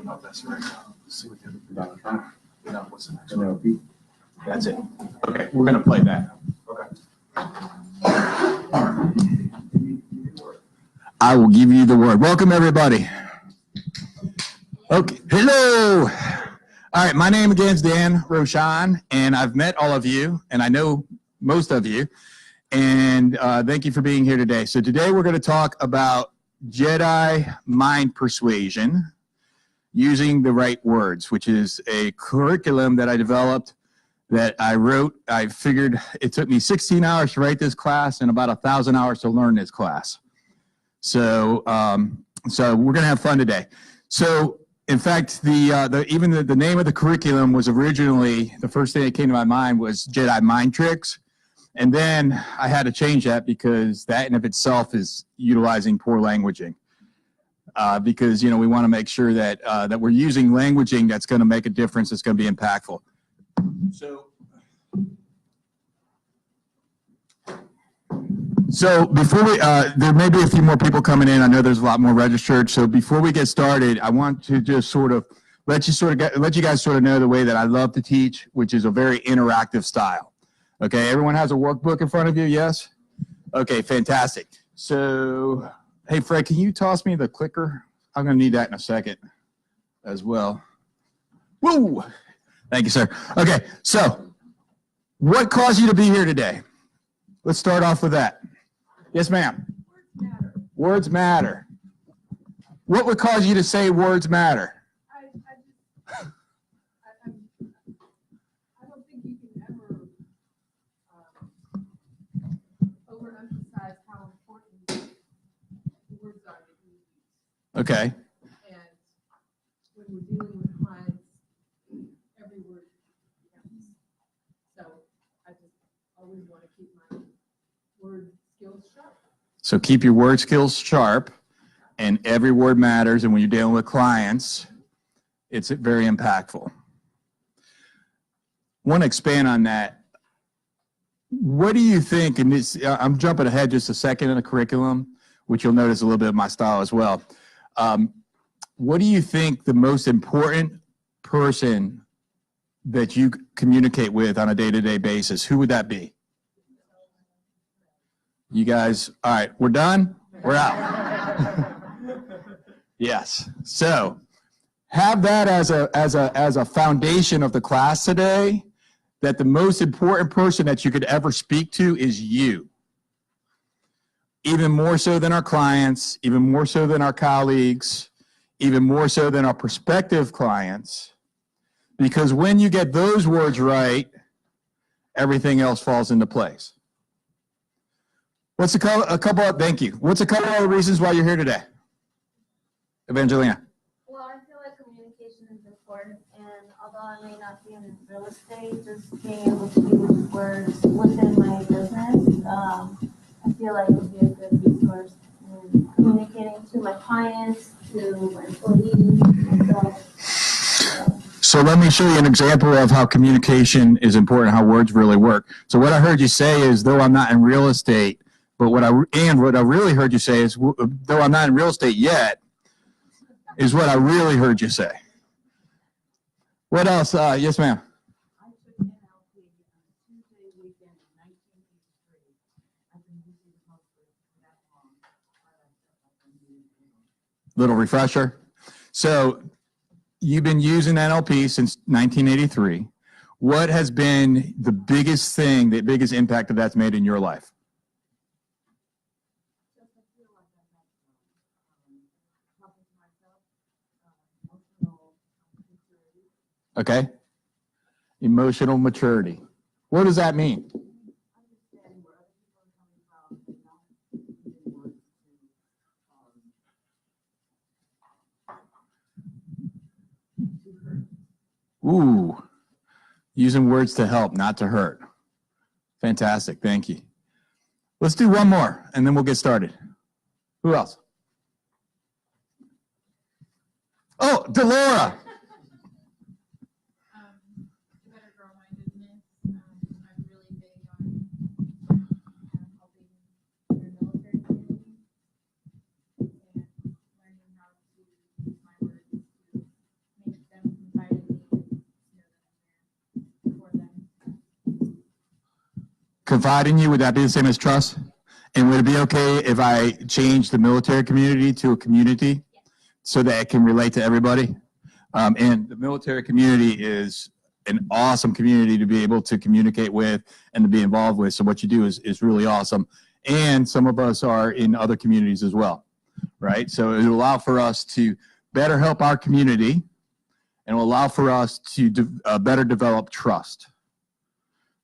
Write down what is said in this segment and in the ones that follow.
don't know if that's right. Let's see what the other no, what's the next one? That's it. Okay, we're going to play that. Okay. I will give you the word. Welcome, everybody. Okay, hello. All right, my name again is Dan Roshan, and I've met all of you, and I know most of you, and thank you for being here today. So today we're going to talk about Jedi mind persuasion using the right words, which is a curriculum that I developed, that I wrote. I figured it took me 16 hours to write this class and about 1,000 hours to learn this class. So, so we're going to have fun today. So, in fact, even the name of the curriculum was originally, the first thing that came to my mind was Jedi mind tricks. And then I had to change that because that in of itself is utilizing poor languaging. Because, you know, we want to make sure that, that we're using languaging that's going to make a difference, that's going to be impactful. So before we, there may be a few more people coming in. I know there's a lot more registered. So before we get started, I want to just sort of let you guys sort of know the way that I love to teach, which is a very interactive style. Okay, everyone has a workbook in front of you, yes? Okay, fantastic. So, hey, Fred, can you toss me the clicker? I'm going to need that in a second as well. Woo! Thank you, sir. Okay, so what caused you to be here today? Let's start off with that. Yes, ma'am. Words matter. Words matter. What would cause you to say words matter? I don't think you can ever overemphasize how important the words are that you use. Okay. And when we're dealing with clients, every word counts. So I just always want to keep my word skills sharp. So keep your word skills sharp, and every word matters. And when you're dealing with clients, it's very impactful. Want to expand on that. What do you think, and this, I'm jumping ahead just a second in the curriculum, which you'll notice a little bit of my style as well. What do you think the most important person that you communicate with on a day-to-day basis, who would that be? You guys, all right, we're done? We're out. Yes, so have that as a foundation of the class today, that the most important person that you could ever speak to is you. Even more so than our clients, even more so than our colleagues, even more so than our prospective clients. Because when you get those words right, everything else falls into place. What's a couple of, thank you. What's a couple of reasons why you're here today? Evangelina. Well, I feel like communication is important, and although I may not be in real estate, just being able to use words within my business, I feel like it would be a good resource in communicating to my clients, to my employees, myself. So let me show you an example of how communication is important, how words really work. So what I heard you say is, though I'm not in real estate, but what I really heard you say is, though I'm not in real estate yet, is what I really heard you say. What else? Yes, ma'am. I took NLP on Tuesday weekend in 1983. I've been using it mostly for that long. Little refresher. So you've been using NLP since 1983. What has been the biggest thing, the biggest impact that that's made in your life? Okay. Emotional maturity. What does that mean? Ooh, using words to help, not to hurt. Fantastic, thank you. Let's do one more, and then we'll get started. Who else? Oh, Delora. Better girl-mindedness. I'm really big on helping the military community and learning how to use my words to confide in you, would that be the same as trust? And would it be okay if I change the military community to a community so that it can relate to everybody? And the military community is an awesome community to be able to communicate with and to be involved with. So what you do is really awesome. And some of us are in other communities as well, right? So it'll allow for us to better help our community and will allow for us to better develop trust.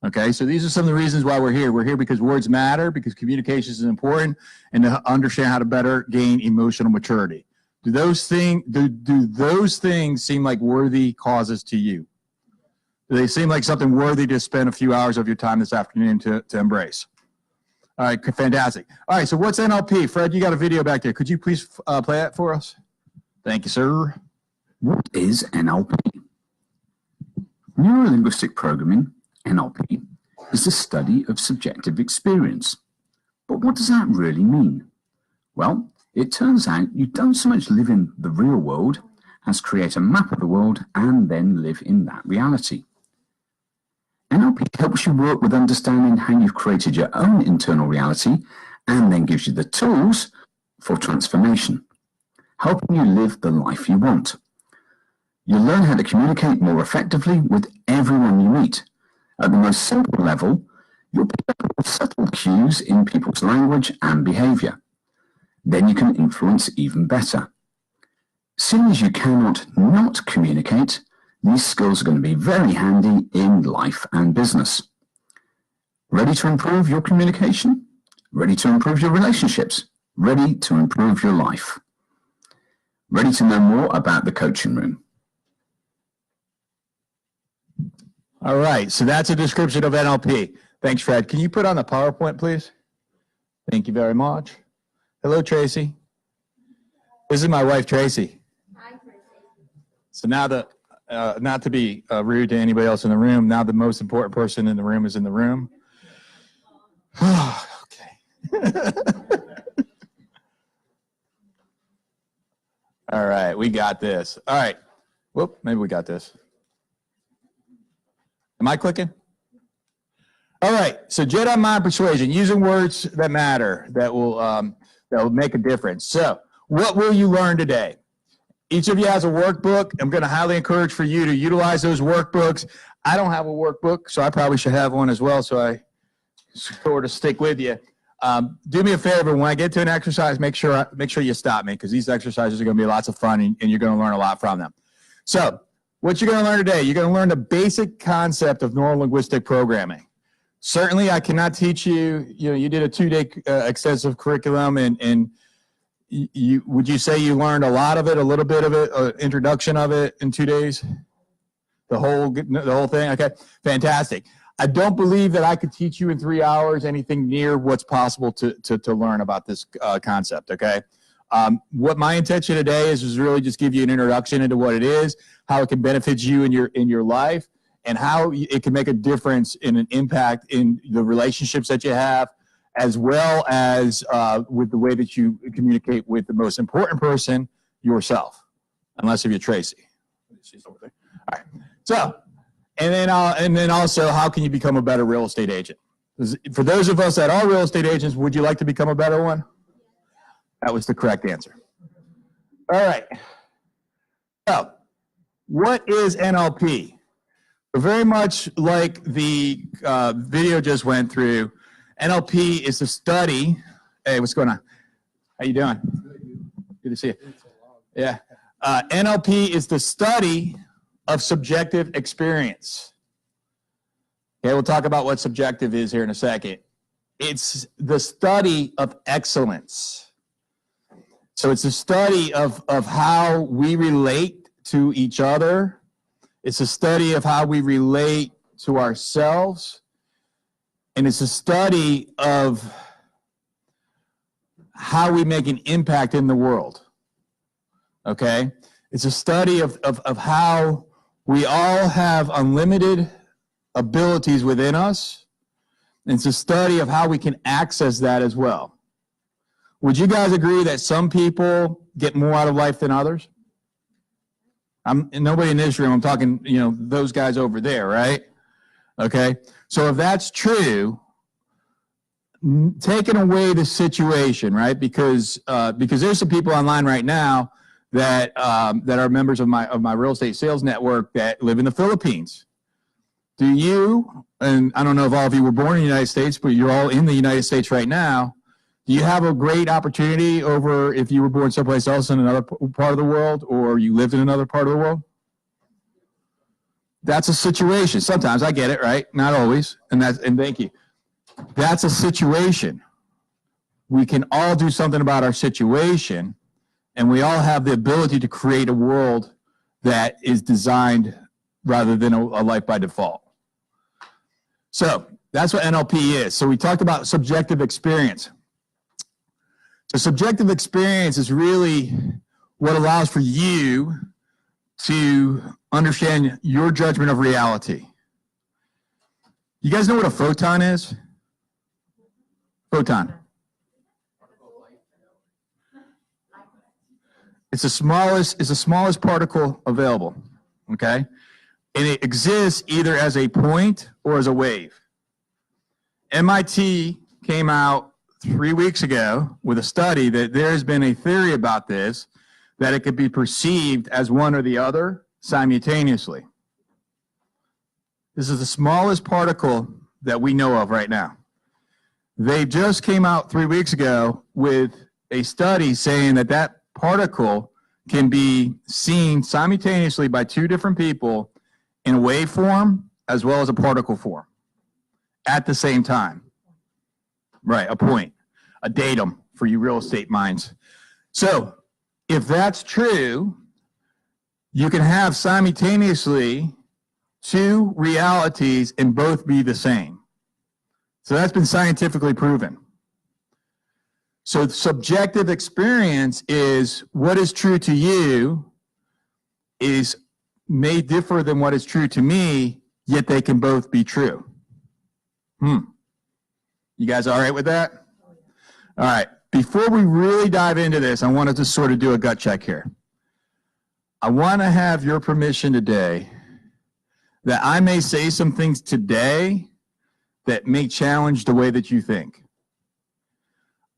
Okay, so these are some of the reasons why we're here. We're here because words matter, because communications is important, and to understand how to better gain emotional maturity. Do those things seem like worthy causes to you? Do they seem like something worthy to spend a few hours of your time this afternoon to embrace? All right, fantastic. All right, so what's NLP? Fred, you got a video back there. Could you please play that for us? Thank you, sir. What is NLP? Neuro-Linguistic Programming, NLP, is the study of subjective experience. But what does that really mean? Well, it turns out you don't so much live in the real world as create a map of the world and then live in that reality. NLP helps you work with understanding how you've created your own internal reality and then gives you the tools for transformation, helping you live the life you want. You'll learn how to communicate more effectively with everyone you meet. At the most simple level, you'll pick up subtle cues in people's language and behavior. Then you can influence even better. Seeing as you cannot not communicate, these skills are going to be very handy in life and business. Ready to improve your communication? Ready to improve your relationships? Ready to improve your life? Ready to know more about the coaching room? All right, so that's a description of NLP. Thanks, Fred. Can you put on the PowerPoint, please? Thank you very much. Hello, Tracy. This is my wife, Tracy. Hi, Tracy. So now not to be rude to anybody else in the room, now the most important person in the room is in the room. Okay. All right, we got this. All right. Whoop, maybe we got this. Am I clicking? All right, so Jedi mind persuasion, using words that matter, that will make a difference. So what will you learn today? Each of you has a workbook. I'm going to highly encourage for you to utilize those workbooks. I don't have a workbook, so I probably should have one as well, so I sort of stick with you. Do me a favor, when I get to an exercise, make sure you stop me, because these exercises are going to be lots of fun, and you're going to learn a lot from them. So what you're going to learn today, you're going to learn the basic concept of neuro-linguistic programming. Certainly, I cannot teach you, you did a 2-day extensive curriculum, and would you say you learned a lot of it, a little bit of it, introduction of it in 2 days? The whole thing? Okay, fantastic. I don't believe that I could teach you in 3 hours anything near what's possible to learn about this concept, okay? What my intention today is really just give you an introduction into what it is, how it can benefit you in your life, and how it can make a difference in an impact in the relationships that you have, as well as with the way that you communicate with the most important person, yourself, unless if you're Tracy. She's over there. All right. So, and then also, how can you become a better real estate agent? For those of us that are real estate agents, would you like to become a better one? That was the correct answer. All right. So, what is NLP? Very much like the video just went through, NLP is the study. Hey, what's going on? How you doing? Good to see you. Yeah. NLP is the study of subjective experience. Okay, we'll talk about what subjective is here in a second. It's the study of excellence. So it's a study of how we relate to each other. It's a study of how we relate to ourselves. And it's a study of how we make an impact in the world. Okay? It's a study of how we all have unlimited abilities within us. And it's a study of how we can access that as well. Would you guys agree that some people get more out of life than others? Nobody in this room, I'm talking, those guys over there, right? Okay. So if that's true, taking away the situation, right? Because there's some people online right now that are members of my real estate sales network that live in the Philippines. Do you, and I don't know if all of you were born in the United States, but you're all in the United States right now. Do you have a great opportunity over if you were born someplace else in another part of the world, or you lived in another part of the world? That's a situation. Sometimes I get it, right? Not always. And thank you. That's a situation. We can all do something about our situation, and we all have the ability to create a world that is designed rather than a life by default. So that's what NLP is. So we talked about subjective experience. So subjective experience is really what allows for you to understand your judgment of reality. You guys know what a photon is? Photon. It's the smallest particle available, okay? And it exists either as a point or as a wave. MIT came out 3 weeks ago with a study that there has been a theory about this, that it could be perceived as one or the other simultaneously. This is the smallest particle that we know of right now. They just came out 3 weeks ago with a study saying that that particle can be seen simultaneously by two different people in a wave form as well as a particle form at the same time. Right, a point, a datum for you real estate minds. So if that's true, you can have simultaneously two realities and both be the same. So that's been scientifically proven. So subjective experience is what is true to you may differ than what is true to me, yet they can both be true. You guys all right with that? All right. Before we really dive into this, I want to just sort of do a gut check here. I want to have your permission today that I may say some things today that may challenge the way that you think.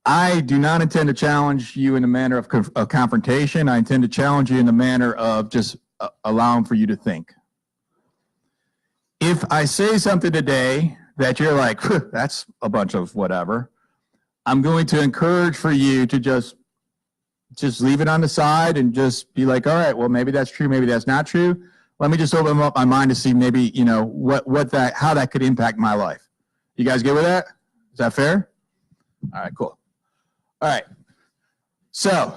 I do not intend to challenge you in a manner of confrontation. I intend to challenge you in the manner of just allowing for you to think. If I say something today that you're like, that's a bunch of whatever, I'm going to encourage for you to just leave it on the side and just be like, all right, well, maybe that's true, maybe that's not true. Let me just open up my mind to see maybe, you know, how that could impact my life. You guys good with that? Is that fair? All right, cool. All right. So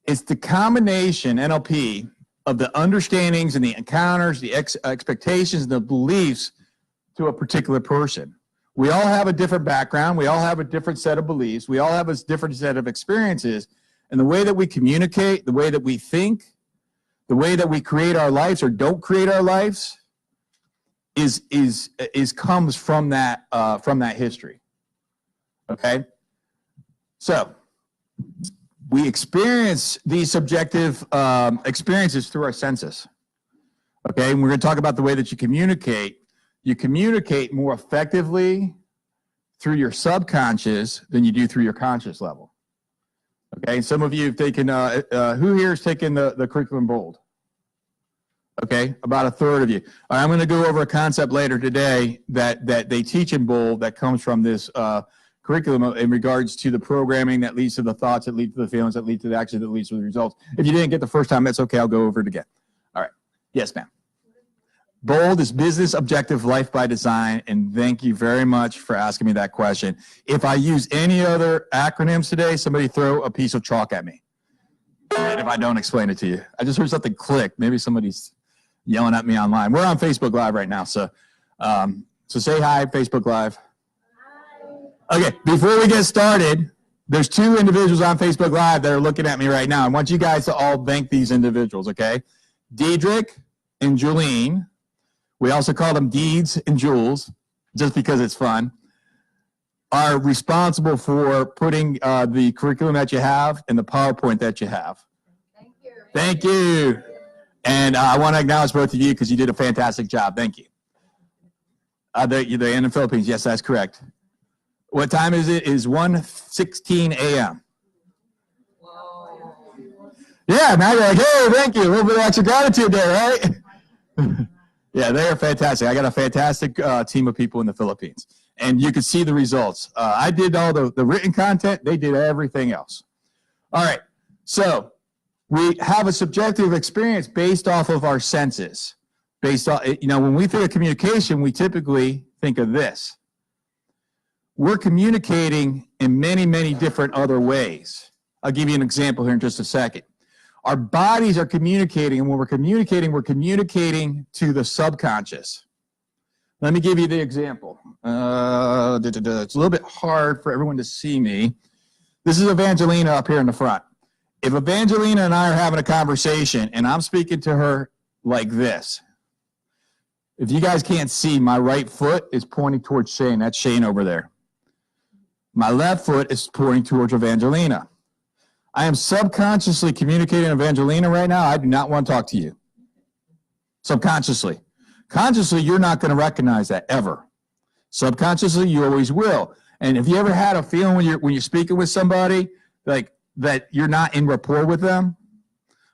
it's the combination, NLP, of the understandings and the encounters, the expectations, and the beliefs to a particular person. We all have a different background. We all have a different set of beliefs. We all have a different set of experiences. And the way that we communicate, the way that we think, the way that we create our lives or don't create our lives comes from that history. Okay? So we experience these subjective experiences through our senses. Okay? And we're going to talk about the way that you communicate. You communicate more effectively through your subconscious than you do through your conscious level. Okay, some of you have taken, who here has taken the curriculum Bold? Okay, about a third of you. All right, I'm going to go over a concept later today that they teach in Bold that comes from this curriculum in regards to the programming that leads to the thoughts, that lead to the feelings, that lead to the action, that leads to the results. If you didn't get the first time, that's okay. I'll go over it again. All right. Yes, ma'am. Bold is business objective life by design, and thank you very much for asking me that question. If I use any other acronyms today, somebody throw a piece of chalk at me. And if I don't explain it to you, I just heard something click. Maybe somebody's yelling at me online. We're on Facebook Live right now, so say hi, Facebook Live. Hi. Okay, before we get started, there's two individuals on Facebook Live that are looking at me right now. I want you guys to all thank these individuals, okay? Diedrich and Julene. We also call them Deeds and Jules, just because it's fun, are responsible for putting the curriculum that you have and the PowerPoint that you have. Thank you. Thank you. And I want to acknowledge both of you because you did a fantastic job. Thank you. They're in the Philippines. Yes, that's correct. What time is it? Is 1:16 a.m. Yeah, now you're like, hey, thank you. A little bit of extra gratitude there, right? Yeah, they are fantastic. I got a fantastic team of people in the Philippines. And you can see the results. I did all the written content. They did everything else. All right. So we have a subjective experience based off of our senses. Based on, when we think of communication, we typically think of this. We're communicating in many, many different other ways. I'll give you an example here in just a second. Our bodies are communicating, and when we're communicating to the subconscious. Let me give you the example. It's a little bit hard for everyone to see me. This is Evangelina up here in the front. If Evangelina and I are having a conversation, and I'm speaking to her like this, if you guys can't see, my right foot is pointing towards Shane. That's Shane over there. My left foot is pointing towards Evangelina. I am subconsciously communicating to Evangelina right now. I do not want to talk to you. Subconsciously. Consciously, you're not going to recognize that ever. Subconsciously, you always will. And if you ever had a feeling when you're speaking with somebody like that you're not in rapport with them,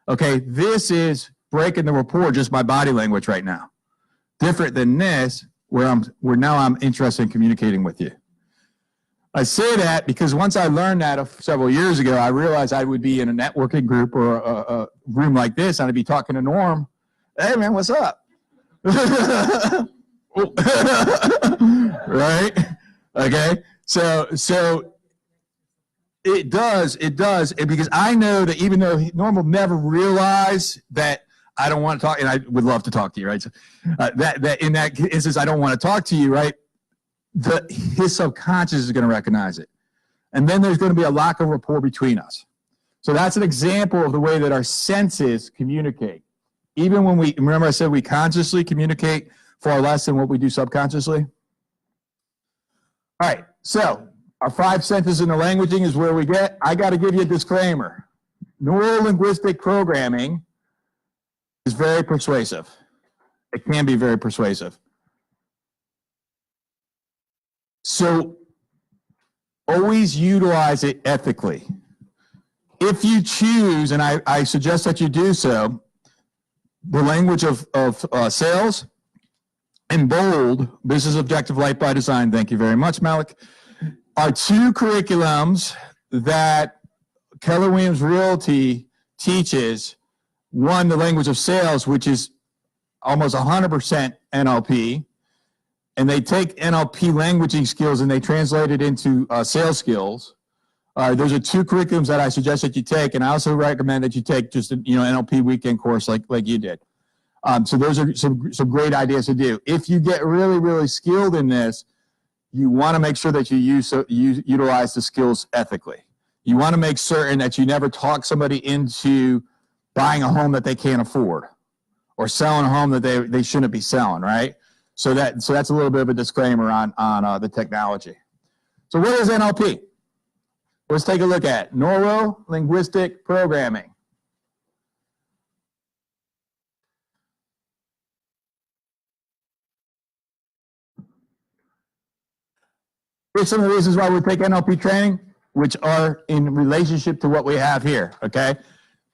okay, this is breaking the rapport, just my body language right now. Different than this, where now I'm interested in communicating with you. I say that because once I learned that several years ago, I realized I would be in a networking group or a room like this, and I'd be talking to Norm. Hey, man, what's up? Right? Okay. So it does, because I know that even though Norm will never realize that I don't want to talk, and I would love to talk to you, right? So, that in that instance, I don't want to talk to you, right? His subconscious is going to recognize it. And then there's going to be a lack of rapport between us. So that's an example of the way that our senses communicate. Even when remember I said we consciously communicate far less than what we do subconsciously? All right, so our 5 senses in the languaging is where I got to give you a disclaimer. Neuro-Linguistic Programming is very persuasive. It can be very persuasive. So always utilize it ethically. If you choose, and I suggest that you do so, the language of sales and bold, business objective life by design, thank you very much, Malik, are 2 curriculums that Keller Williams Realty teaches. One, the language of sales, which is almost 100% NLP. And they take NLP languaging skills and they translate it into sales skills. Those are 2 curriculums that I suggest that you take, and I also recommend that you take just an NLP weekend course like you did. So those are some great ideas to do. If you get really, really skilled in this, you want to make sure that you utilize the skills ethically. You want to make certain that you never talk somebody into buying a home that they can't afford or selling a home that they shouldn't be selling, right? So that's a little bit of a disclaimer on the technology. So what is NLP? Let's take a look at it. Neuro-Linguistic Programming. Here's some of the reasons why we take NLP training, which are in relationship to what we have here, okay?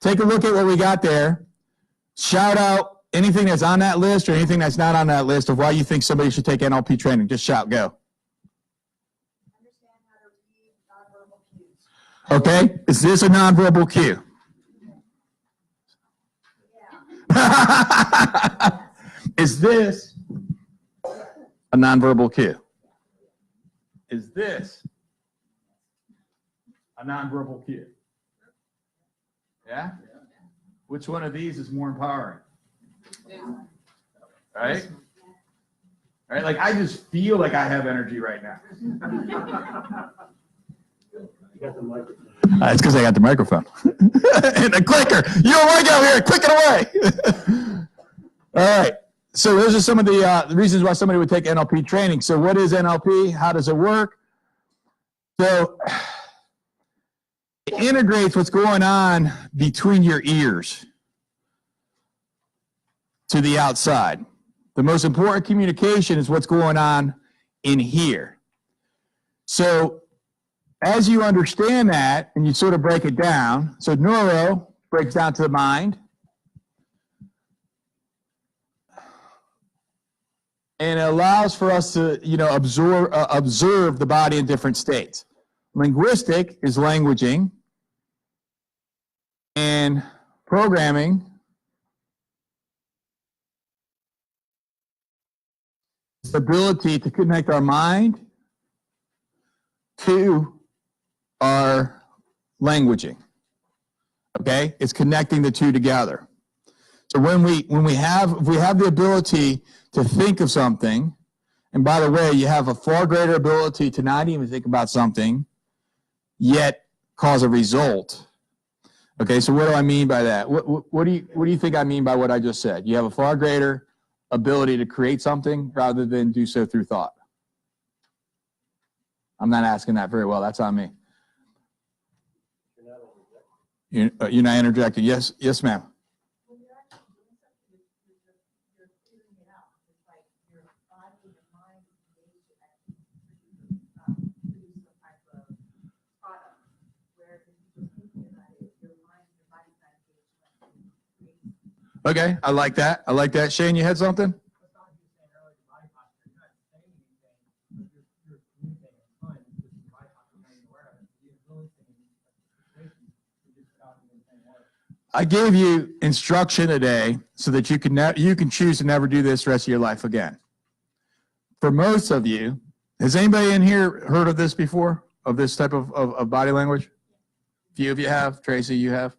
Take a look at what we got there. Shout out anything that's on that list or anything that's not on that list of why you think somebody should take NLP training. Just shout, go. Understand how to read nonverbal cues. Okay, is this a nonverbal cue? Yeah. Is this a nonverbal cue? Is this a nonverbal cue? Yeah? Which one of these is more empowering? Right? Right? Like I just feel like I have energy right now. It's because I got the microphone. And a clicker. You don't want to go here. Click it away. All right. So those are some of the reasons why somebody would take NLP training. So what is NLP? How does it work? So it integrates what's going on between your ears to the outside. The most important communication is what's going on in here. So as you understand that and you sort of break it down, so neuro breaks down to the mind. And it allows for us to, observe the body in different states. Linguistic is languaging, and programming is the ability to connect our mind to our languaging. Okay, it's connecting the two together. So if we have the ability to think of something, and by the way, you have a far greater ability to not even think about something, yet cause a result. Okay, so what do I mean by that? What do you think I mean by what I just said? You have a far greater ability to create something rather than do so through thought. I'm not asking that very well. That's on me. You're not interjecting. Yes, ma'am. When you're actually doing something, you're clearing it out. It's like your body and your mind is engaged to actually produce some type of product. Whereas if you're just thinking about it, your mind and your body's not engaged to actually create. Okay, I like that. Shane, you had something? I gave you instruction today so that you can choose to never do this the rest of your life again. For most of you, has anybody in here heard of this before? Of this type of body language? A few of you have. Tracy, you have?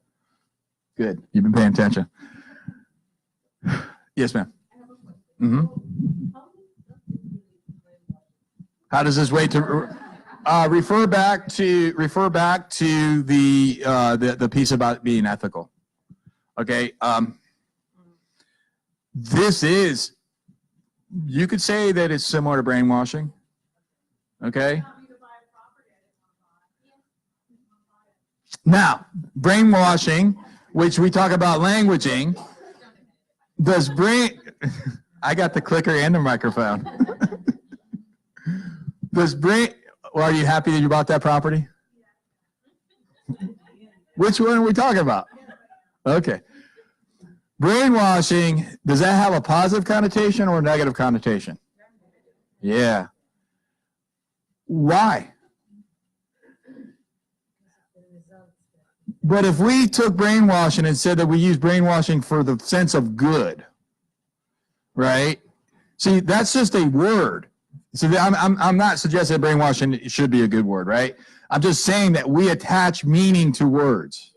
Good. You've been paying attention. Yes, ma'am. Mm-hmm. How does this weight to refer back to the piece about being ethical? Okay. This is, you could say that it's similar to brainwashing. Okay. Now, brainwashing, which we talk about languaging, does I got the clicker and the microphone. Well, are you happy that you bought that property? Which one are we talking about? Okay. Brainwashing, does that have a positive connotation or a negative connotation? Yeah. Why? But if we took brainwashing and said that we use brainwashing for the sense of good, right? See, that's just a word. So I'm not suggesting that brainwashing should be a good word, right? I'm just saying that we attach meaning to words.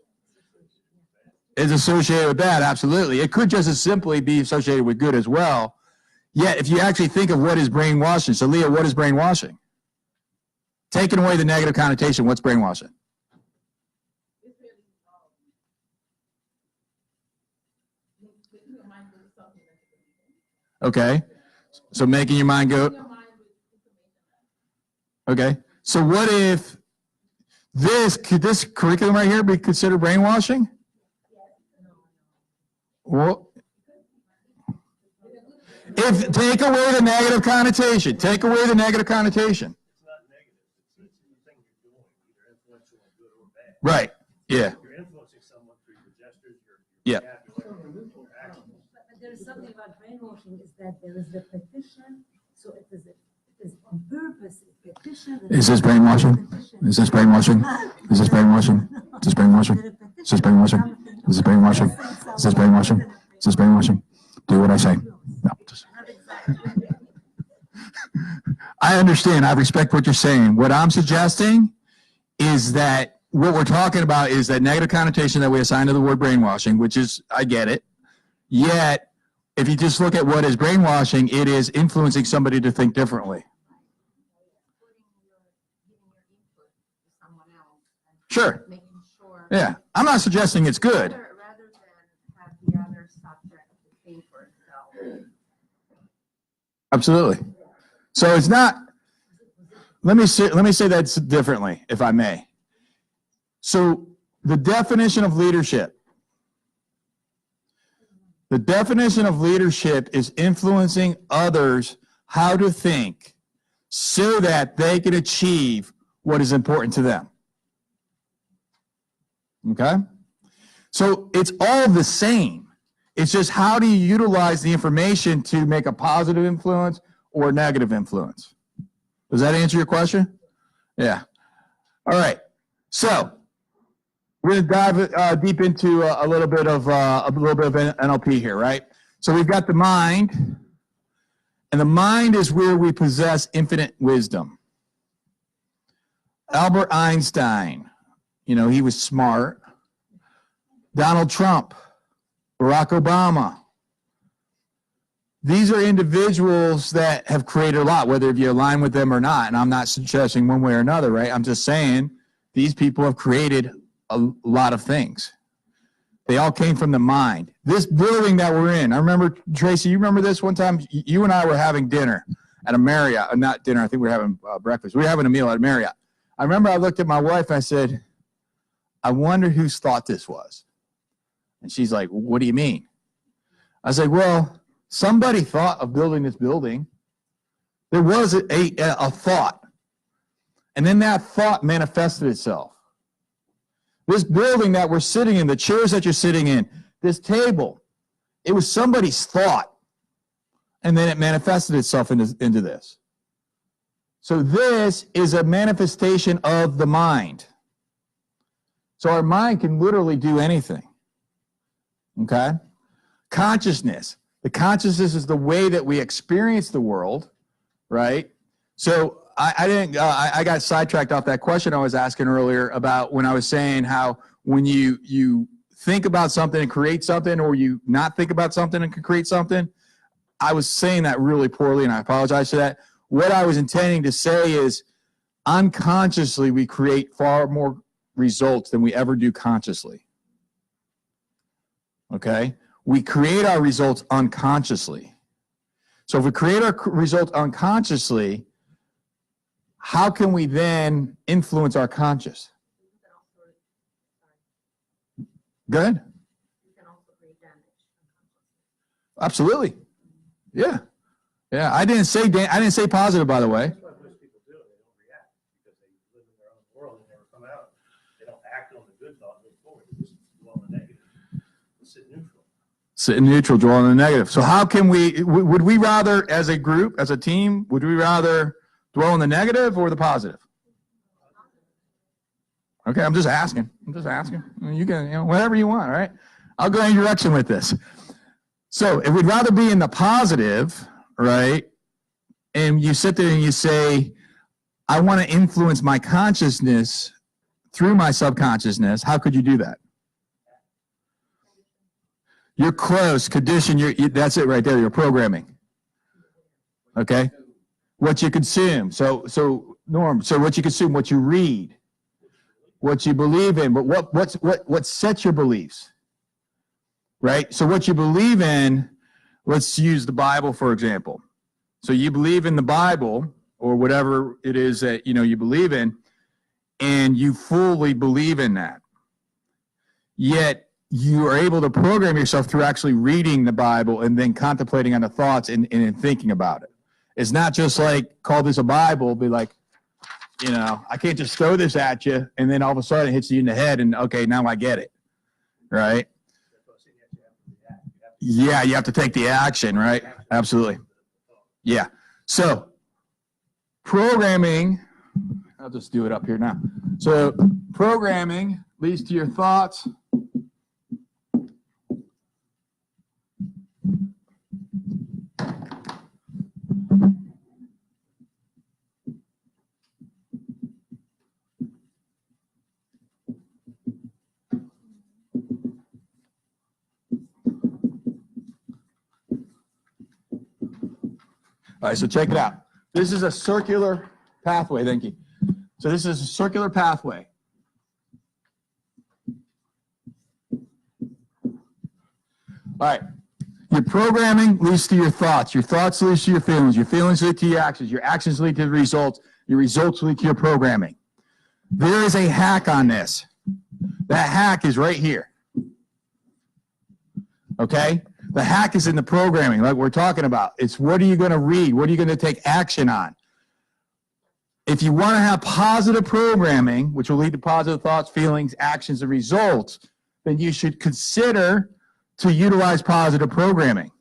It's associated with bad, absolutely. It could just as simply be associated with good as well. Yet, if you actually think of what is brainwashing, so Leah, what is brainwashing? Taking away the negative connotation, what's brainwashing? Okay, so making your mind go. Okay, so what if could this curriculum right here be considered brainwashing? Well, if take away the negative connotation, take away the negative connotation. It's not negative. It's the thing you're doing, either influential or good or bad. Right. Yeah. You're influencing someone through your gestures, your Yeah. vocabulary, your actions. But there is something about brainwashing is that there is repetition, so it is on purpose repetition. Is this brainwashing? Is this brainwashing? Is this brainwashing? Is this brainwashing? Is this brainwashing? Is this brainwashing? Is this brainwashing? Is this brainwashing? Do what I say. No. I understand. I respect what you're saying. What I'm suggesting is that what we're talking about is that negative connotation that we assign to the word brainwashing, which is, I get it. Yet, if you just look at what is brainwashing, it is influencing somebody to think differently. Sure. Yeah. I'm not suggesting it's good. Rather than have the other subject to think for itself. Absolutely. So it's not, let me say that differently, if I may. So the definition of leadership is influencing others how to think so that they can achieve what is important to them. Okay? So it's all the same. It's just how do you utilize the information to make a positive influence or a negative influence? Does that answer your question? Yeah. All right. So we're going to dive deep into a little bit of NLP here, right? So we've got the mind, and the mind is where we possess infinite wisdom. Albert Einstein, you know, he was smart. Donald Trump, Barack Obama. These are individuals that have created a lot, whether you align with them or not. And I'm not suggesting one way or another, right? I'm just saying these people have created a lot of things. They all came from the mind. This building that we're in, I remember, Tracy, you remember this one time? You and I were having dinner at a Marriott. Not dinner, I think we were having breakfast. We were having a meal at a Marriott. I remember I looked at my wife and I said, I wonder whose thought this was. And she's like, what do you mean? I said, well, somebody thought of building this building. There was a thought. And then that thought manifested itself. This building that we're sitting in, the chairs that you're sitting in, this table, it was somebody's thought. And then it manifested itself into this. So this is a manifestation of the mind. So our mind can literally do anything. Okay? Consciousness. The consciousness is the way that we experience the world, right? So I got sidetracked off that question I was asking earlier about when I was saying how when you think about something and create something, or you not think about something and can create something. I was saying that really poorly, and I apologize for that. What I was intending to say is unconsciously we create far more results than we ever do consciously. Okay? We create our results unconsciously. So if we create our results unconsciously, how can we then influence our conscious? Good. Absolutely. Yeah. Yeah. I didn't say positive, by the way. That's why most people do it. They don't react because they live in their own world and never come out. They don't act on the good thought, move forward. They just dwell on the negative. They sit neutral. Sit neutral, dwell on the negative. So how can would we rather, as a group, as a team, would we rather dwell on the negative or the positive? Okay, I'm just asking. You can, whatever you want, all right? I'll go in your direction with this. So if we'd rather be in the positive, right, and you sit there and you say, I want to influence my consciousness through my subconsciousness, how could you do that? You're close, condition, that's it right there, you're programming. Okay? What you consume. So Norm, so what you consume, what you read, what you believe in, but what sets your beliefs? Right? So what you believe in, let's use the Bible, for example. So you believe in the Bible, or whatever it is that you believe in, and you fully believe in that. Yet you are able to program yourself through actually reading the Bible and then contemplating on the thoughts and thinking about it. It's not just like, call this a Bible, be like, I can't just throw this at you, and then all of a sudden it hits you in the head, and okay, now I get it, right? Yeah, you have to take the action, right? Absolutely. Yeah. So programming, I'll just do it up here now. So programming leads to your thoughts. All right, so check it out. This is a circular pathway, thank you. So this is a circular pathway. All right, your programming leads to your thoughts lead to your feelings lead to your actions lead to the results, your results lead to your programming. There is a hack on this. That hack is right here. Okay? The hack is in the programming, like we're talking about. It's what are you going to read? What are you going to take action on? If you want to have positive programming, which will lead to positive thoughts, feelings, actions, and results, then you should consider to utilize positive programming.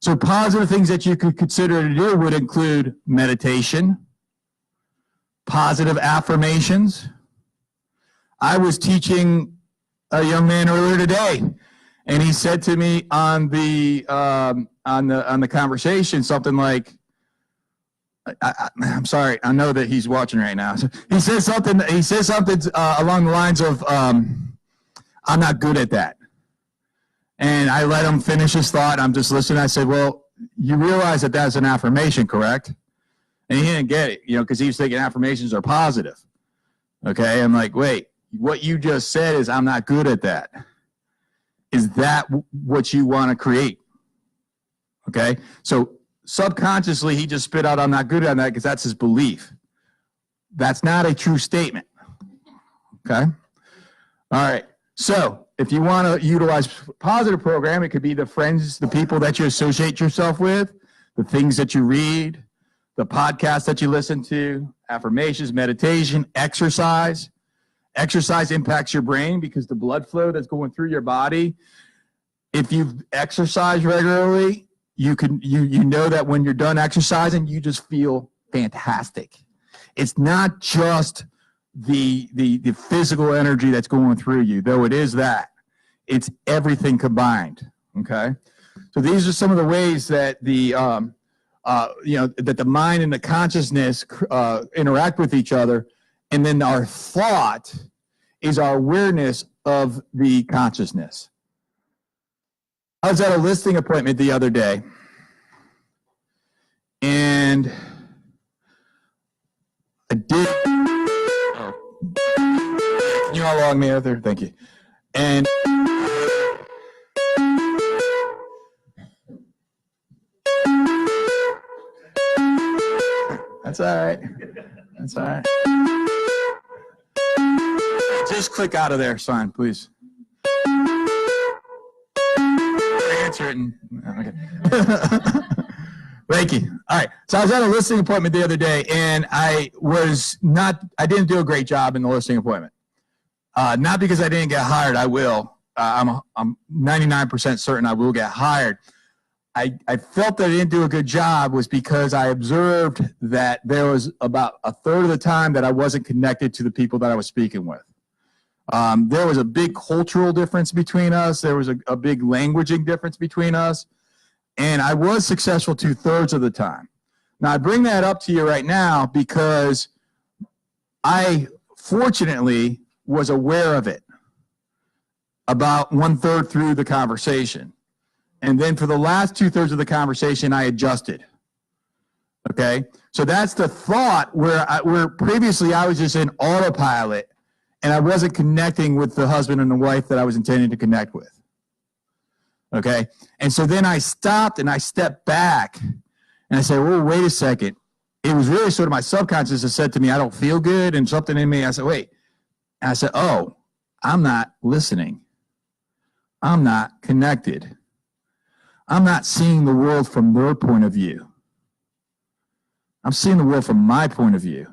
So positive things that you could consider to do would include meditation, positive affirmations. I was teaching a young man earlier today, and he said to me on the conversation something like, I'm sorry, I know that he's watching right now. So he says something along the lines of, I'm not good at that. And I let him finish his thought. I'm just listening. I said, well, you realize that that's an affirmation, correct? And he didn't get it, because he was thinking affirmations are positive. Okay, I'm like, wait, what you just said is I'm not good at that. Is that what you want to create? Okay, so subconsciously, he just spit out, I'm not good at that, because that's his belief. That's not a true statement. Okay? All right. So if you want to utilize positive program, it could be the friends, the people that you associate yourself with, the things that you read, the podcasts that you listen to, affirmations, meditation, exercise. Exercise impacts your brain because the blood flow that's going through your body, if you exercise regularly, you know that when you're done exercising, you just feel fantastic. It's not just the physical energy that's going through you, though it is that. It's everything combined. Okay, so these are some of the ways that that the mind and the consciousness interact with each other, and then our thought is our awareness of the consciousness. I was at a listing appointment the other day, and I did. Can you unlog me, Arthur? Thank you. And that's all right. That's all right. Just click out of there, sign, please. Answer it. Okay. Thank you. All right. So I was at a listing appointment the other day, and I didn't do a great job in the listing appointment. Not because I didn't get hired. I will. I'm 99% certain I will get hired. I felt that I didn't do a good job was because I observed that there was about a third of the time that I wasn't connected to the people that I was speaking with. There was a big cultural difference between us. There was a big languaging difference between us. And I was successful 2/3 of the time. Now, I bring that up to you right now because I, fortunately, was aware of it about 1/3 through the conversation. And then for the last 2/3 of the conversation, I adjusted. Okay? So that's the thought where previously I was just in autopilot and I wasn't connecting with the husband and the wife that I was intending to connect with. Okay? And so then I stopped and I stepped back and I said, well, wait a second. It was really sort of my subconscious that said to me, I don't feel good, and something in me, I said, wait. And I said, oh, I'm not listening. I'm not connected. I'm not seeing the world from their point of view. I'm seeing the world from my point of view.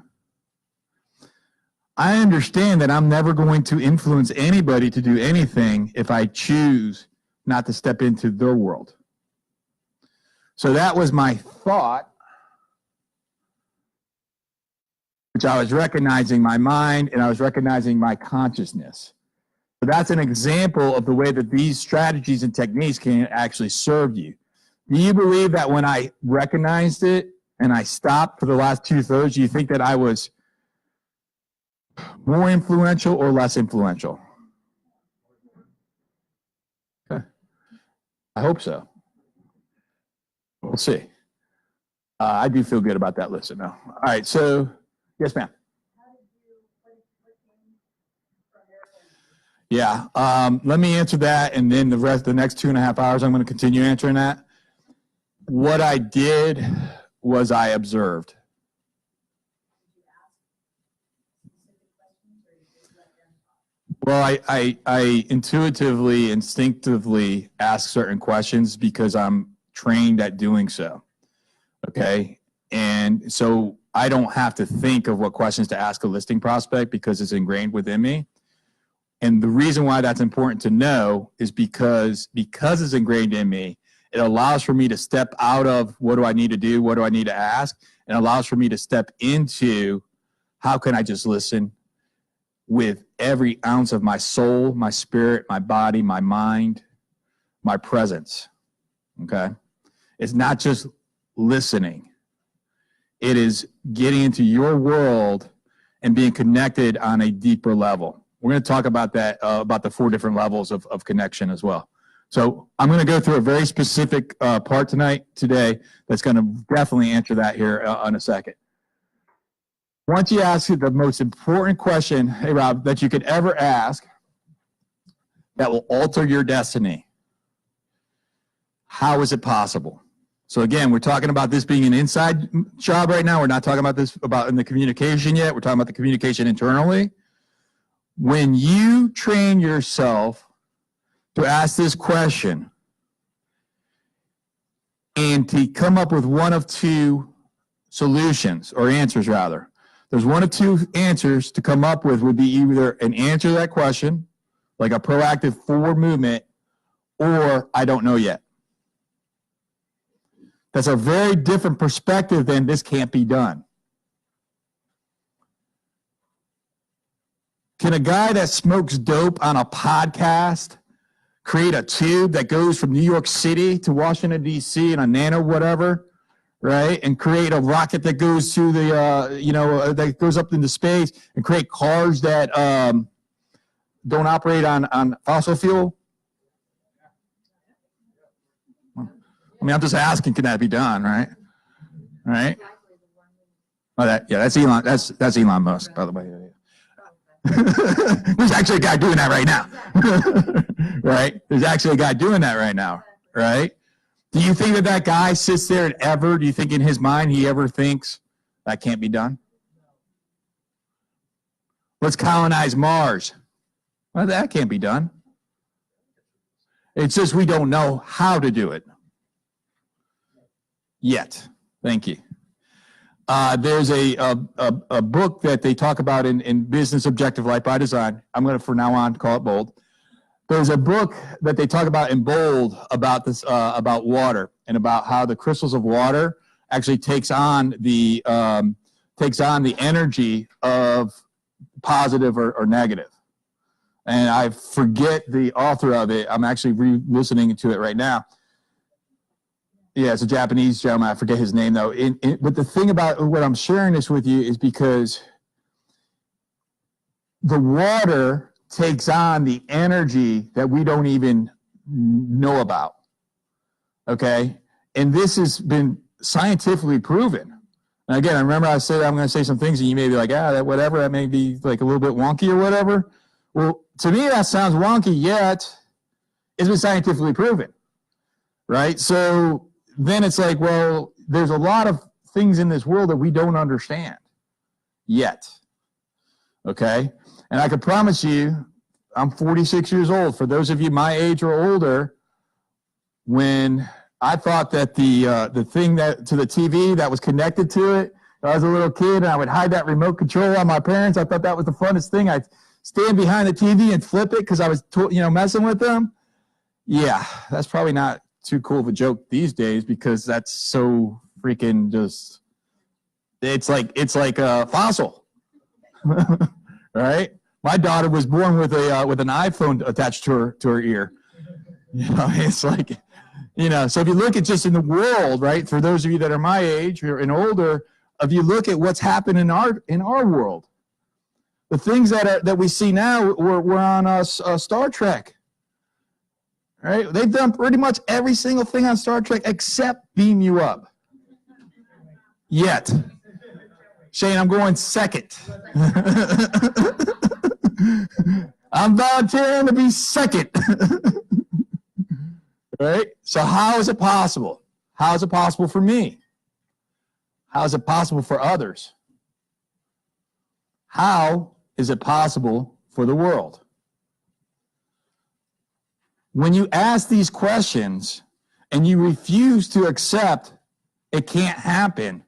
I understand that I'm never going to influence anybody to do anything if I choose not to step into their world. So that was my thought, which I was recognizing my mind and I was recognizing my consciousness. So that's an example of the way that these strategies and techniques can actually serve you. Do you believe that when I recognized it and I stopped for the last 2/3, do you think that I was more influential or less influential? Okay. I hope so. We'll see. I do feel good about that listen now. All right, so, yes, ma'am. Yeah, let me answer that, and then the next 2.5 hours, I'm going to continue answering that. What I did was I observed. Well, I intuitively, instinctively ask certain questions because I'm trained at doing so. Okay, and so I don't have to think of what questions to ask a listing prospect because it's ingrained within me. And the reason why that's important to know is because it's ingrained in me, it allows for me to step out of what do I need to do, what do I need to ask, and allows for me to step into how can I just listen with every ounce of my soul, my spirit, my body, my mind, my presence, okay? It's not just listening. It is getting into your world and being connected on a deeper level. We're going to talk about that, about the 4 different levels of connection as well. So I'm going to go through a very specific part today that's going to definitely answer that here in a second. Once you ask the most important question, hey Rob, that you could ever ask that will alter your destiny, how is it possible? So again, we're talking about this being an inside job right now. We're not talking about this about in the communication yet. We're talking about the communication internally. When you train yourself to ask this question and to come up with one of 2 solutions, or answers rather, there's one of 2 answers to come up with would be either an answer to that question, like a proactive forward movement, or I don't know yet. That's a very different perspective than this can't be done. Can a guy that smokes dope on a podcast create a tube that goes from New York City to Washington, D.C. in a nano whatever, right? And create a rocket that goes to the, that goes up into space and create cars that don't operate on fossil fuel? I mean, I'm just asking, can that be done, right? Right? Oh, that's Elon. That's Elon Musk, by the way. There's actually a guy doing that right now, right? There's actually a guy doing that right now, right? Do you think that guy sits there and do you think in his mind he ever thinks that can't be done? Let's colonize Mars. Well, that can't be done. It's just we don't know how to do it yet. Thank you. There's a book that they talk about in Business Objective Life by Design. I'm going to, from now on, call it Bold. There's a book that they talk about in Bold about this, about water and about how the crystals of water actually takes on the energy of positive or negative. And I forget the author of it. I'm actually re-listening to it right now. Yeah, it's a Japanese gentleman. I forget his name, though. But the thing about what I'm sharing this with you is because the water takes on the energy that we don't even know about, okay? And this has been scientifically proven. And again, I remember I said I'm going to say some things, and you may be like, that whatever, that may be like a little bit wonky or whatever. Well, to me, that sounds wonky, yet it's been scientifically proven, right? So then it's like, well, there's a lot of things in this world that we don't understand yet, okay? And I can promise you, I'm 46 years old. For those of you my age or older, when I thought that the thing that to the TV that was connected to it, I was a little kid and I would hide that remote control on my parents. I thought that was the funnest thing. I'd stand behind the TV and flip it because I was messing with them. Yeah, that's probably not too cool of a joke these days because that's so freaking just, it's like a fossil, right? My daughter was born with an iPhone attached to her ear. It's like, so if you look at just in the world, right? For those of you that are my age and older, if you look at what's happened in our world, the things that we see now were on Star Trek. Right? They've done pretty much every single thing on Star Trek except beam you up. Yet. Shane, I'm going second. I'm volunteering to be second. Right? So how is it possible? How is it possible for me? How is it possible for others? How is it possible for the world? When you ask these questions and you refuse to accept it can't happen,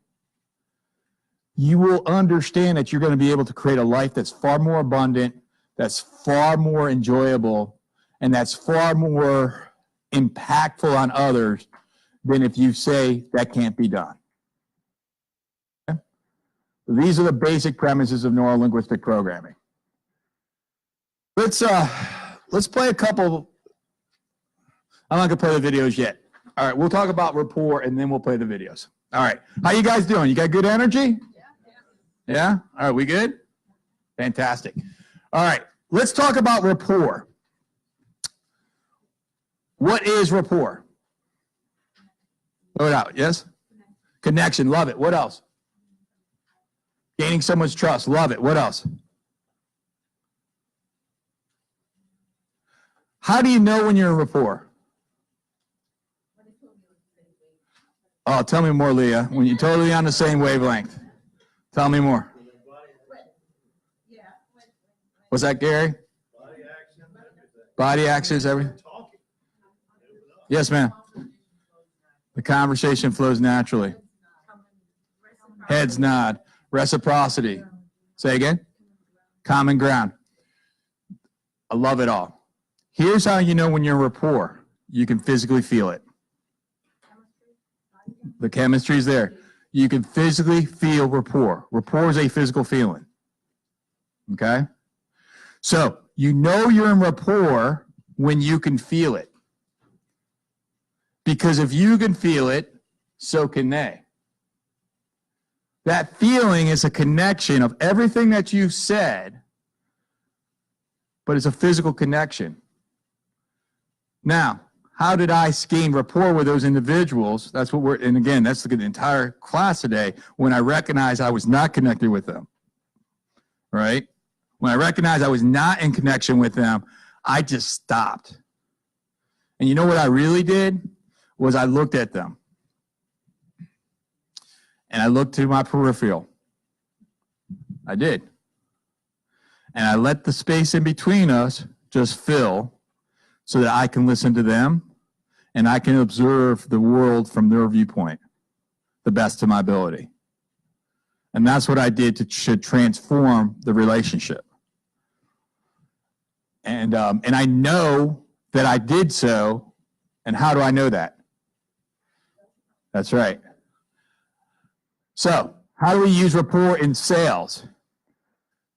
you will understand that you're going to be able to create a life that's far more abundant, that's far more enjoyable, and that's far more impactful on others than if you say that can't be done. Okay? These are the basic premises of neuro-linguistic programming. Let's play a couple. I'm not gonna play the videos yet. All right, we'll talk about rapport and then we'll play the videos. All right, how you guys doing? You got good energy? Yeah? All right, we good? Fantastic. All right, let's talk about rapport. What is rapport? Throw it out, yes? Connection, love it. What else? Gaining someone's trust, love it. What else? How do you know when you're in rapport? Oh, tell me more, Leah. When you're totally on the same wavelength. Tell me more. What's that, Gary? Body actions, everything? Yes, ma'am. The conversation flows naturally. Heads nod. Reciprocity. Say again? Common ground. I love it all. Here's how you know when you're in rapport. You can physically feel it. The chemistry's there. You can physically feel rapport. Rapport is a physical feeling. Okay? So, you know you're in rapport when you can feel it. Because if you can feel it, so can they. That feeling is a connection of everything that you've said, but it's a physical connection. Now, how did I gain rapport with those individuals? That's what and again, that's the entire class today, when I recognized I was not connected with them, right? When I recognized I was not in connection with them, I just stopped. And you know what I really did? Was I looked at them. And I looked to my peripheral. I did. And I let the space in between us just fill so that I can listen to them and I can observe the world from their viewpoint, the best of my ability. And that's what I did to transform the relationship. And I know that I did so. And how do I know that? That's right. So, how do we use rapport in sales?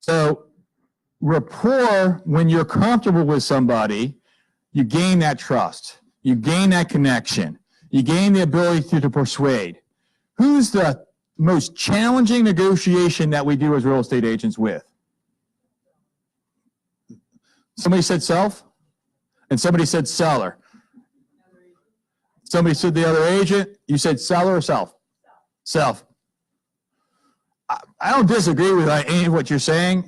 So, rapport, when you're comfortable with somebody, you gain that trust. You gain that connection. You gain the ability to persuade. Who's the most challenging negotiation that we do as real estate agents with? Somebody said self, and somebody said seller. Somebody said the other agent. You said seller or self? Self. I don't disagree with any of what you're saying.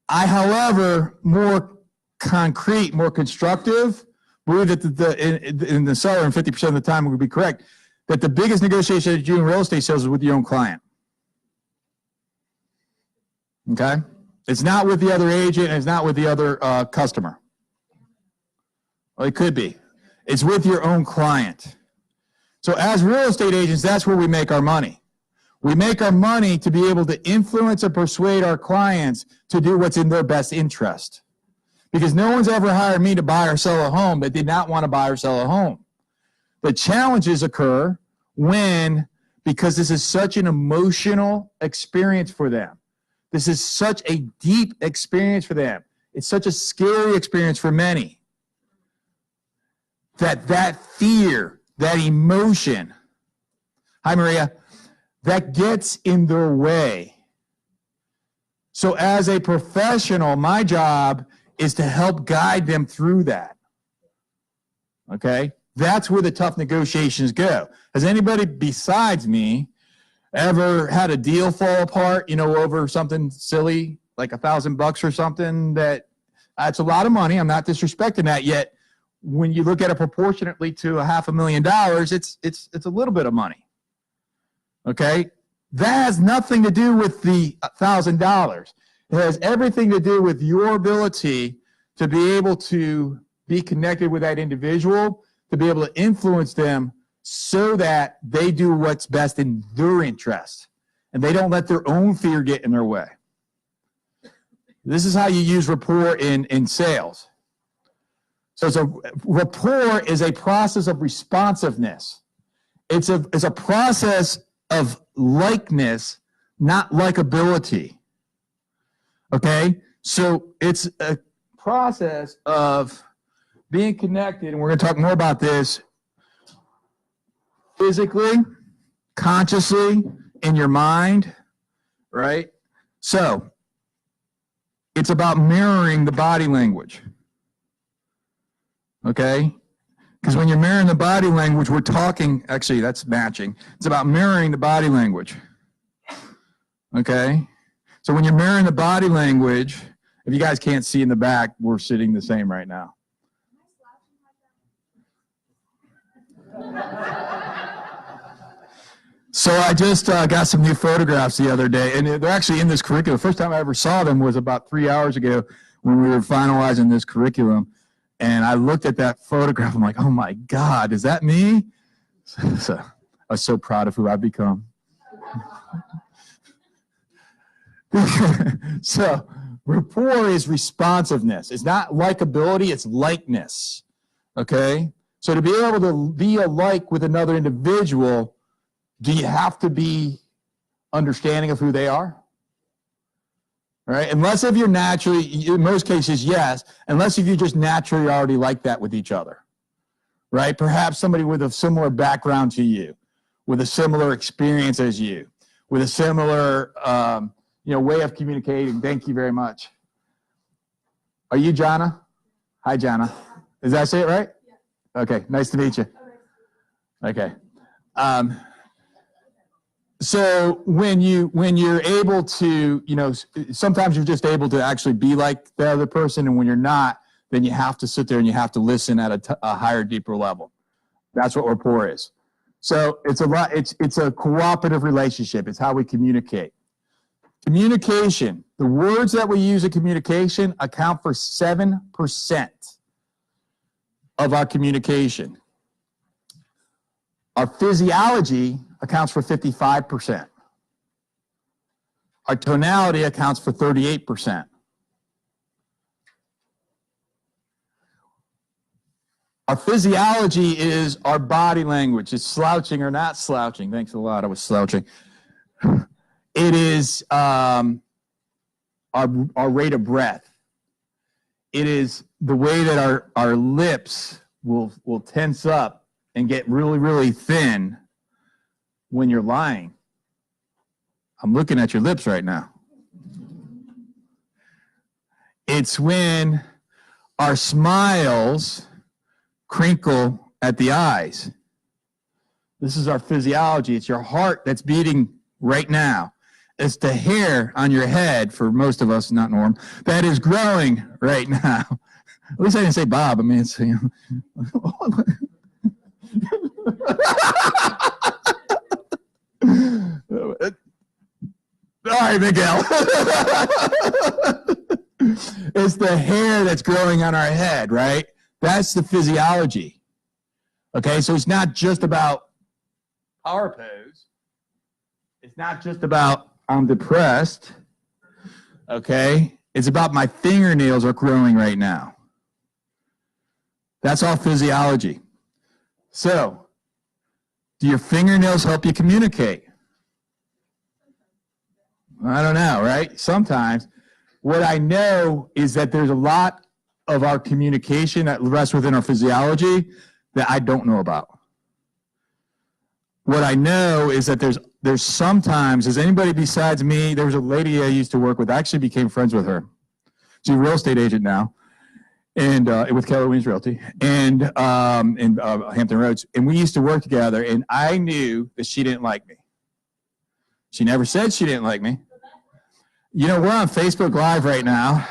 I, however, more concrete, more constructive, believe that in the seller, and 50% of the time would be correct, that the biggest negotiation that you do in real estate sales is with your own client. Okay? It's not with the other agent, and it's not with the other customer. Well, it could be. It's with your own client. So as real estate agents, that's where we make our money. We make our money to be able to influence and persuade our clients to do what's in their best interest. Because no one's ever hired me to buy or sell a home that did not want to buy or sell a home. The challenges occur when, because this is such an emotional experience for them. This is such a deep experience for them. It's such a scary experience for many. That fear, that emotion, hi Maria, that gets in their way. So as a professional, my job is to help guide them through that. Okay? That's where the tough negotiations go. Has anybody besides me ever had a deal fall apart, over something silly, like $1,000 or something that's a lot of money. I'm not disrespecting that, yet when you look at it proportionately to $500,000, it's a little bit of money. Okay? That has nothing to do with the $1,000. It has everything to do with your ability to be able to be connected with that individual, to be able to influence them so that they do what's best in their interest. and they don't let their own fear get in their way. This is how you use rapport in sales. So rapport is a process of responsiveness. It's a process of likeness, not likability. Okay? So it's a process of being connected, and we're going to talk more about this physically, consciously, in your mind, right? So it's about mirroring the body language. Okay? Because when you're mirroring the body language, we're talking, actually, that's matching. It's about mirroring the body language. Okay? So when you're mirroring the body language, if you guys can't see in the back, we're sitting the same right now. So I just got some new photographs the other day, and they're actually in this curriculum. The first time I ever saw them was about 3 hours ago when we were finalizing this curriculum. And I looked at that photograph. I'm like, oh my God, is that me? So I was so proud of who I've become. So rapport is responsiveness. It's not likability, it's likeness. Okay? So to be able to be alike with another individual, do you have to be understanding of who they are? Right? Unless if you're naturally, in most cases, yes, unless if you just naturally already like that with each other. Right? Perhaps somebody with a similar background to you, with a similar experience as you, with a similar way of communicating. Thank you very much. Are you Jana? Hi, Jana. Does that say it right? Yeah. Okay, nice to meet you. Okay. So when you're able to, sometimes you're just able to actually be like the other person, and when you're not, then you have to sit there and you have to listen at a higher, deeper level. That's what rapport is. So it's a cooperative relationship. It's how we communicate. Communication, the words that we use in communication account for 7% of our communication. Our physiology accounts for 55%. Our tonality accounts for 38%. Our physiology is our body language. It's slouching or not slouching. Thanks a lot. I was slouching. It is our rate of breath. It is the way that our lips will tense up and get really, really thin when you're lying. I'm looking at your lips right now. It's when our smiles crinkle at the eyes. This is our physiology. It's your heart that's beating right now. It's the hair on your head, for most of us, not Norm, that is growing right now. At least I didn't say Bob. I mean, it's, all right, Miguel. It's the hair that's growing on our head, right? That's the physiology. Okay, so it's not just about power pose. It's not just about I'm depressed. Okay, it's about my fingernails are growing right now. That's all physiology. So, do your fingernails help you communicate? I don't know, right? Sometimes. What I know is that there's a lot of our communication that rests within our physiology that I don't know about. What I know is that there's sometimes, is anybody besides me, there was a lady I used to work with, I actually became friends with her. She's a real estate agent now, and with Keller Williams Realty, and in Hampton Roads, and we used to work together, and I knew that she didn't like me. She never said she didn't like me. You know, we're on Facebook Live right now.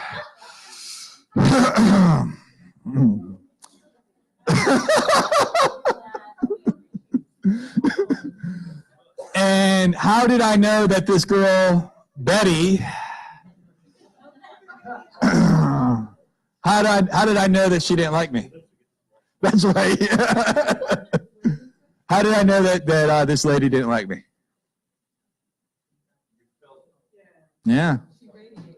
And how did I know that this girl, Betty, how did I know that she didn't like me? That's right. How did I know that this lady didn't like me? Yeah. She radiated.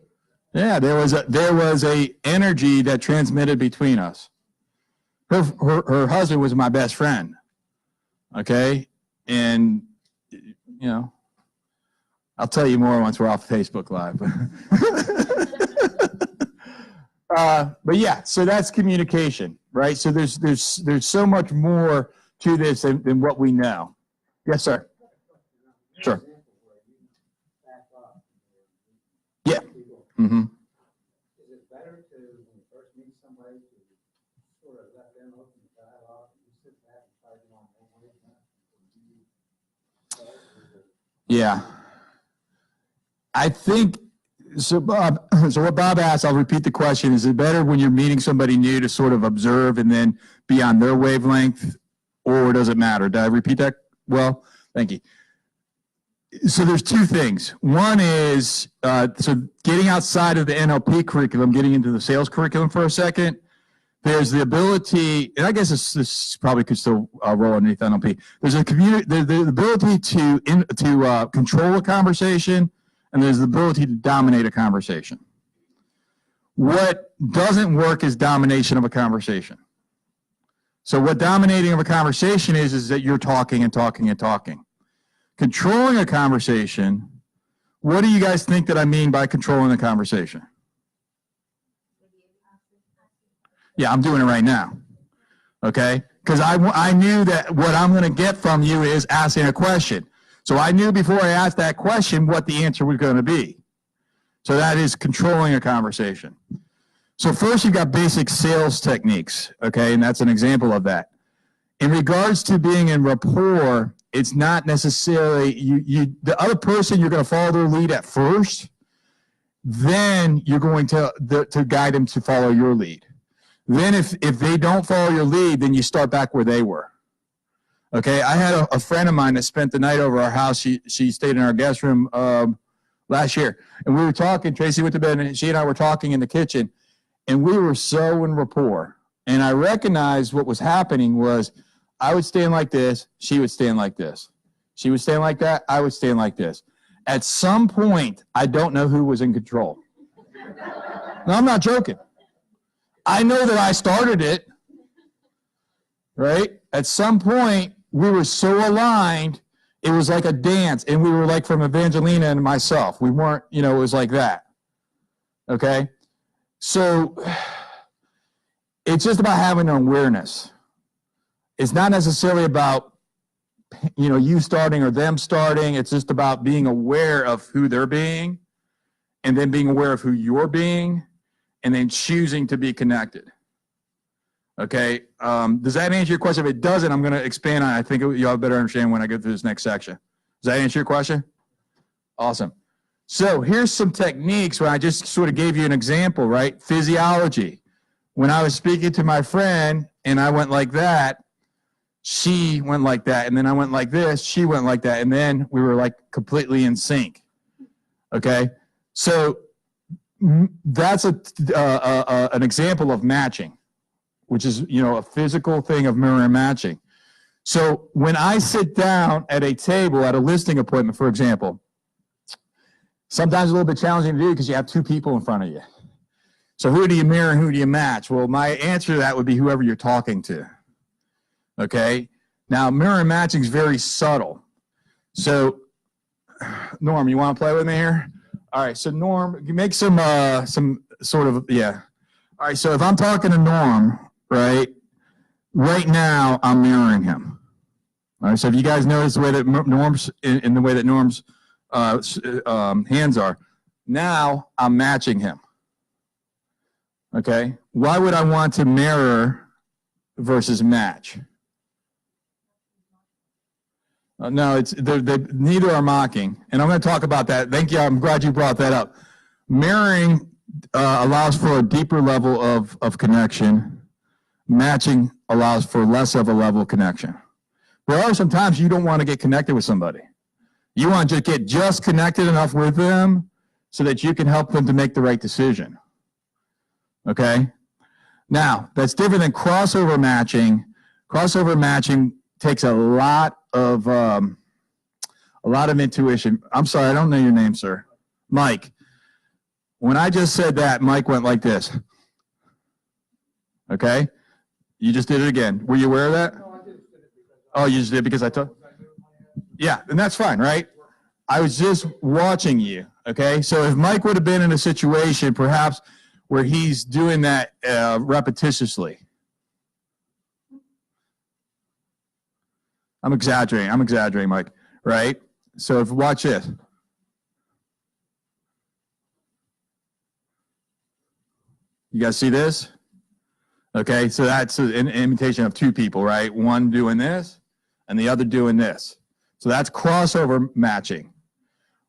Yeah, there was a energy that transmitted between us. Her husband was my best friend. Okay? And you know, I'll tell you more once we're off Facebook Live. But yeah, so that's communication, right? So there's so much more to this than what we know. Yes, sir. Sure. Yeah. Mm-hmm. Is it better to, when you first meet somebody, to sort of let them open the dialogue and you sit back and try to get on their wavelength? Yeah. I think, so Bob, so what Bob asked, I'll repeat the question. Is it better when you're meeting somebody new to sort of observe and then be on their wavelength, or does it matter? Did I repeat that well? Thank you. So there's two things. One is, so getting outside of the NLP curriculum, getting into the sales curriculum for a second, there's the ability, and I guess this probably could still roll underneath NLP. There's the ability to control a conversation, and there's the ability to dominate a conversation. What doesn't work is domination of a conversation. So what dominating of a conversation is that you're talking and talking and talking. Controlling a conversation, what do you guys think that I mean by controlling the conversation? Yeah, I'm doing it right now, okay? Because I knew that what I'm going to get from you is asking a question. So I knew before I asked that question what the answer was going to be. So that is controlling a conversation. So first you've got basic sales techniques, okay? And that's an example of that. In regards to being in rapport, it's not necessarily, the other person, you're going to follow their lead at first, then you're going to guide them to follow your lead. Then if they don't follow your lead, then you start back where they were. Okay, I had a friend of mine that spent the night over our house. She stayed in our guest room last year. And we were talking, Tracy went to bed, and she and I were talking in the kitchen, and we were so in rapport. And I recognized what was happening was I would stand like this, she would stand like this. She would stand like that, I would stand like this. At some point, I don't know who was in control. No, I'm not joking. I know that I started it, right? At some point, we were so aligned, it was like a dance, and we were like from Evangelina and myself. We weren't, it was like that, okay? So it's just about having an awareness. It's not necessarily about, you starting or them starting. It's just about being aware of who they're being, and then being aware of who you're being, and then choosing to be connected. Okay, does that answer your question? If it doesn't, I'm going to expand on it. I think you'll have better understand when I go through this next section. Does that answer your question? Awesome. So here's some techniques where I just sort of gave you an example, right? Physiology. When I was speaking to my friend and I went like that, she went like that, and then I went like this, she went like that, and then we were like completely in sync. Okay, so that's an example of matching, which is, a physical thing of mirror matching. So when I sit down at a table at a listing appointment, for example, sometimes a little bit challenging to do because you have two people in front of you. So who do you mirror and who do you match? Well, my answer to that would be whoever you're talking to. Okay? Now, mirror matching is very subtle. So, Norm, you want to play with me here? All right, so Norm, you make some sort of, yeah. All right, so if I'm talking to Norm, right now I'm mirroring him. All right, so if you guys notice the way that Norm's, in the way that Norm's hands are, now I'm matching him. Okay, why would I want to mirror versus match? No, neither are mocking, and I'm going to talk about that. Thank you. I'm glad you brought that up. Mirroring allows for a deeper level of connection. Matching allows for less of a level of connection. There are some times you don't want to get connected with somebody. You want to get just connected enough with them so that you can help them to make the right decision. Okay? Now, that's different than crossover matching. Crossover matching takes a lot of intuition. I'm sorry, I don't know your name, sir. Mike. When I just said that, Mike went like this. Okay? You just did it again. Were you aware of that? No, I just did it because. Oh, you just did because I told? Yeah, and that's fine, right? I was just watching you, okay? So if Mike would have been in a situation perhaps where he's doing that repetitiously. I'm exaggerating, Mike, right? So if watch this. You guys see this? Okay, so that's an imitation of two people, right? One doing this and the other doing this. So that's crossover matching,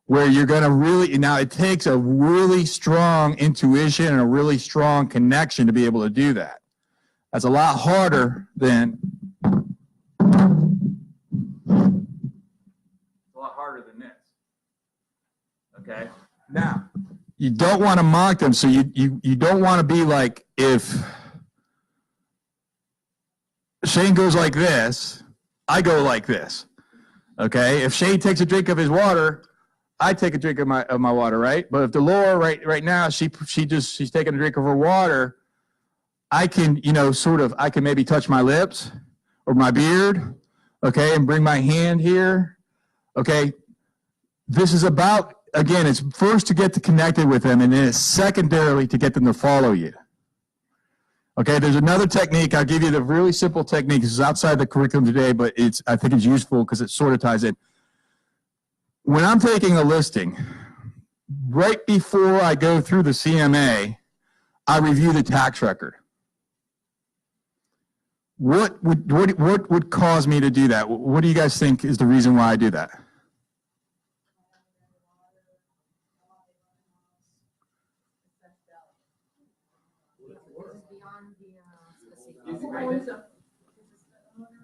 where you're going to really, now it takes a really strong intuition and a really strong connection to be able to do that. That's a lot harder than, this. Okay? Now, you don't want to mock them, so you don't want to be like, if Shane goes like this, I go like this. Okay? If Shane takes a drink of his water, I take a drink of my water, right? But if the Laura right now, she's taking a drink of her water, I can, I can maybe touch my lips or my beard, okay, and bring my hand here, okay? This is about, again, it's first to get connected with them, and then it's secondarily to get them to follow you. Okay, there's another technique. I'll give you the really simple technique. This is outside the curriculum today, but I think it's useful because it sort of ties in. When I'm taking a listing, right before I go through the CMA, I review the tax record. What would cause me to do that? What do you guys think is the reason why I do that?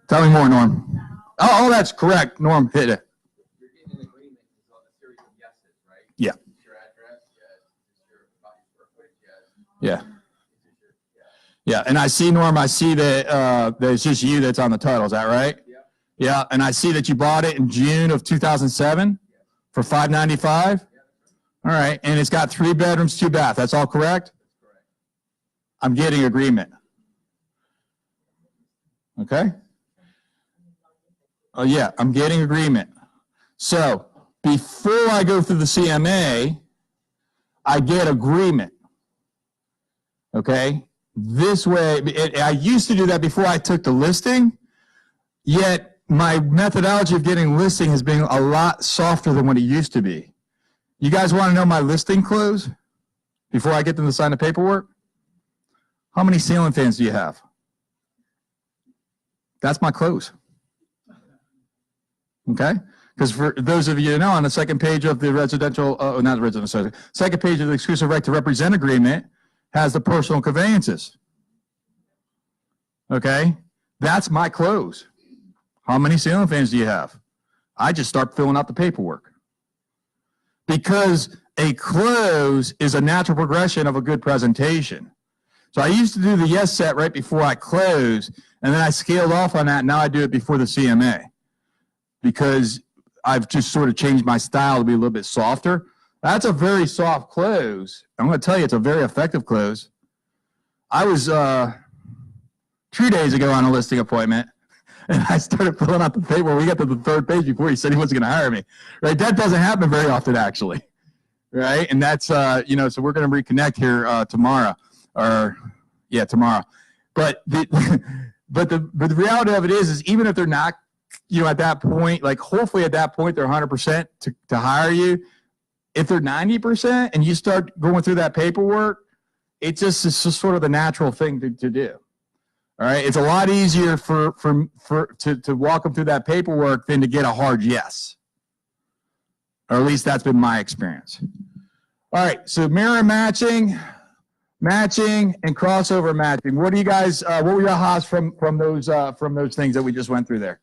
Tell me more, Norm. Oh, that's correct. Norm, hit it. You're getting an agreement is a series of yeses, right? Yeah. Is this your address? Yes. Is this your about your square footage? Yes. Yeah. Is this your, Yeah, and I see, Norm, I see that it's just you that's on the title. Is that right? Yeah. Yeah, and I see that you bought it in June of 2007 for $595. All right, and it's got 3 bedrooms, 2 baths. That's all correct? That's correct. I'm getting agreement. Okay? Oh, yeah, I'm getting agreement. So before I go through the CMA, I get agreement. Okay? This way, I used to do that before I took the listing, yet my methodology of getting listing has been a lot softer than what it used to be. You guys want to know my listing close before I get them to sign the paperwork? How many ceiling fans do you have? That's my close. Okay? Because for those of you who know, on the second page of the residential, not the residential, second page of the exclusive right to represent agreement has the personal conveyances. Okay? That's my close. How many ceiling fans do you have? I just start filling out the paperwork. Because a close is a natural progression of a good presentation. So I used to do the yes set right before I close, and then I scaled off on that. Now I do it before the CMA because I've just sort of changed my style to be a little bit softer. That's a very soft close. I'm going to tell you, it's a very effective close. I was 2 days ago on a listing appointment, and I started filling out the paper. We got to the 3rd page before he said he wasn't going to hire me. Right? That doesn't happen very often, actually. Right? And that's, so we're going to reconnect here tomorrow. Tomorrow. But the reality of it is even if they're not, at that point, like hopefully at that point they're 100% to hire you. If they're 90% and you start going through that paperwork, it's just sort of the natural thing to do. All right, it's a lot easier to walk them through that paperwork than to get a hard yes. Or at least that's been my experience. All right, so mirror matching, and crossover matching. What do you guys? What were your ahas from those things that we just went through there?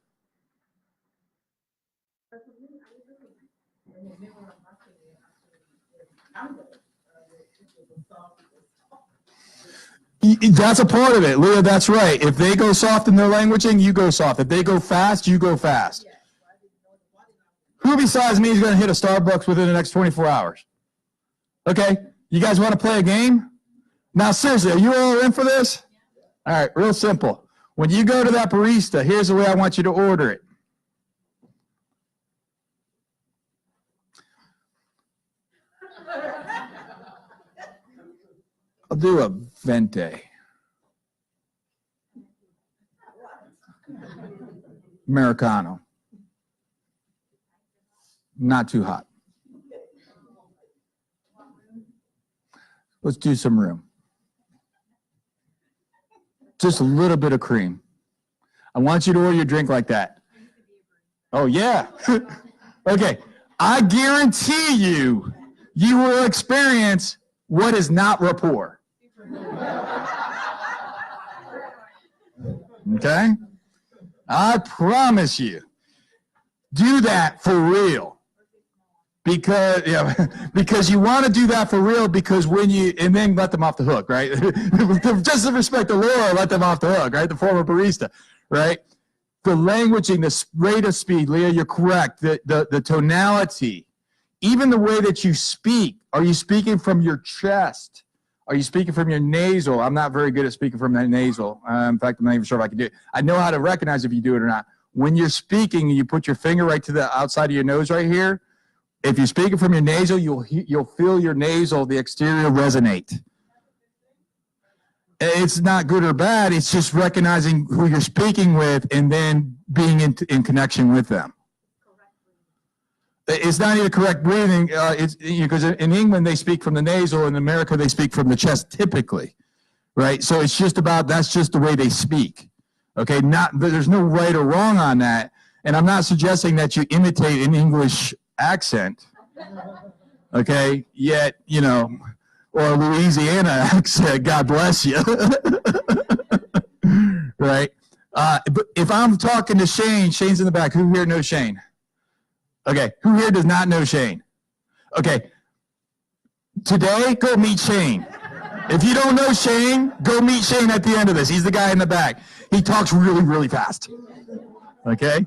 That's a part of it, Leah. That's right. If they go soft in their languaging, you go soft. If they go fast, you go fast. Who besides me is going to hit a Starbucks within the next 24 hours? Okay, You guys want to play a game? Now, seriously, are you all in for this? All right, real simple. When you go to that barista, here's the way I want you to order it. I'll do a venti. Americano. Not too hot. Let's do some room. Just a little bit of cream. I want you to order your drink like that. Oh, yeah. Okay. I guarantee you, you will experience what is not rapport. Okay? I promise you. Do that for real. Because, because you want to do that for real, because when you, and then let them off the hook, right? Just to respect the Laura, let them off the hook, right? The former barista, right? The languaging, the rate of speed, Leah, you're correct. The tonality, even the way that you speak. Are you speaking from your chest? Are you speaking from your nasal? I'm not very good at speaking from that nasal. In fact, I'm not even sure if I can do it. I know how to recognize if you do it or not. When you're speaking, you put your finger right to the outside of your nose right here. If you're speaking from your nasal, you'll feel your nasal, the exterior, resonate. It's not good or bad. It's just recognizing who you're speaking with and then being in connection with them. It's not even correct breathing. It's because in England they speak from the nasal, in America they speak from the chest typically, right? So it's just about, that's just the way they speak. Okay, there's no right or wrong on that. And I'm not suggesting that you imitate an English accent, okay, yet, or a Louisiana accent, God bless you, right? But if I'm talking to Shane, Shane's in the back. Who here knows Shane? Okay, who here does not know Shane? Okay, today, go meet Shane. If you don't know Shane, go meet Shane at the end of this. He's the guy in the back. He talks really, really fast, okay?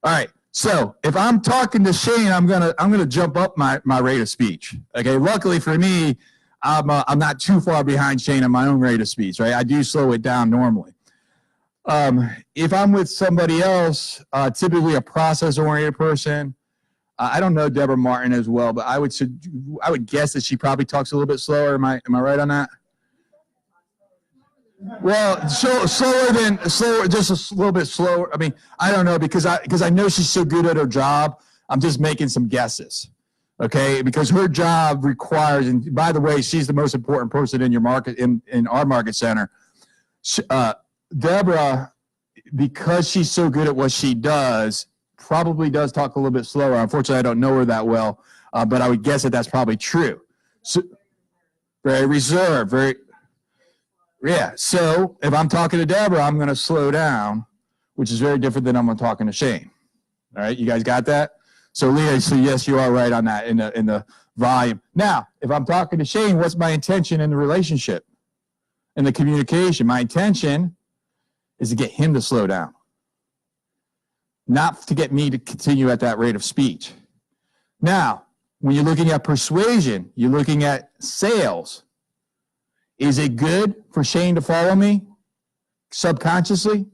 All right. So if I'm talking to Shane, I'm gonna jump up my rate of speech. Okay. Luckily for me, I'm not too far behind Shane on my own rate of speech. Right. I do slow it down normally. If I'm with somebody else, typically a process-oriented person, I don't know Deborah Martin as well, but I would guess that she probably talks a little bit slower. Am I right on that? Well, slower, just a little bit slower. I mean, I don't know, because I know she's so good at her job. I'm just making some guesses, okay? Because her job requires, and by the way, she's the most important person in your market, in our market center. Deborah, because she's so good at what she does, probably does talk a little bit slower. Unfortunately, I don't know her that well, but I would guess that that's probably true. So, very reserved, very. Yeah, so if I'm talking to Deborah, I'm going to slow down, which is very different than I'm talking to Shane. All right, you guys got that? So Leah, so yes, you are right on that in the volume. Now, if I'm talking to Shane, what's my intention in the relationship, in the communication? My intention is to get him to slow down, not to get me to continue at that rate of speech. Now, when you're looking at persuasion, you're looking at sales. Is it good for Shane to follow me subconsciously?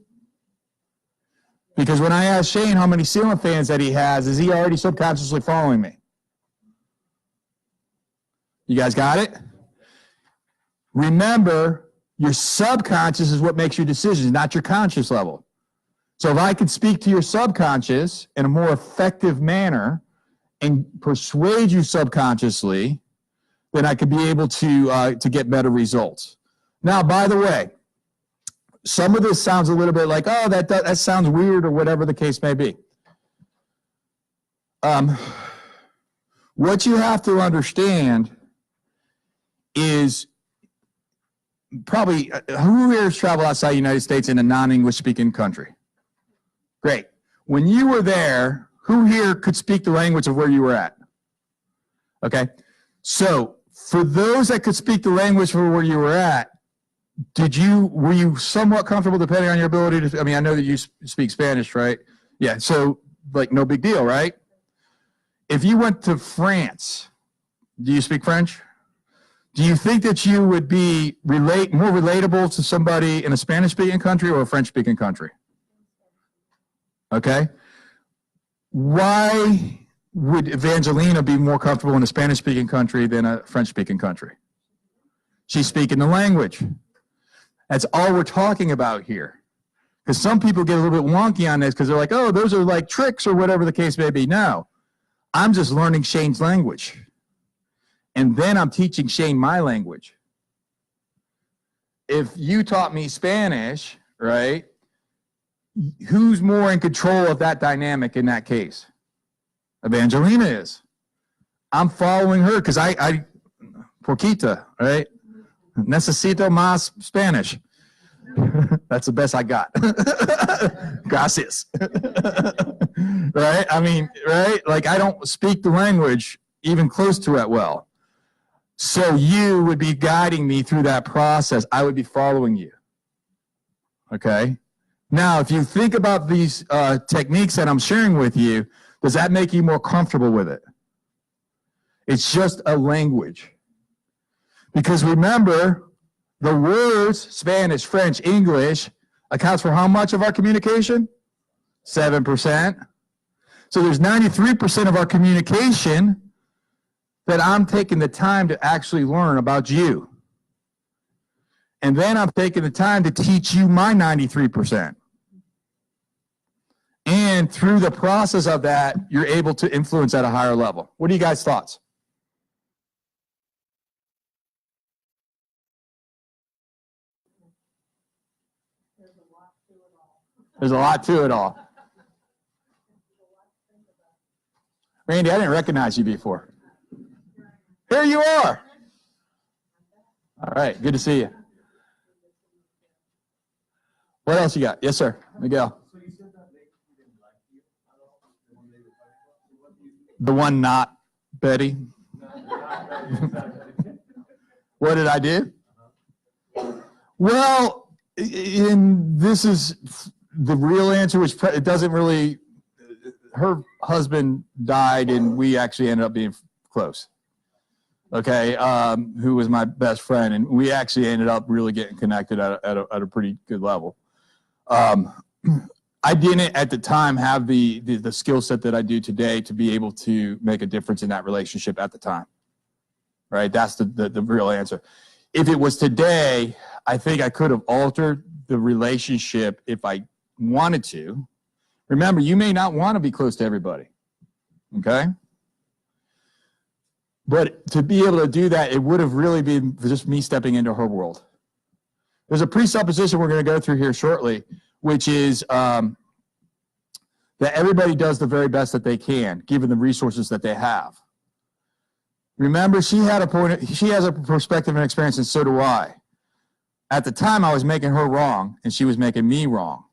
Because when I ask Shane how many ceiling fans that he has, is he already subconsciously following me? You guys got it? Remember, your subconscious is what makes your decisions, not your conscious level. So if I could speak to your subconscious in a more effective manner and persuade you subconsciously, then I could be able to get better results. Now, by the way, some of this sounds a little bit like, oh, that sounds weird, or whatever the case may be. What you have to understand is probably, who here has traveled outside the United States in a non-English speaking country? Great. When you were there, who here could speak the language of where you were at? Okay. So for those that could speak the language for where you were at, were you somewhat comfortable, depending on your ability to, I mean, I know that you speak Spanish, right? Yeah. So like no big deal, right? If you went to France, do you speak French? Do you think that you would be more relatable to somebody in a Spanish-speaking country or a French-speaking country? Okay. Why would Evangelina be more comfortable in a Spanish-speaking country than a French-speaking country? She's speaking the language. That's all we're talking about here. Because some people get a little bit wonky on this because they're like, oh, those are like tricks or whatever the case may be. No, I'm just learning Shane's language. And then I'm teaching Shane my language. If you taught me Spanish, right, who's more in control of that dynamic in that case? Evangelina is. I'm following her because I poquita, right? Necesito más Spanish. That's the best I got. Gracias. Right? I mean, right? Like, I don't speak the language even close to it well. So you would be guiding me through that process. I would be following you. Okay? Now, if you think about these techniques that I'm sharing with you, does that make you more comfortable with it? It's just a language. Because remember, the words, Spanish, French, English, accounts for how much of our communication? 7%. So there's 93% of our communication that I'm taking the time to actually learn about you. And then I'm taking the time to teach you my 93%. And through the process of that, you're able to influence at a higher level. What are you guys' thoughts? There's a lot to it all. Randy, I didn't recognize you before. Here you are. All right, good to see you. What else you got? Yes, sir. Miguel. So you said that they didn't like you at all, the one they were fighting for? So what do you think? The one not Betty. What did I do? Well, this is the real answer, which it doesn't really, her husband died and we actually ended up being close. Okay, who was my best friend, and we actually ended up really getting connected at a pretty good level. I didn't at the time have the skill set that I do today to be able to make a difference in that relationship at the time. Right, that's the real answer. If it was today, I think I could have altered the relationship if I wanted to. Remember, you may not want to be close to everybody. Okay? But to be able to do that, it would have really been just me stepping into her world. There's a presupposition we're going to go through here shortly, which is that everybody does the very best that they can, given the resources that they have. Remember, she has a perspective and experience, and so do I. At the time, I was making her wrong, and she was making me wrong.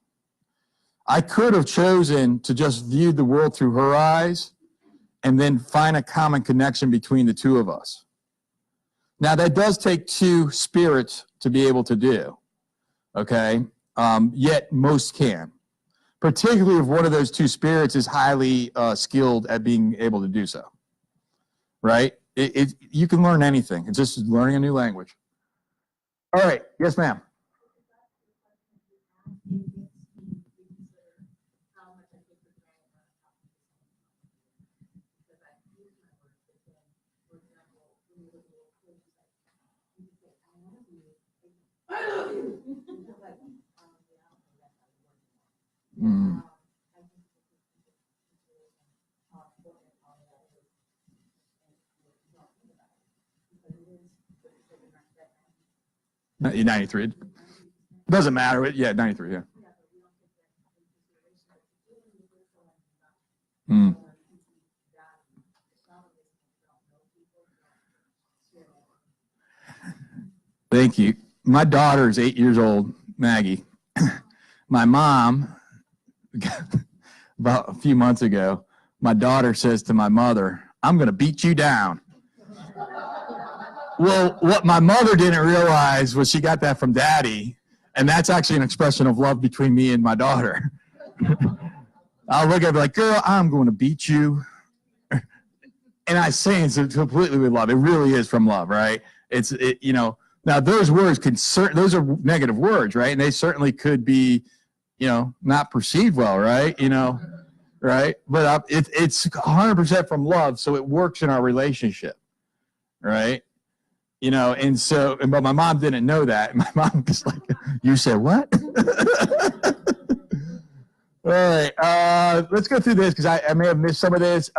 I could have chosen to just view the world through her eyes and then find a common connection between the two of us. Now, that does take two spirits to be able to do, okay? Yet most can, particularly if one of those two spirits is highly skilled at being able to do so, right? You can learn anything. It's just learning a new language. All right. Yes, ma'am. Mm. 93. Doesn't matter. Yeah, 93, yeah. Mm. Thank you. My daughter is 8 years old, Maggie. My mom, about a few months ago, my daughter says to my mother, "I'm going to beat you down." Well, what my mother didn't realize was she got that from Daddy, and that's actually an expression of love between me and my daughter. I'll look at her like, "Girl, I'm going to beat you." And I say it completely with love. It really is from love, right? You know, now those words those are negative words, right? And they certainly could be, you know, not perceived well, right? You know, right? But it's 100% from love, so it works in our relationship, right? You know, and so, but my mom didn't know that. My mom was like, "You said what?" All right, let's go through this because I may have missed some of this.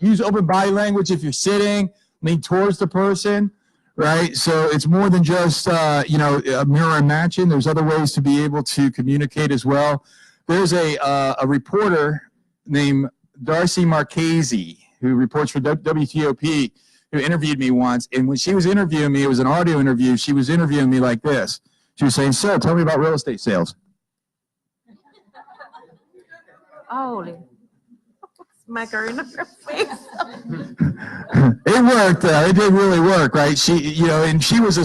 Use open body language if you're sitting. Lean towards the person, right? So it's more than just, you know, mirror and matching. There's other ways to be able to communicate as well. There's a reporter named Darcy Marchese who reports for WTOP who interviewed me once. And when she was interviewing me, it was an audio interview. She was interviewing me like this. She was saying, "So tell me about real estate sales." Holy. Smack her in her face. It worked. It did really work, right? She, you know, and she was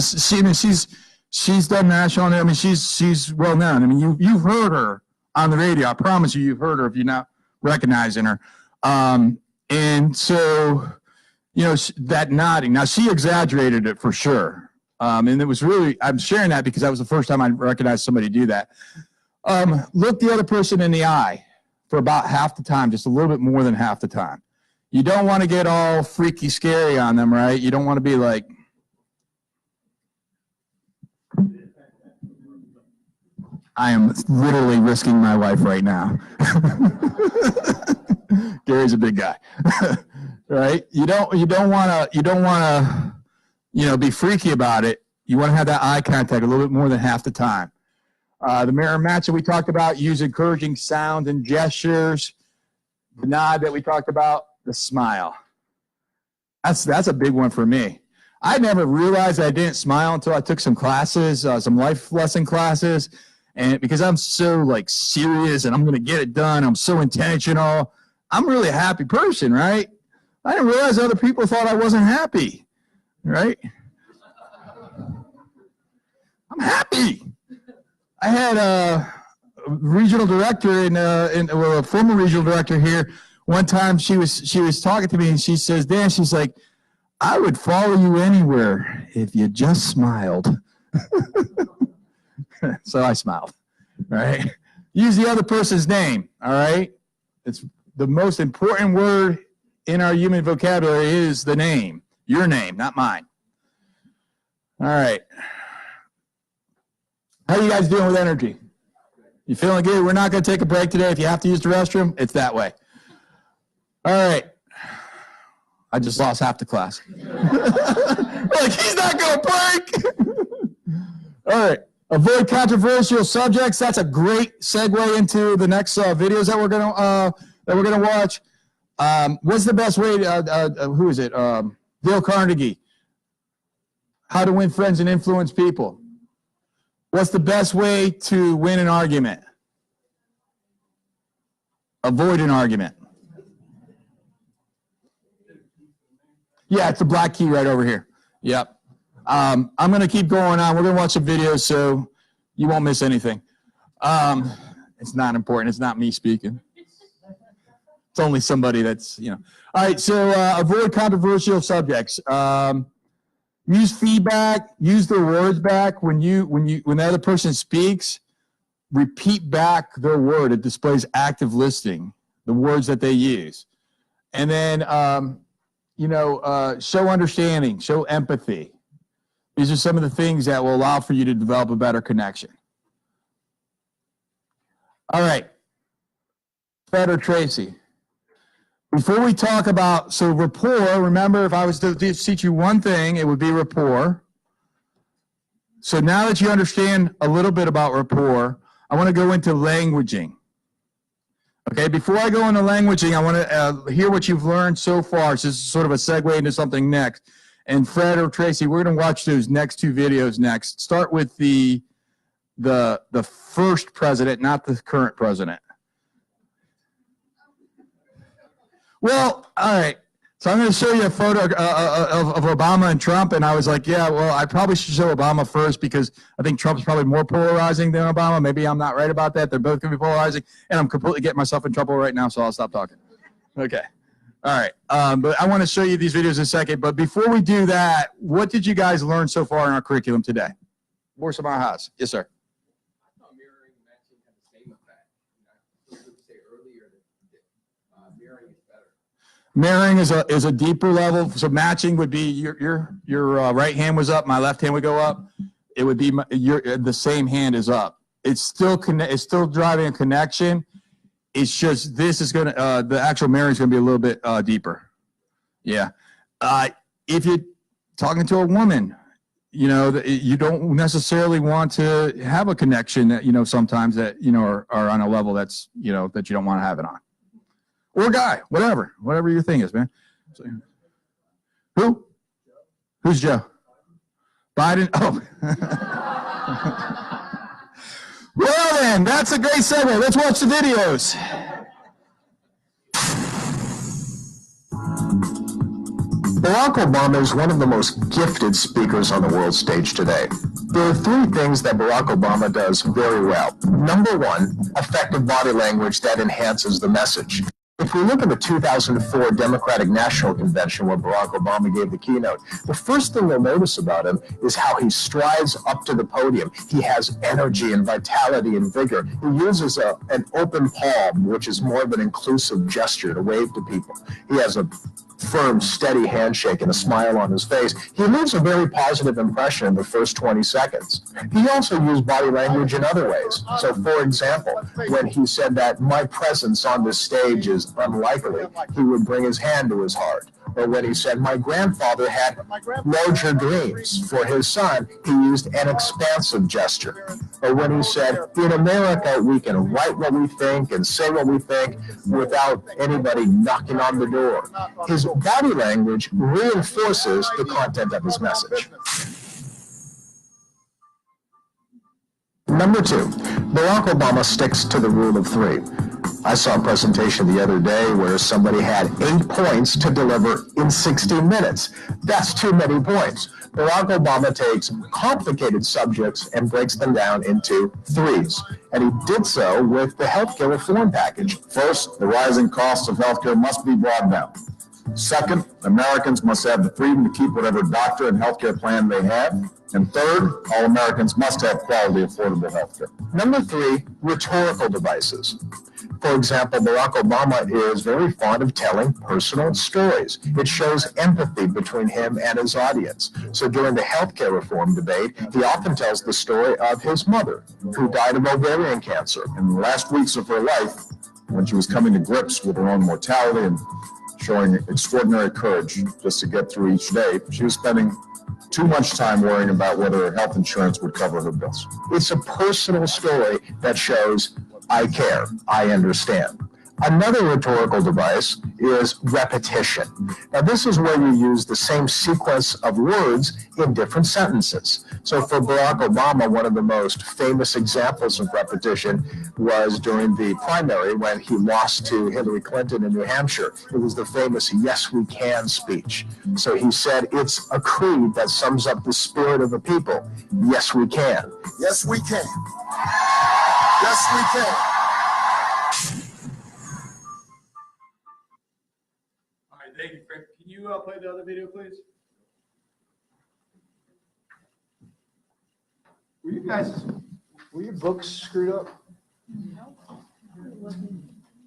she's done national. I mean, she's well known. I mean, you've heard her on the radio. I promise you've heard her if you're not recognizing her. And so, you know, that nodding. Now she exaggerated it for sure. And it was really, I'm sharing that because that was the first time I recognized somebody do that. Look the other person in the eye for about half the time, just a little bit more than half the time. You don't want to get all freaky scary on them, right? You don't want to be like, I am literally risking my life right now. Gary's a big guy, right? You don't want to, you know, be freaky about it. You want to have that eye contact a little bit more than half the time. The mirror match that we talked about, use encouraging sound and gestures. The nod that we talked about, the smile. That's a big one for me. I never realized I didn't smile until I took some classes, some life lesson classes, and because I'm so like serious and I'm going to get it done, I'm so intentional. I'm really a happy person, right? I didn't realize other people thought I wasn't happy, right? I'm happy. I had a regional director well, a former regional director here. One time she was talking to me and she says, "Dan," she's like, "I would follow you anywhere if you just smiled." So I smiled, right? Use the other person's name, all right? It's the most important word in our human vocabulary is the name, your name, not mine. All right. How you guys doing with energy? You feeling good? We're not going to take a break today. If you have to use the restroom, it's that way. All right. I just lost half the class. Like, he's not going to break. All right. Avoid controversial subjects. That's a great segue into the next videos that we're going to watch. What's the best way to, who is it? Dale Carnegie. How to win friends and influence people. What's the best way to win an argument? Avoid an argument. Yeah, it's the black key right over here. Yep. I'm going to keep going on. We're going to watch some videos so you won't miss anything. It's not important. It's not me speaking. It's only somebody that's, you know. All right, so avoid controversial subjects. Use feedback. Use their words back. When the other person speaks, repeat back their word. It displays active listening, the words that they use. And then, show understanding, show empathy. These are some of the things that will allow for you to develop a better connection. All right. Fred or Tracy. Before we talk about, so rapport, remember, if I was to teach you one thing, it would be rapport. So now that you understand a little bit about rapport, I want to go into languaging. Okay, before I go into languaging, I want to hear what you've learned so far. So this is sort of a segue into something next. And Fred or Tracy, we're going to watch those next two videos next. Start with the first president, not the current president. Well, all right. So I'm going to show you a photo of Obama and Trump, and I was like, yeah, well, I probably should show Obama first because I think Trump's probably more polarizing than Obama. Maybe I'm not right about that. They're both going to be polarizing, and I'm completely getting myself in trouble right now, so I'll stop talking. Okay. All right, but I want to show you these videos in a second. But before we do that, what did you guys learn so far in our curriculum today? What were some ahas? Yes, sir. I thought mirroring and matching had the same effect. You know, I say earlier that mirroring is better. Mirroring is a deeper level. So matching would be your right hand was up, my left hand would go up. It would be the same hand is up. It's still it's still driving a connection. It's just this is gonna the actual mirroring is gonna be a little bit deeper. Yeah. If you're talking to a woman, you know, you don't necessarily want to have a connection that, you know, sometimes that, you know, are on a level that's, you know, that you don't want to have it on. Or a guy, whatever your thing is, man. So, who? Who's Joe? Biden? Oh. Well then, that's a great segue. Let's watch the videos. Barack Obama is one of the most gifted speakers on the world stage today. There are three things that Barack Obama does very well. Number one, effective body language that enhances the message. If we look at the 2004 Democratic National Convention where Barack Obama gave the keynote, the first thing you'll notice about him is how he strides up to the podium. He has energy and vitality and vigor. He uses an open palm, which is more of an inclusive gesture to wave to people. He has a firm, steady handshake and a smile on his face. He leaves a very positive impression in the first 20 seconds. He also used body language in other ways. So, for example, when he said that my presence on this stage is unlikely, he would bring his hand to his heart. Or when he said, my grandfather had larger dreams for his son, he used an expansive gesture. Or when he said, in America, we can write what we think and say what we think without anybody knocking on the door. His body language reinforces the content of his message. Number two, Barack Obama sticks to the rule of three. I saw a presentation the other day where somebody had 8 points to deliver in 60 minutes. That's too many points. Barack Obama takes complicated subjects and breaks them down into threes. And he did so with the healthcare reform package. First, the rising costs of healthcare must be brought down. Second, Americans must have the freedom to keep whatever doctor and healthcare plan they have. And third, all Americans must have quality, affordable healthcare. Number three, rhetorical devices. For example, Barack Obama is very fond of telling personal stories. It shows empathy between him and his audience. So during the healthcare reform debate, he often tells the story of his mother, who died of ovarian cancer. In the last weeks of her life, when she was coming to grips with her own mortality and showing extraordinary courage just to get through each day, she was spending too much time worrying about whether her health insurance would cover her bills. It's a personal story that shows I care, I understand. Another rhetorical device is repetition. Now, this is where you use the same sequence of words in different sentences. So for Barack Obama, one of the most famous examples of repetition was during the primary when he lost to Hillary Clinton in New Hampshire. It was the famous "Yes, we can" speech. So he said, it's a creed that sums up the spirit of the people. Yes, we can. Yes, we can. Yes, we can. All right, thank you, Frank. Can you play the other video, please? Were your books screwed up? No.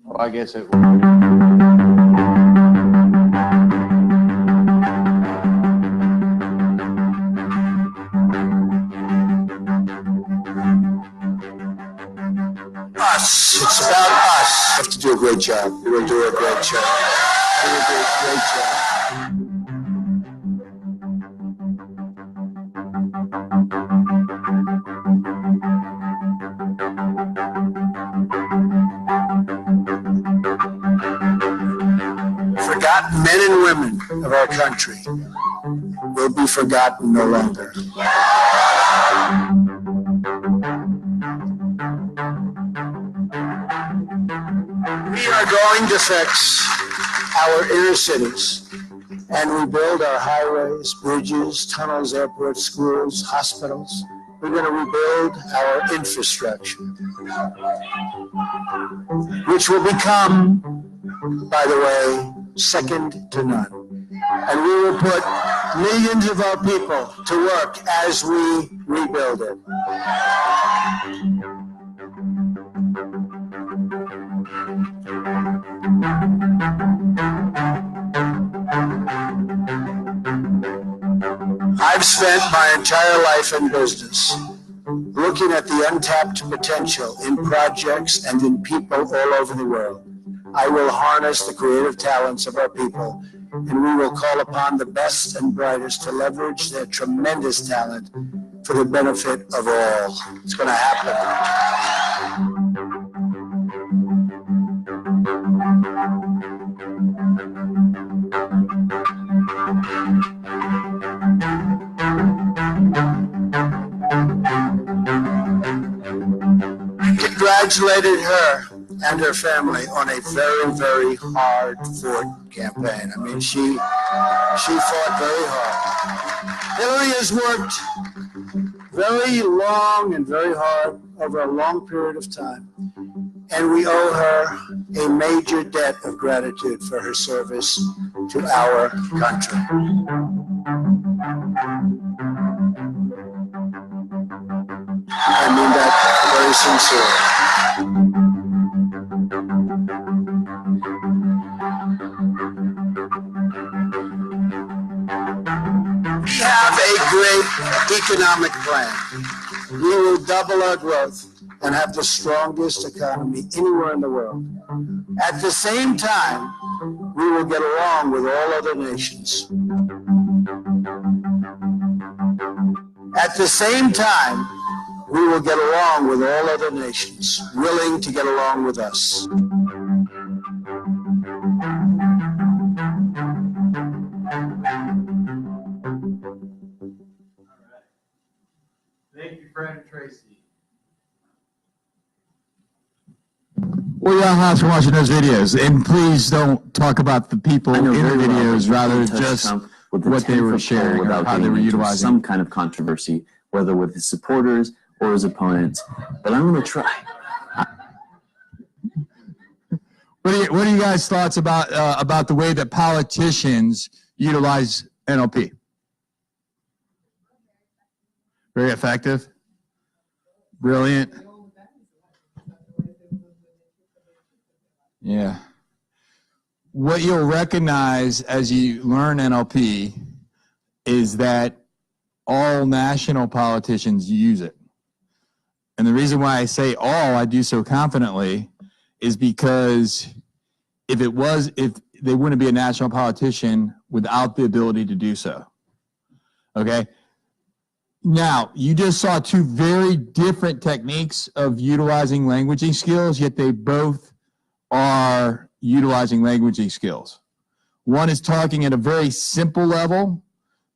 Oh, I guess it Us. It's about us. You have to do a great job. You're going to do a great job. You're going to do a great job. Forgotten men and women of our country will be forgotten no longer. We are going to fix our inner cities and rebuild our highways, bridges, tunnels, airports, schools, hospitals. We're going to rebuild our infrastructure, which will become, by the way, second to none. And we will put millions of our people to work as we rebuild it. I've spent my entire life in business looking at the untapped potential in projects and in people all over the world. I will harness the creative talents of our people, and we will call upon the best and brightest to leverage their tremendous talent for the benefit of all. It's going to happen. Congratulated her and her family on a very, very hard-fought campaign. I mean, she fought very hard. Hillary has worked very long and very hard over a long period of time, and we owe her a major debt of gratitude for her service to our country. I mean that very sincerely. We have a great economic plan. We will double our growth and have the strongest economy anywhere in the world. At the same time, we will get along with all other nations. At the same time, we will get along with all other nations, willing to get along with us. Thank you, Fred and Tracy. Well, yeah, thanks for watching those videos. And please don't talk about the people in the videos, rather just what they were sharing or how they were utilizing. Some kind of controversy, whether with his supporters or his opponents. But I'm going to try. What are you guys' thoughts about the way that politicians utilize NLP? Very effective. Brilliant. Yeah. What you'll recognize as you learn NLP is that all national politicians use it. And the reason why I say all, I do so confidently, is because if they wouldn't be a national politician without the ability to do so. Okay? Now, you just saw two very different techniques of utilizing languaging skills, yet they both are utilizing languaging skills. One is talking at a very simple level.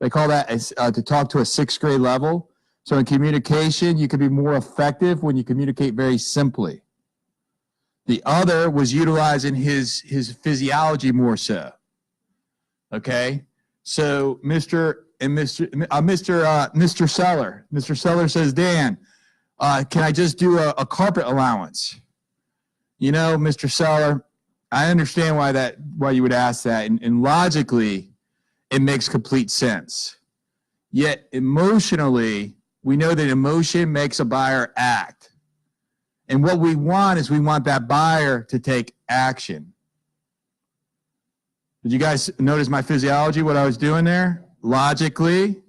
They call that to talk to a 6th grade level. So in communication, you can be more effective when you communicate very simply. The other was utilizing his physiology more so. Okay? So Mr. Seller says, Dan, can I just do a carpet allowance? You know, Mr. Seller, I understand why you would ask that, and logically, it makes complete sense. Yet emotionally, we know that emotion makes a buyer act. And what we want is we want that buyer to take action. Did you guys notice my physiology, what I was doing there? Logically,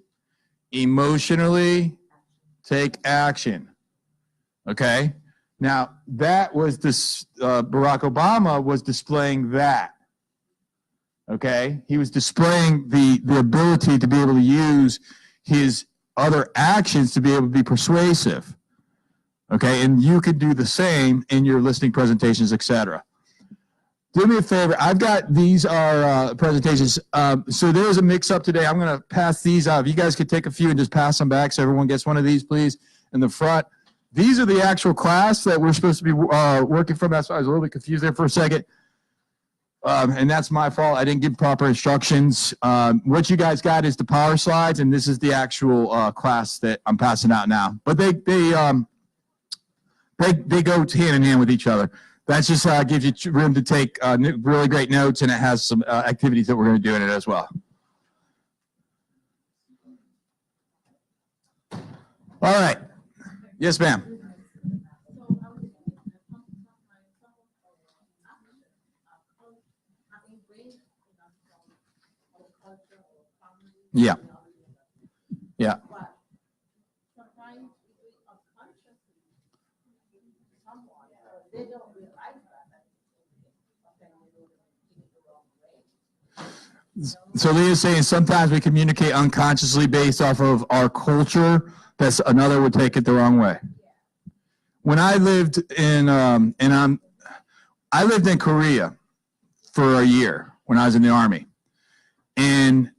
emotionally, take action. Okay? Now, that was this, Barack Obama was displaying that. Okay? He was displaying the ability to be able to use his other actions to be able to be persuasive. Okay? And you could do the same in your listening presentations, etc. Do me a favor. I've got, these are presentations. So there's a mix-up today. I'm going to pass these out. If you guys could take a few and just pass them back so everyone gets one of these, please, in the front. These are the actual class that we're supposed to be working from. That's why I was a little bit confused there for a second. And that's my fault. I didn't give proper instructions. What you guys got is the power slides, and this is the actual class that I'm passing out now. But they go hand in hand with each other. That's just gives you room to take really great notes, and it has some activities that we're going to do in it as well. All right. Yes, ma'am. Yeah. Yeah. So Leah's saying sometimes we communicate unconsciously based off of our culture. That's another would take it the wrong way. When I lived in I lived in Korea for a year when I was in the Army, and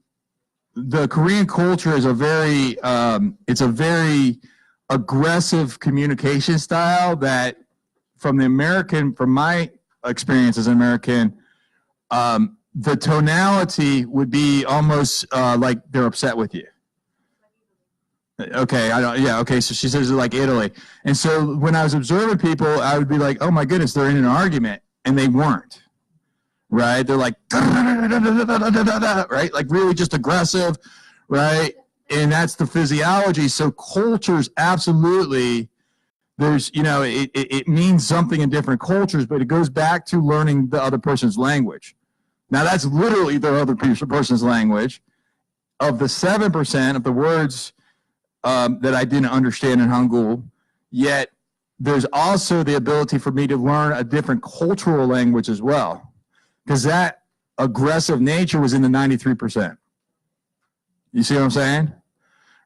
the Korean culture is a very it's a very aggressive communication style that from my experience as an American, the tonality would be almost like they're upset with you. Okay, okay, so she says it's like Italy. And so when I was observing people, I would be like, oh my goodness, they're in an argument, and they weren't, right? They're like, right? Like really just aggressive, right? And that's the physiology. So cultures, absolutely, there's, it means something in different cultures, but it goes back to learning the other person's language. Now that's literally the other person's language. Of the 7% of the words that I didn't understand in Hangul, yet there's also the ability for me to learn a different cultural language as well, because that aggressive nature was in the 93%. You see what I'm saying?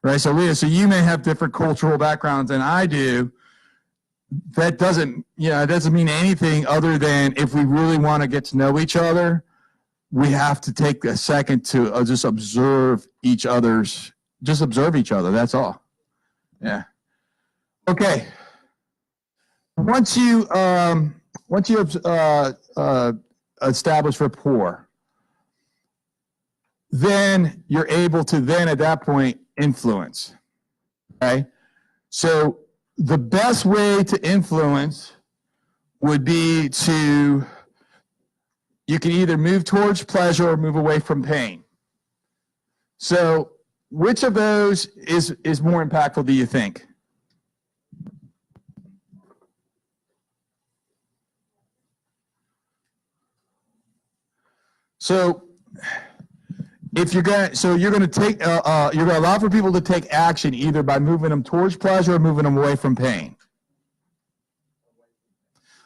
Right, so Leah, so you may have different cultural backgrounds than I do. That doesn't, it doesn't mean anything other than if we really want to get to know each other, we have to take a second to just observe each other. That's all. Yeah. Okay. Once you establish rapport, then you're able to then at that point influence. Okay. So the best way to influence would be you can either move towards pleasure or move away from pain. So which of those is more impactful, do you think? So if you're going to take, you're going to allow for people to take action either by moving them towards pleasure or moving them away from pain.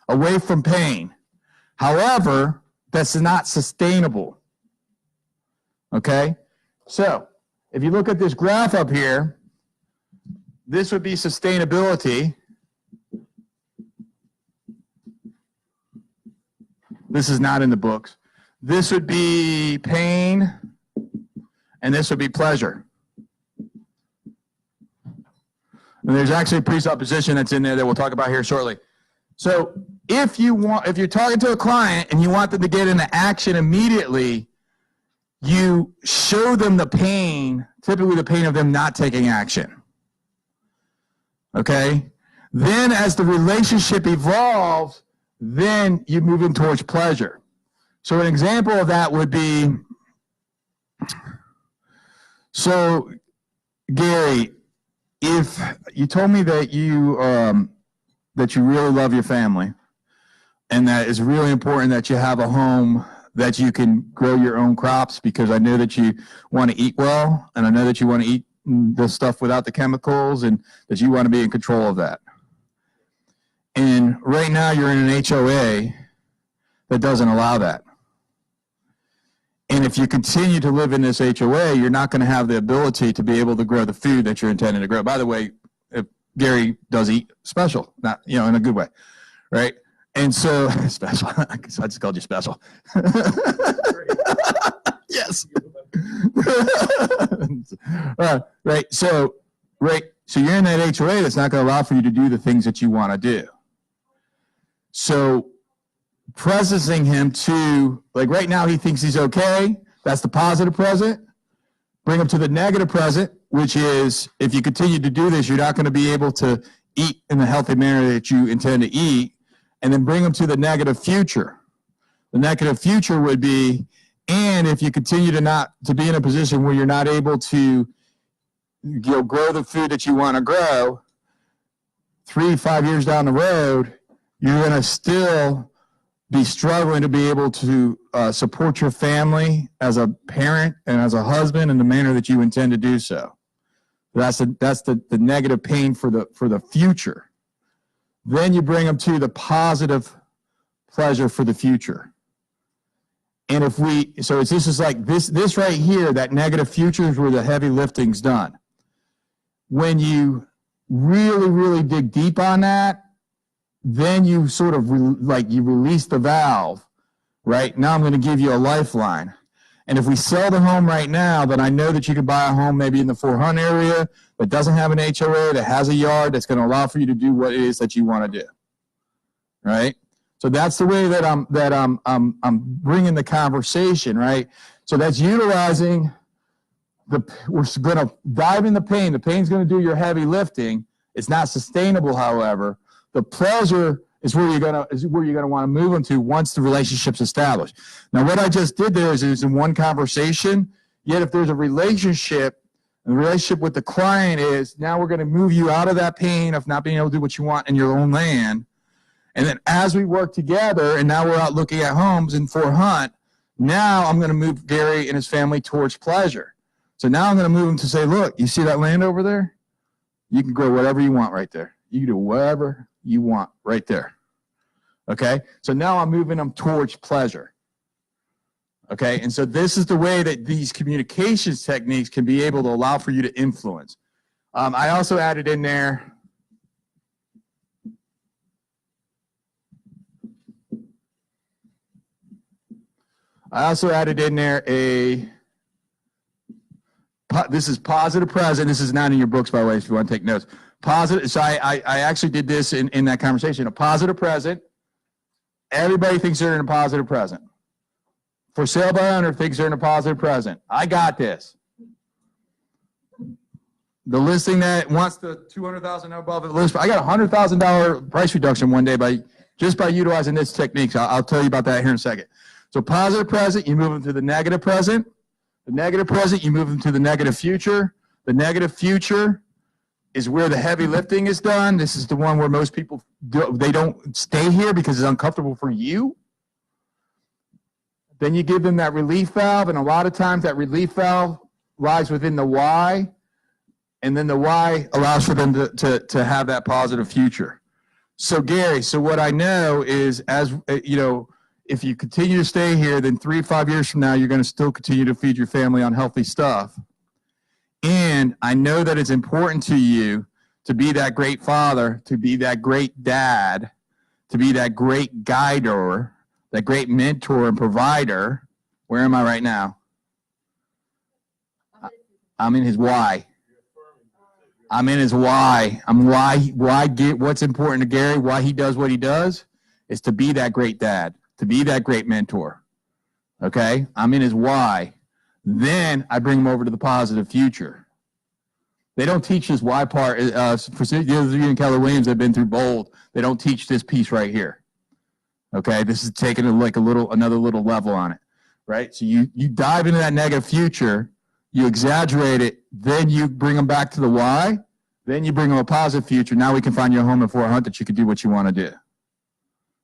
Away from pain. However, that's not sustainable. Okay? So, if you look at this graph up here, this would be sustainability. This is not in the books. This would be pain, and this would be pleasure. And there's actually a presupposition that's in there that we'll talk about here shortly. So if you're talking to a client and you want them to get into action immediately, you show them the pain, typically the pain of them not taking action. Okay? Then as the relationship evolves, then you move in towards pleasure. So an example of that would be, so Gary, if you told me that you really love your family and that it's really important that you have a home that you can grow your own crops, because I know that you want to eat well, and I know that you want to eat the stuff without the chemicals, and that you want to be in control of that. And right now you're in an HOA that doesn't allow that. And if you continue to live in this HOA, you're not going to have the ability to be able to grow the food that you're intending to grow. By the way, if Gary does eat special, not, in a good way, right? And so, special, I just called you special. Yes. Right, so you're in that HOA that's not going to allow for you to do the things that you want to do. So presencing him to, like right now he thinks he's okay, that's the positive present. Bring him to the negative present, which is if you continue to do this, you're not going to be able to eat in the healthy manner that you intend to eat. and then bring them to the negative future. The negative future would be, and if you continue to be in a position where you're not able to grow the food that you want to grow, 3-5 years down the road, you're going to still be struggling to be able to support your family as a parent and as a husband in the manner that you intend to do so. That's the negative pain for the future. Then you bring them to the positive pleasure for the future. And if this is like this right here, that negative future is where the heavy lifting's done. When you really, really dig deep on that, then you sort of you release the valve, right? Now I'm going to give you a lifeline. And if we sell the home right now, then I know that you can buy a home maybe in the Fort Hunt area that doesn't have an HOA, that has a yard, that's going to allow for you to do what it is that you want to do, right? So that's the way that I'm bringing the conversation, right? So that's utilizing we're going to dive in the pain. The pain's going to do your heavy lifting. It's not sustainable, however. The pleasure is where you're going to want to move them to once the relationship's established. Now, what I just did there is in one conversation. Yet, if there's a relationship, and the relationship with the client is now we're going to move you out of that pain of not being able to do what you want in your own land. And then as we work together, and now we're out looking at homes in Fort Hunt, now I'm going to move Gary and his family towards pleasure. So now I'm going to move him to say, look, you see that land over there? You can grow whatever you want right there. You can do whatever you want right there. Okay? So now I'm moving them towards pleasure. Okay? And so this is the way that these communications techniques can be able to allow for you to influence. I also added in there this is positive present. This is not in your books, by the way, if you want to take notes. Positive. So I actually did this in that conversation. A positive present. Everybody thinks they're in a positive present. For sale by owner thinks they're in a positive present. I got this. The listing that wants the $200,000 above the list, I got a $100,000 price reduction one day just by utilizing this technique. So I'll tell you about that here in a second. So positive present, you move them to the negative present. The negative present, you move them to the negative future. The negative future is where the heavy lifting is done. This is the one where most people they don't stay here because it's uncomfortable for you. Then you give them that relief valve, and a lot of times that relief valve lies within the why, and then the why allows for them to have that positive future. So Gary, so what I know is, as you know, if you continue to stay here, then 3 to 5 years from now, you're going to still continue to feed your family on healthy stuff. And I know that it's important to you to be that great father, to be that great dad, to be that great guider, that great mentor and provider. Where am I right now? I'm in his why. I'm in his why. What's important to Gary, why he does what he does, is to be that great dad, to be that great mentor. Okay? I'm in his why. Then I bring him over to the positive future. They don't teach this why part. For those of you in Keller Williams that have been through Bold, they don't teach this piece right here. Okay? This is taking it like another little level on it. Right? So you dive into that negative future, you exaggerate it, then you bring them back to the why, then you bring them a positive future. Now we can find you a home in Fort Hunt that you can do what you want to do.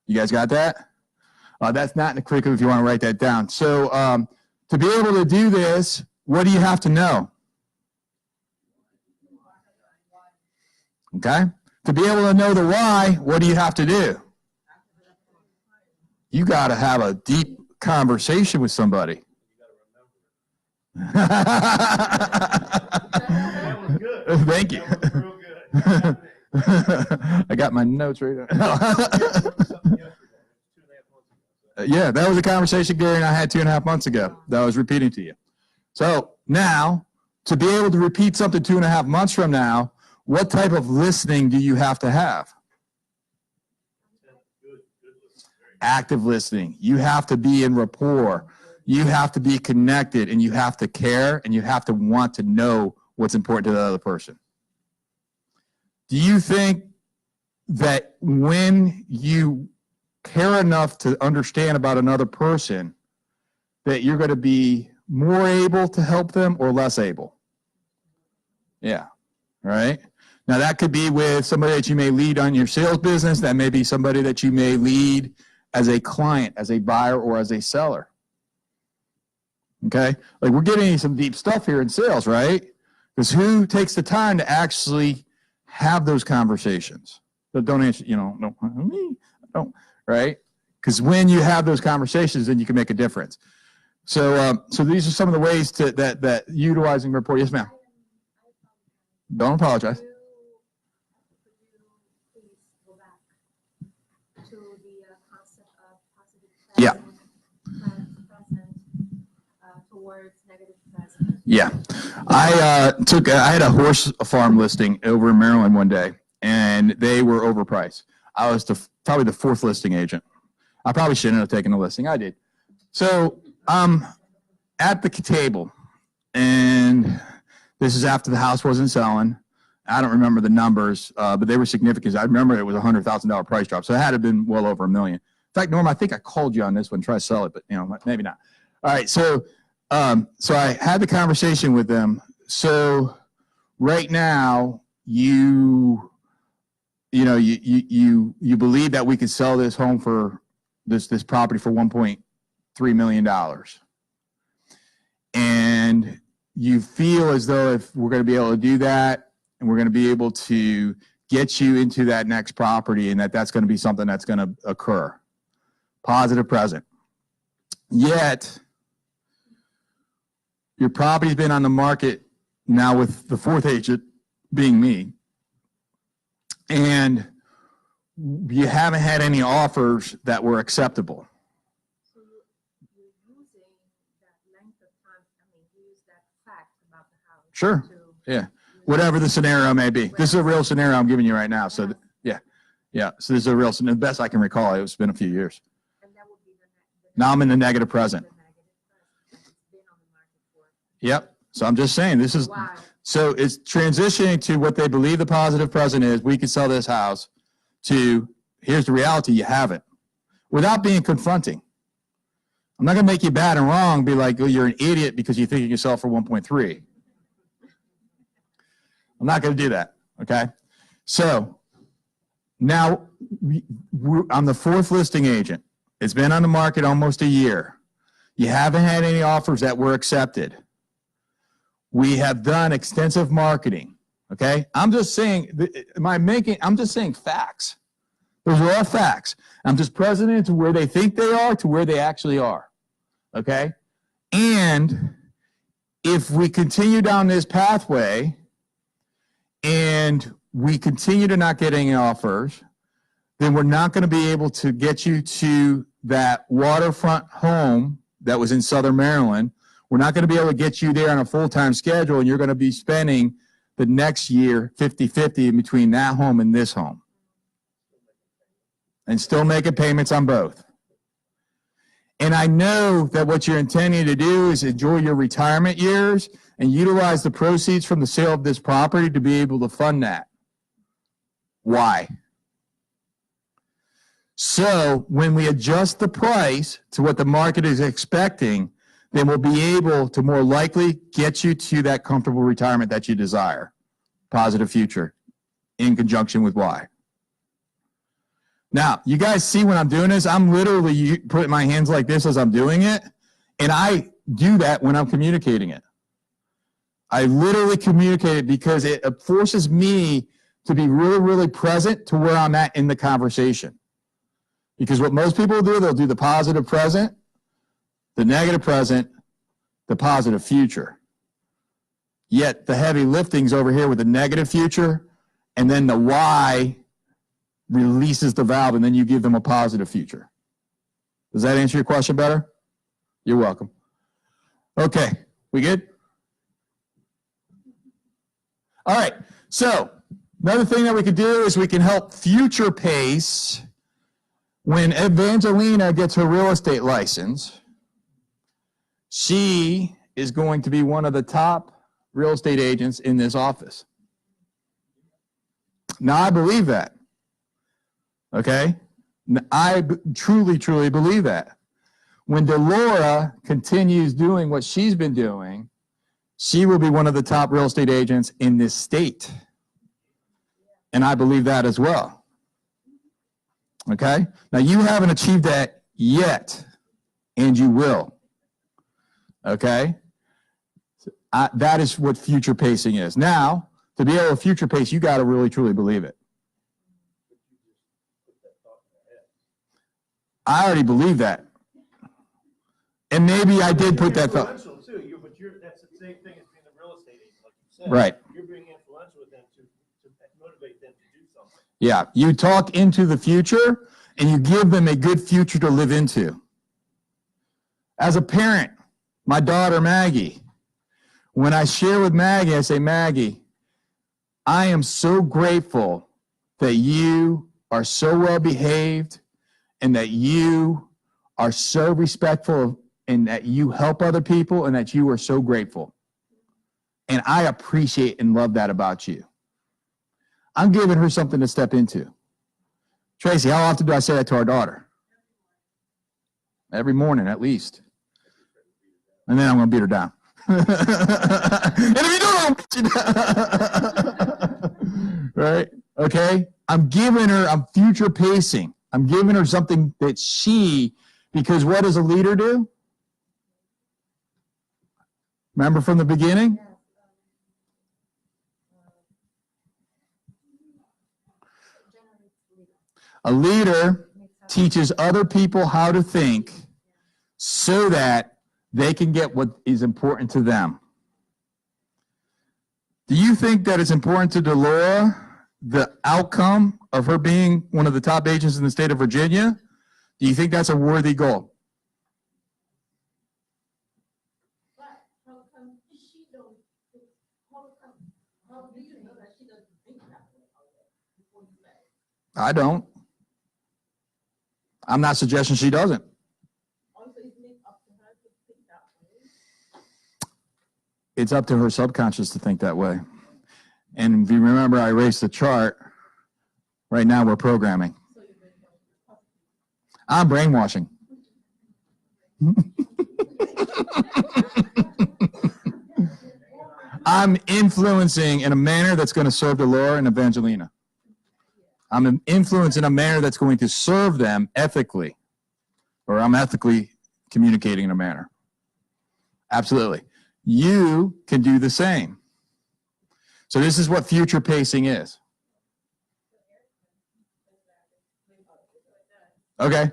You guys got that? That's not in the curriculum if you want to write that down. So to be able to do this, what do you have to know? Okay? To be able to know the why, what do you have to do? You got to have a deep conversation with somebody. Thank you. I got my notes right there. Yeah, that was a conversation Gary and I had 2.5 months ago that I was repeating to you. So now, to be able to repeat something 2.5 months from now, what type of listening do you have to have? Active listening. You have to be in rapport. You have to be connected, and you have to care, and you have to want to know what's important to the other person. Do you think that when you care enough to understand about another person that you're going to be more able to help them or less able. Yeah, right? Now, that could be with somebody that you may lead on your sales business. That may be somebody that you may lead as a client, as a buyer, or as a seller. Okay? Like, we're getting into some deep stuff here in sales, right? Because who takes the time to actually have those conversations? But don't answer, no, me, don't, right? Because when you have those conversations, then you can make a difference. So, so these are some of the ways to that utilizing rapport. Yes, ma'am. Don't apologize. Yeah. Towards negative present. Yeah. I had a horse farm listing over in Maryland one day, and they were overpriced. I was probably the fourth listing agent. I probably shouldn't have taken the listing. I did. So I'm at the table, and this is after the house wasn't selling. I don't remember the numbers, but they were significant. I remember it was a $100,000 price drop, so it had to have been well over $1 million. In fact, Norm, I think I called you on this one, try to sell it, but maybe not. All right, so so I had the conversation with them. So right now, you believe that we could sell this home for this property for $1.3 million, and you feel as though if we're going to be able to do that, and we're going to be able to get you into that next property, and that's going to be something that's going to occur. Positive present. Yet, your property's been on the market now with the fourth agent being me, and you haven't had any offers that were acceptable. So you're using that length of time, use that fact about the house. Sure. Yeah. Whatever the scenario may be. This is a real scenario I'm giving you right now. So yeah. So this is a real scenario. The best I can recall. It's been a few years. And that would be Now I'm in the negative present. It's been on the market for. Yep. So I'm just saying this is, Wow. so it's transitioning to what they believe the positive present is. We can sell this house to, here's the reality, you haven't, without being confronting. I'm not going to make you bad and wrong, be like, oh, you're an idiot because you think you can sell for 1.3. I'm not going to do that. Okay. So now I'm the fourth listing agent. It's been on the market almost a year. You haven't had any offers that were accepted. We have done extensive marketing. Okay. I'm just saying, I'm just saying facts. Those are all facts. I'm just presenting to where they think they are to where they actually are. Okay. And if we continue down this pathway and we continue to not get any offers, then we're not going to be able to get you to that waterfront home that was in Southern Maryland. We're not going to be able to get you there on a full-time schedule, and you're going to be spending the next year 50-50 in between that home and this home. And still making payments on both. And I know that what you're intending to do is enjoy your retirement years and utilize the proceeds from the sale of this property to be able to fund that. Why? So when we adjust the price to what the market is expecting, then we'll be able to more likely get you to that comfortable retirement that you desire. Positive future in conjunction with why. Now, you guys see when I'm doing this, I'm literally putting my hands like this as I'm doing it, and I do that when I'm communicating it. I literally communicate it because it forces me to be really, really present to where I'm at in the conversation. Because what most people do, they'll do the positive present, the negative present, the positive future. Yet the heavy lifting's over here with the negative future, and then the why releases the valve, and then you give them a positive future. Does that answer your question better? You're welcome. Okay, we good? All right, so another thing that we could do is we can help future pace when Evangelina gets her real estate license. She is going to be one of the top real estate agents in this office. Now, I believe that. Okay? I truly, truly believe that. When Delora continues doing what she's been doing, she will be one of the top real estate agents in this state. And I believe that as well. Okay? Now, you haven't achieved that yet, and you will. Okay? That is what future pacing is. Now, to be able to future pace, you got to really, truly believe it. I already believe that. And maybe I did put that thought. Influential too, but that's the same thing as being a real estate agent, like you said. Right. You're being influential with them to motivate them to do something. Yeah, you talk into the future and you give them a good future to live into. As a parent, my daughter Maggie, when I share with Maggie, I say, Maggie, I am so grateful that you are so well behaved and that you are so respectful and that you help other people and that you are so grateful. And I appreciate and love that about you. I'm giving her something to step into. Tracy, how often do I say that to our daughter? Every morning, at least. And then I'm going to beat her down. And if you don't, I'll beat you down. Right? Okay? I'm future pacing. I'm giving her something that because what does a leader do? Remember from the beginning? A leader teaches other people how to think so that they can get what is important to them. Do you think that it's important to Delora, the outcome of her being one of the top agents in the state of Virginia? Do you think that's a worthy goal? I don't. I'm not suggesting she doesn't. It's up to her subconscious to think that way. And if you remember, I erased the chart. Right now, we're programming. I'm brainwashing. I'm influencing in a manner that's going to serve Delora and Evangelina. I'm influencing in a manner that's going to serve them ethically, or I'm ethically communicating in a manner. Absolutely. You can do the same. So this is what future pacing is. Okay.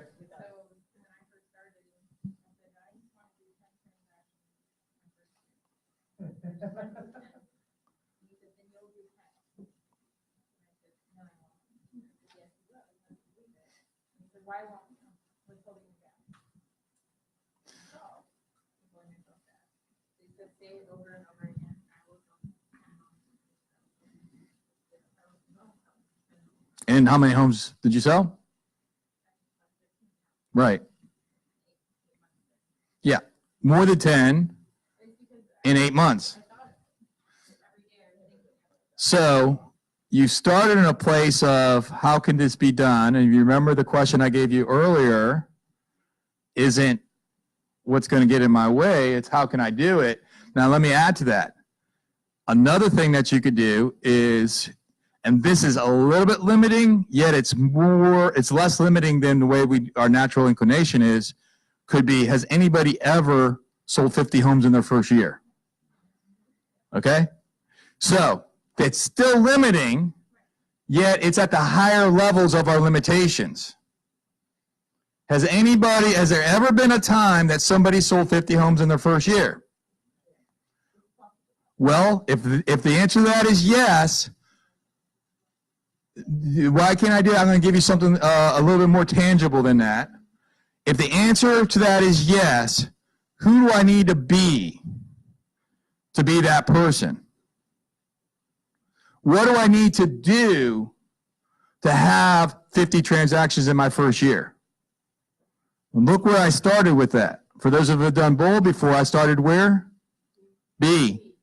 And how many homes did you sell? Right. Yeah. More than 10 in 8 months. So you started in a place of how can this be done? And if you remember the question I gave you earlier, isn't what's going to get in my way, it's how can I do it? Now let me add to that. Another thing that you could do is, and this is a little bit limiting, yet it's less limiting than the way our natural inclination is, could be, has anybody ever sold 50 homes in their first year? Okay? So, it's still limiting, yet it's at the higher levels of our limitations. Has there ever been a time that somebody sold 50 homes in their first year? Well, if the answer to that is yes, why can't I do it? I'm going to give you something a little bit more tangible than that. If the answer to that is yes, who do I need to be that person? What do I need to do to have 50 transactions in my first year? And look where I started with that. For those of you who have done bold before, I started where? B.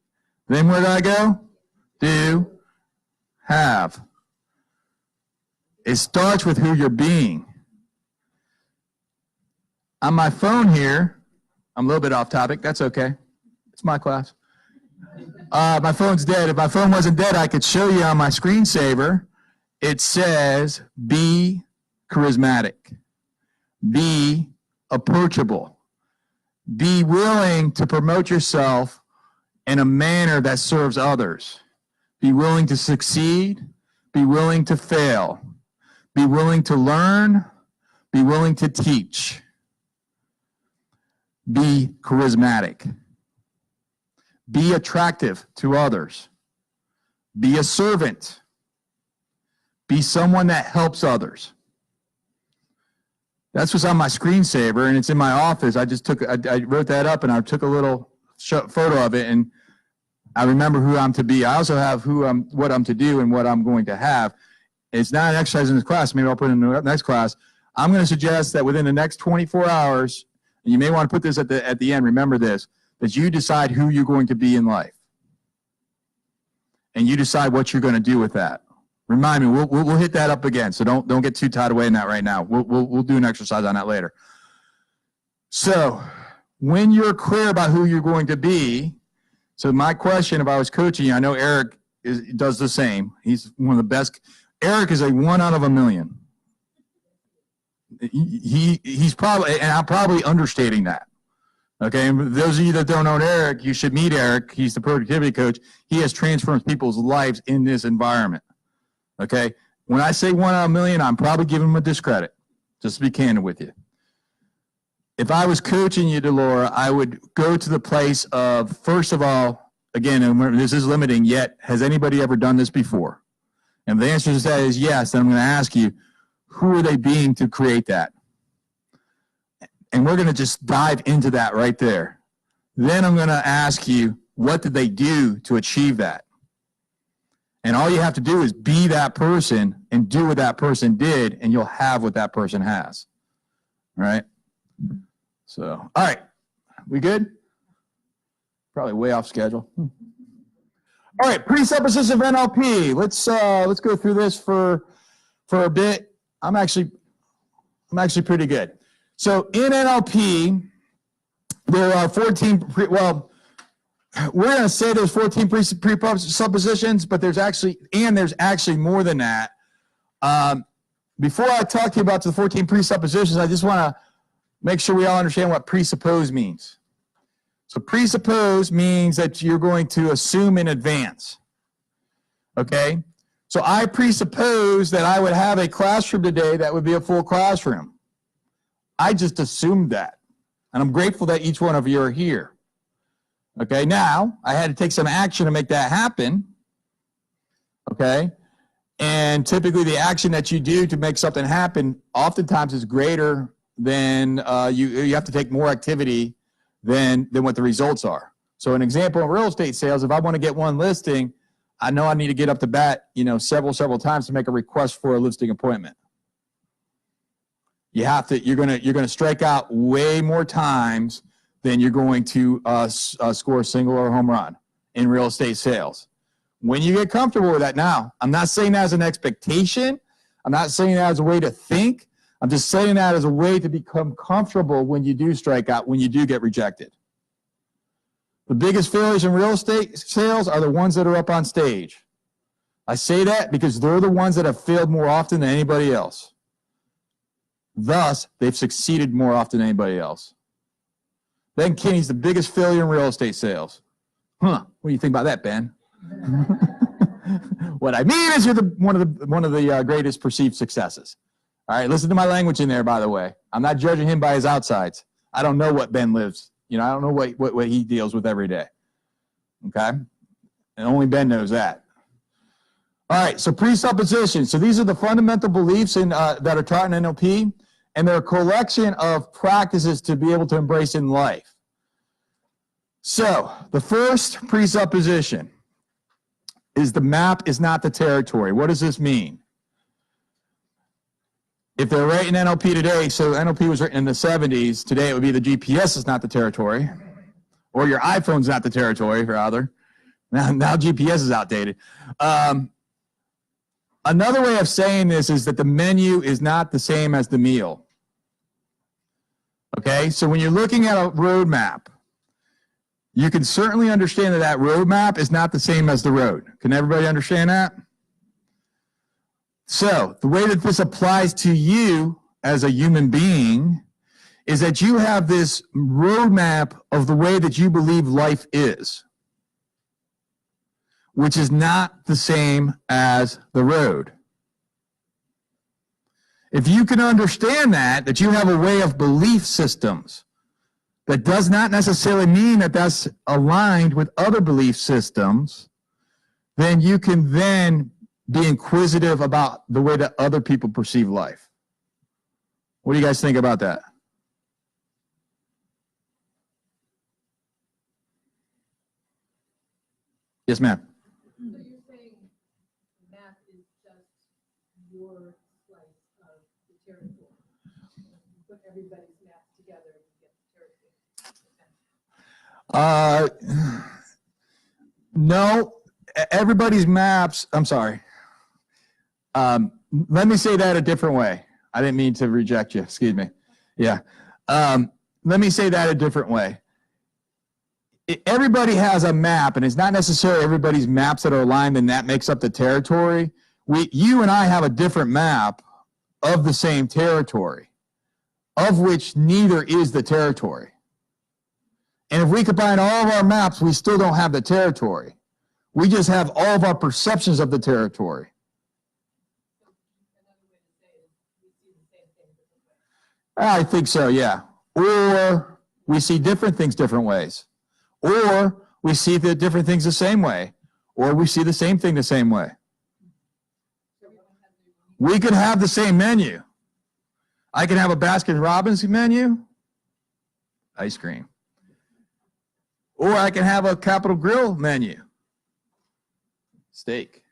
Then where did I go? Do, have. It starts with who you're being. On my phone here, I'm a little bit off topic. That's okay. It's my class. My phone's dead. If my phone wasn't dead, I could show you on my screensaver. It says, be charismatic. Be approachable. Be willing to promote yourself in a manner that serves others. Be willing to succeed. Be willing to fail. Be willing to learn. Be willing to teach. Be charismatic. Be attractive to others. Be a servant. Be someone that helps others. That's what's on my screensaver, and it's in my office. I wrote that up, and I took a little photo of it, and I remember who I'm to be. I also have what I'm to do and what I'm going to have. It's not an exercise in this class. Maybe I'll put it in the next class. I'm going to suggest that within the next 24 hours, and you may want to put this at the end, remember this, that you decide who you're going to be in life. And you decide what you're going to do with that. Remind me, we'll hit that up again, so don't get too tied away in that right now. We'll do an exercise on that later. So when you're clear about who you're going to be, so my question, if I was coaching you, I know Eric does the same. He's one of the best. Eric is a 1 out of a million. He's probably, and I'm probably understating that. Okay, and those of you that don't know Eric, you should meet Eric. He's the productivity coach. He has transformed people's lives in this environment. Okay, when I say 1 out of a million, I'm probably giving him a discredit, just to be candid with you. If I was coaching you, Delora, I would go to the place of, first of all, again, and this is limiting, yet, has anybody ever done this before? And if the answer to that is yes, then I'm going to ask you, who are they being to create that? And we're going to just dive into that right there. Then I'm going to ask you, what did they do to achieve that? And all you have to do is be that person and do what that person did, and you'll have what that person has. All right? So, all right. We good? Probably way off schedule. All right, presupposition of NLP. Let's go through this for a bit. I'm actually pretty good. So in NLP, there are 14, we're going to say there's 14 presuppositions, but there's actually more than that. Before I talk to you about the 14 presuppositions, I just want to make sure we all understand what presuppose means. So presuppose means that you're going to assume in advance. Okay? So I presuppose that I would have a classroom today that would be a full classroom. I just assumed that. And I'm grateful that each one of you are here. Okay, now I had to take some action to make that happen. Okay, and typically the action that you do to make something happen oftentimes is greater than you have to take more activity than what the results are. So an example in real estate sales, if I want to get one listing, I know I need to get up to bat, several times to make a request for a listing appointment. You have to, you're gonna strike out way more times than you're going to score a single or a home run in real estate sales. When you get comfortable with that, now, I'm not saying that as an expectation. I'm not saying that as a way to think. I'm just saying that as a way to become comfortable when you do strike out, when you do get rejected. The biggest failures in real estate sales are the ones that are up on stage. I say that because they're the ones that have failed more often than anybody else. Thus, they've succeeded more often than anybody else. Ben Kinney's the biggest failure in real estate sales. Huh, what do you think about that, Ben? What I mean is you're one of the greatest perceived successes. All right, listen to my language in there, by the way. I'm not judging him by his outsides. I don't know what Ben lives. I don't know what he deals with every day. Okay? And only Ben knows that. All right, so presuppositions. So these are the fundamental beliefs that are taught in NLP, and they're a collection of practices to be able to embrace in life. So the first presupposition is the map is not the territory. What does this mean? If they're writing NLP today, so NLP was written in the 70s, today it would be the GPS is not the territory, or your iPhone's not the territory, rather. Now GPS is outdated. Another way of saying this is that the menu is not the same as the meal. Okay, so when you're looking at a roadmap, you can certainly understand that that roadmap is not the same as the road. Can everybody understand that? So the way that this applies to you as a human being is that you have this roadmap of the way that you believe life is, which is not the same as the road. If you can understand that you have a way of belief systems, that does not necessarily mean that that's aligned with other belief systems, then you can then be inquisitive about the way that other people perceive life. What do you guys think about that? Yes, ma'am. So you're saying math is just your slice of the territory. You put everybody's math together and you get the territory. No, everybody's maps, I'm sorry. Let me say that a different way. I didn't mean to reject you, excuse me. Yeah. Let me say that a different way. Everybody has a map, and it's not necessarily everybody's maps that are aligned, and that makes up the territory. You and I have a different map of the same territory, of which neither is the territory. And if we combine all of our maps, we still don't have the territory. We just have all of our perceptions of the territory. I think so, yeah. Or we see different things different ways. Or we see the different things the same way. Or we see the same thing the same way. We could have the same menu. I can have a Baskin-Robbins menu, ice cream. Or I can have a Capital Grille menu, steak.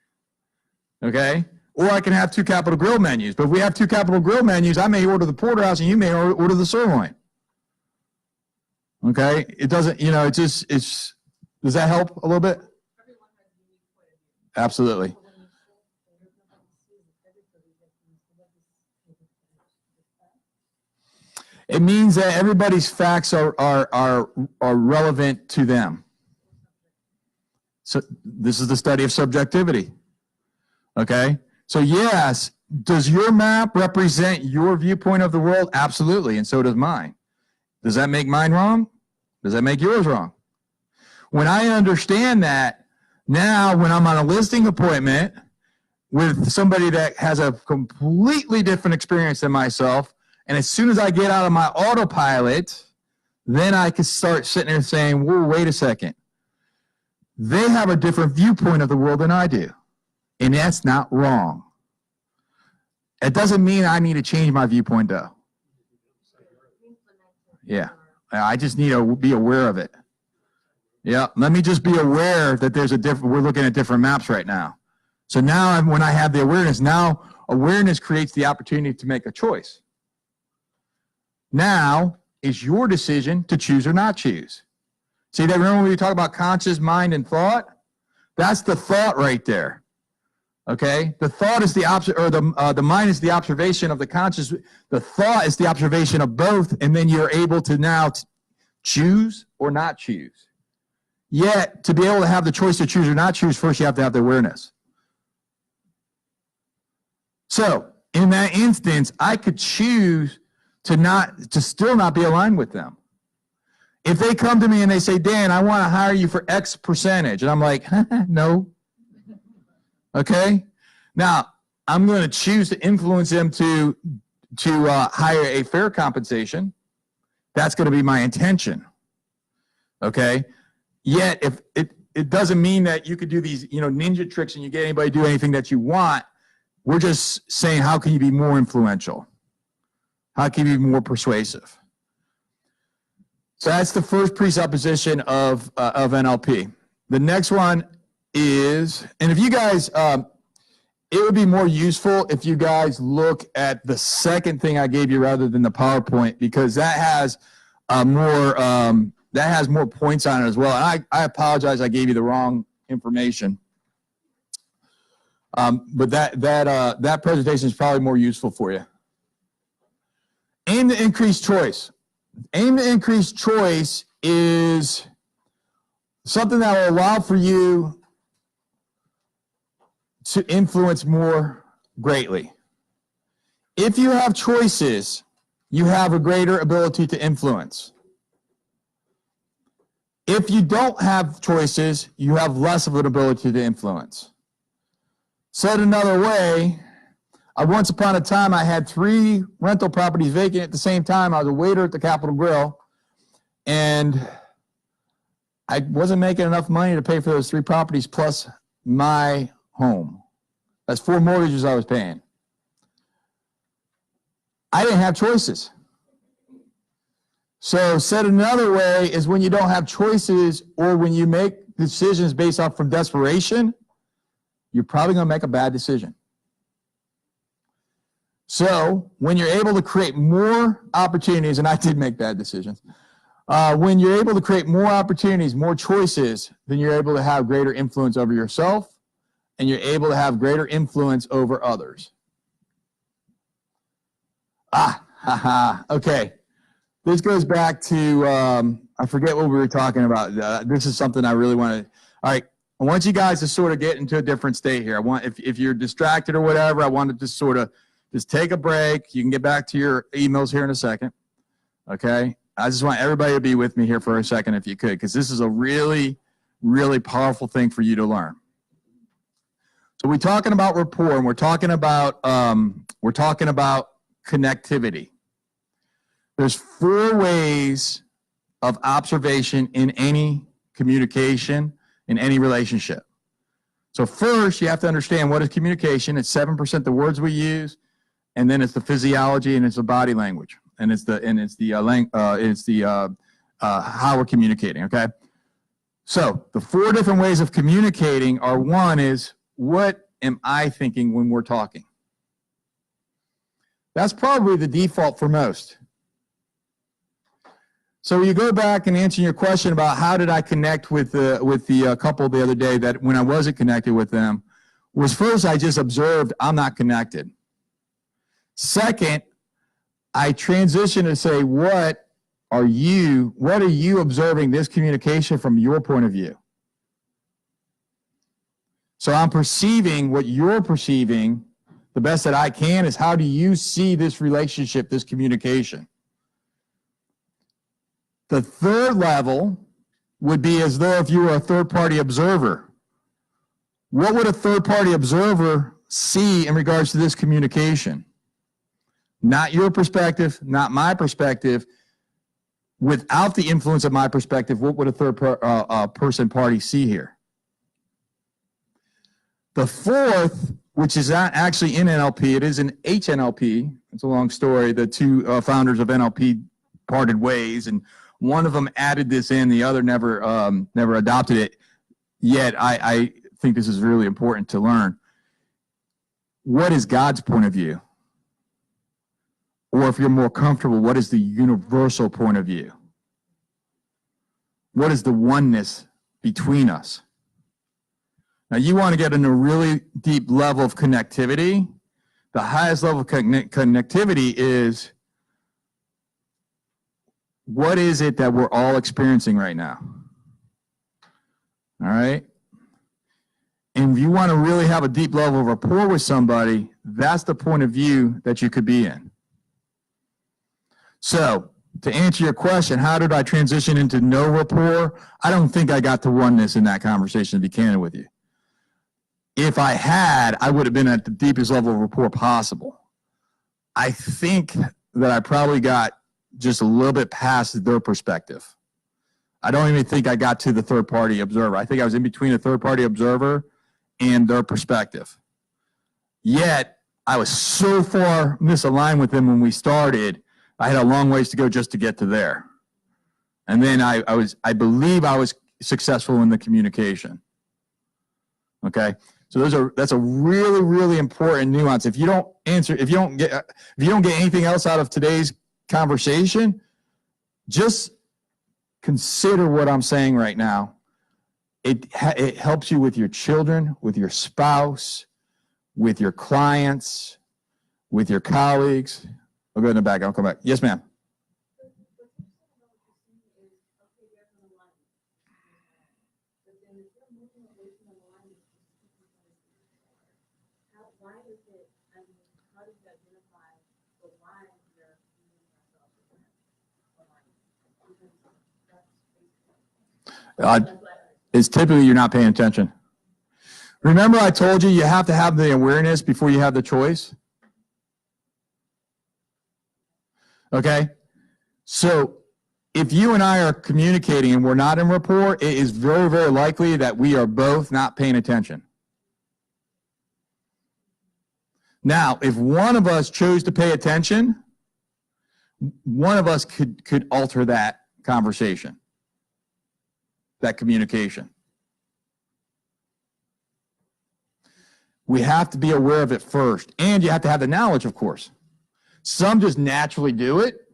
Okay? Or I can have two Capital Grille menus. But if we have two Capital Grille menus, I may order the porterhouse and you may order the sirloin. Okay? It doesn't, does that help a little bit? Absolutely. It means that everybody's facts are relevant to them. So this is the study of subjectivity. Okay? So yes, does your map represent your viewpoint of the world? Absolutely, and so does mine. Does that make mine wrong? Does that make yours wrong? When I understand that, now when I'm on a listing appointment with somebody that has a completely different experience than myself, and as soon as I get out of my autopilot, then I can start sitting there saying, whoa, wait a second. They have a different viewpoint of the world than I do. And that's not wrong. It doesn't mean I need to change my viewpoint, though. Yeah. I just need to be aware of it. Yeah. Let me just be aware that there's we're looking at different maps right now. So now when I have the awareness, now awareness creates the opportunity to make a choice. Now it's your decision to choose or not choose. See that? Remember when we talk about conscious mind and thought? That's the thought right there. Okay? The thought is the mind is the observation of the conscious. The thought is the observation of both, and then you're able to now choose or not choose. Yet, to be able to have the choice to choose or not choose, first you have to have the awareness. So, in that instance, I could choose to still not be aligned with them. If they come to me and they say, Dan, I want to hire you for X percentage, and I'm like, no. Okay? Now, I'm going to choose to influence them to hire a fair compensation. That's going to be my intention. Okay? Yet, if it doesn't mean that you could do these, ninja tricks and you get anybody to do anything that you want. We're just saying, how can you be more influential? How can you be more persuasive? So that's the first presupposition of NLP. The next one is, and if you guys, it would be more useful if you guys look at the second thing I gave you rather than the PowerPoint, because that has more points on it as well. And I apologize, I gave you the wrong information. But that presentation is probably more useful for you. Aim to increase choice. aim to increase choice is something that will allow for you to influence more greatly. If you have choices, you have a greater ability to influence. If you don't have choices, you have less of an ability to influence. Said another way, once upon a time, I had 3 rental properties vacant at the same time. I was a waiter at the Capitol Grill, and I wasn't making enough money to pay for those 3 properties plus my home. That's 4 mortgages I was paying. I didn't have choices. So said another way is when you don't have choices or when you make decisions based off from desperation, you're probably going to make a bad decision. So when you're able to create more opportunities, and I did make bad decisions, when you're able to create more opportunities, more choices, then you're able to have greater influence over yourself and you're able to have greater influence over others. Okay. This goes back to, I forget what we were talking about. This is something I really want to, all right. I want you guys to sort of get into a different state here. I want, if you're distracted or whatever, I want to just sort of just take a break. You can get back to your emails here in a second. Okay. I just want everybody to be with me here for a second if you could, because this is a really, really powerful thing for you to learn. So we're talking about rapport and we're talking about connectivity. There's 4 ways of observation in any communication, in any relationship. So first, you have to understand what is communication. It's 7% the words we use, and then it's the physiology and it's the body language, and it's the how we're communicating. Okay. So the 4 different ways of communicating are: 1 is, what am I thinking when we're talking? That's probably the default for most. So you go back and answer your question about how did I connect with the couple the other day that when I wasn't connected with them, was first I just observed I'm not connected. Second, I transitioned to say, what are you observing this communication from your point of view? So I'm perceiving what you're perceiving. The best that I can is, how do you see this relationship, this communication? The 3rd level would be as though if you were a third-party observer. What would a third-party observer see in regards to this communication? Not your perspective, not my perspective. Without the influence of my perspective, what would a third person party see here? The 4th, which is not actually in NLP, it is in HNLP. It's a long story. The 2 founders of NLP parted ways, and one of them added this in, the other never adopted it. Yet I think this is really important to learn. What is God's point of view? Or if you're more comfortable, what is the universal point of view? What is the oneness between us? Now you want to get in a really deep level of connectivity. The highest level of connectivity is, what is it that we're all experiencing right now? All right? And if you want to really have a deep level of rapport with somebody, that's the point of view that you could be in. So, to answer your question, how did I transition into no rapport? I don't think I got to oneness in that conversation, to be candid with you. If I had, I would have been at the deepest level of rapport possible. I think that I probably got just a little bit past their perspective. I don't even think I got to the third-party observer. I think I was in between a third-party observer and their perspective. Yet, I was so far misaligned with them when we started, I had a long ways to go just to get to there. And then I believe I was successful in the communication. Okay? So that's a really, really important nuance. If you don't get anything else out of today's conversation, just consider what I'm saying right now. It helps you with your children, with your spouse, with your clients, with your colleagues. I'll go in the back. I'll come back. Yes, ma'am. And if you're moving away from the line, why is it, I mean, how do you identify the line you're moving yourself from the line? Because that's basically. It's typically you're not paying attention. Remember I told you have to have the awareness before you have the choice? Okay? So if you and I are communicating and we're not in rapport, it is very, very likely that we are both not paying attention. Now, if one of us chose to pay attention, one of us could alter that conversation, that communication. We have to be aware of it first, and you have to have the knowledge, of course. Some just naturally do it.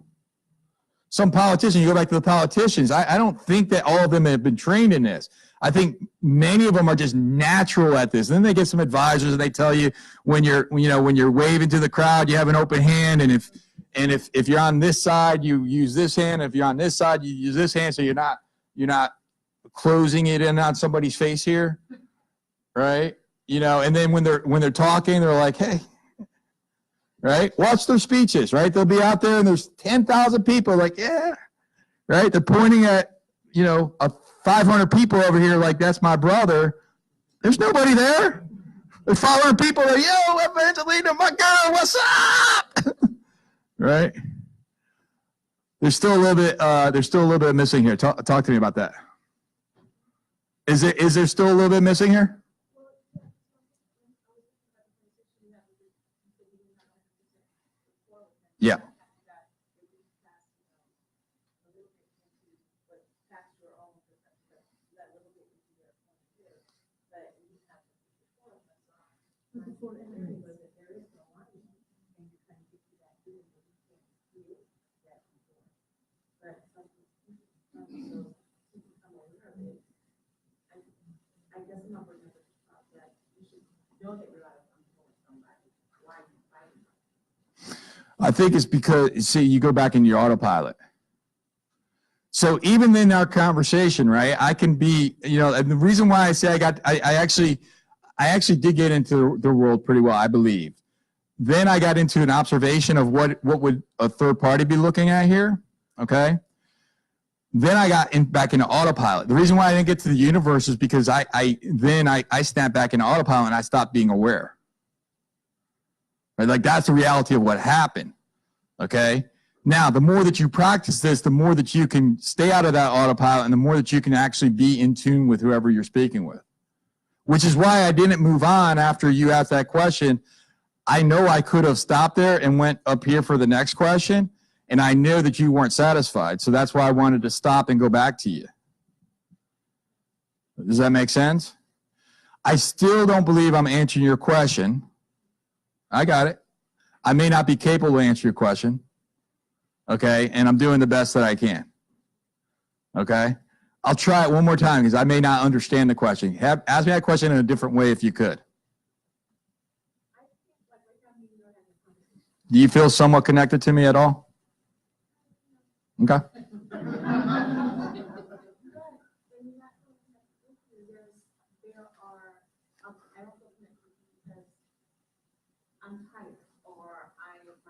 Some politicians, you go back to the politicians, I don't think that all of them have been trained in this. I think many of them are just natural at this. And then they get some advisors and they tell you when you're waving to the crowd, you have an open hand, and if you're on this side, you use this hand. If you're on this side, you use this hand, so you're not closing it in on somebody's face here, right? And then when they're talking, they're like, hey, right? Watch their speeches, right? They'll be out there and there's 10,000 people like, yeah, right? They're pointing at, 500 people over here like, that's my brother. There's nobody there. There's 500 people like, yo, Evangelina, my girl, what's up? Right? There's still a little bit missing here. Talk to me about that. Is there still a little bit missing here? Yeah. I think it's because, see, you go back into your autopilot. So even in our conversation, right, I can be, and the reason why I say I actually did get into the world pretty well, I believe. Then I got into an observation of what would a third party be looking at here, okay? Then I got back into autopilot. The reason why I didn't get to the universe is because I snapped back into autopilot and I stopped being aware. Right? Like that's the reality of what happened, okay? Now, the more that you practice this, the more that you can stay out of that autopilot and the more that you can actually be in tune with whoever you're speaking with. Which is why I didn't move on after you asked that question. I know I could have stopped there and went up here for the next question, and I knew that you weren't satisfied. So that's why I wanted to stop and go back to you. Does that make sense? I still don't believe I'm answering your question. I got it. I may not be capable to answer your question. Okay, and I'm doing the best that I can. Okay, I'll try it one more time because I may not understand the question. Ask me that question in a different way if you could. Do you feel somewhat connected to me at all? Okay.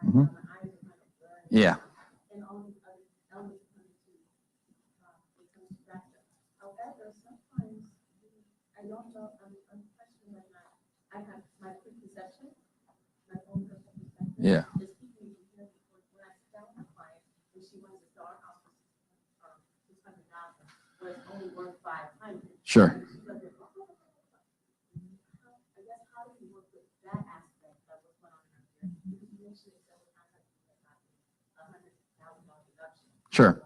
Mm-hmm. Yeah. However, sometimes I don't know, I'm questioning whether I have my preconception, my own personal perspective. Yeah. Is keeping me here before when I sit down with a client and she wants to start off with $600 was only worth $500. Sure. I guess how do you work with that aspect of what's going on in here? Because you mentioned it several times, like $100,000 deduction. Sure.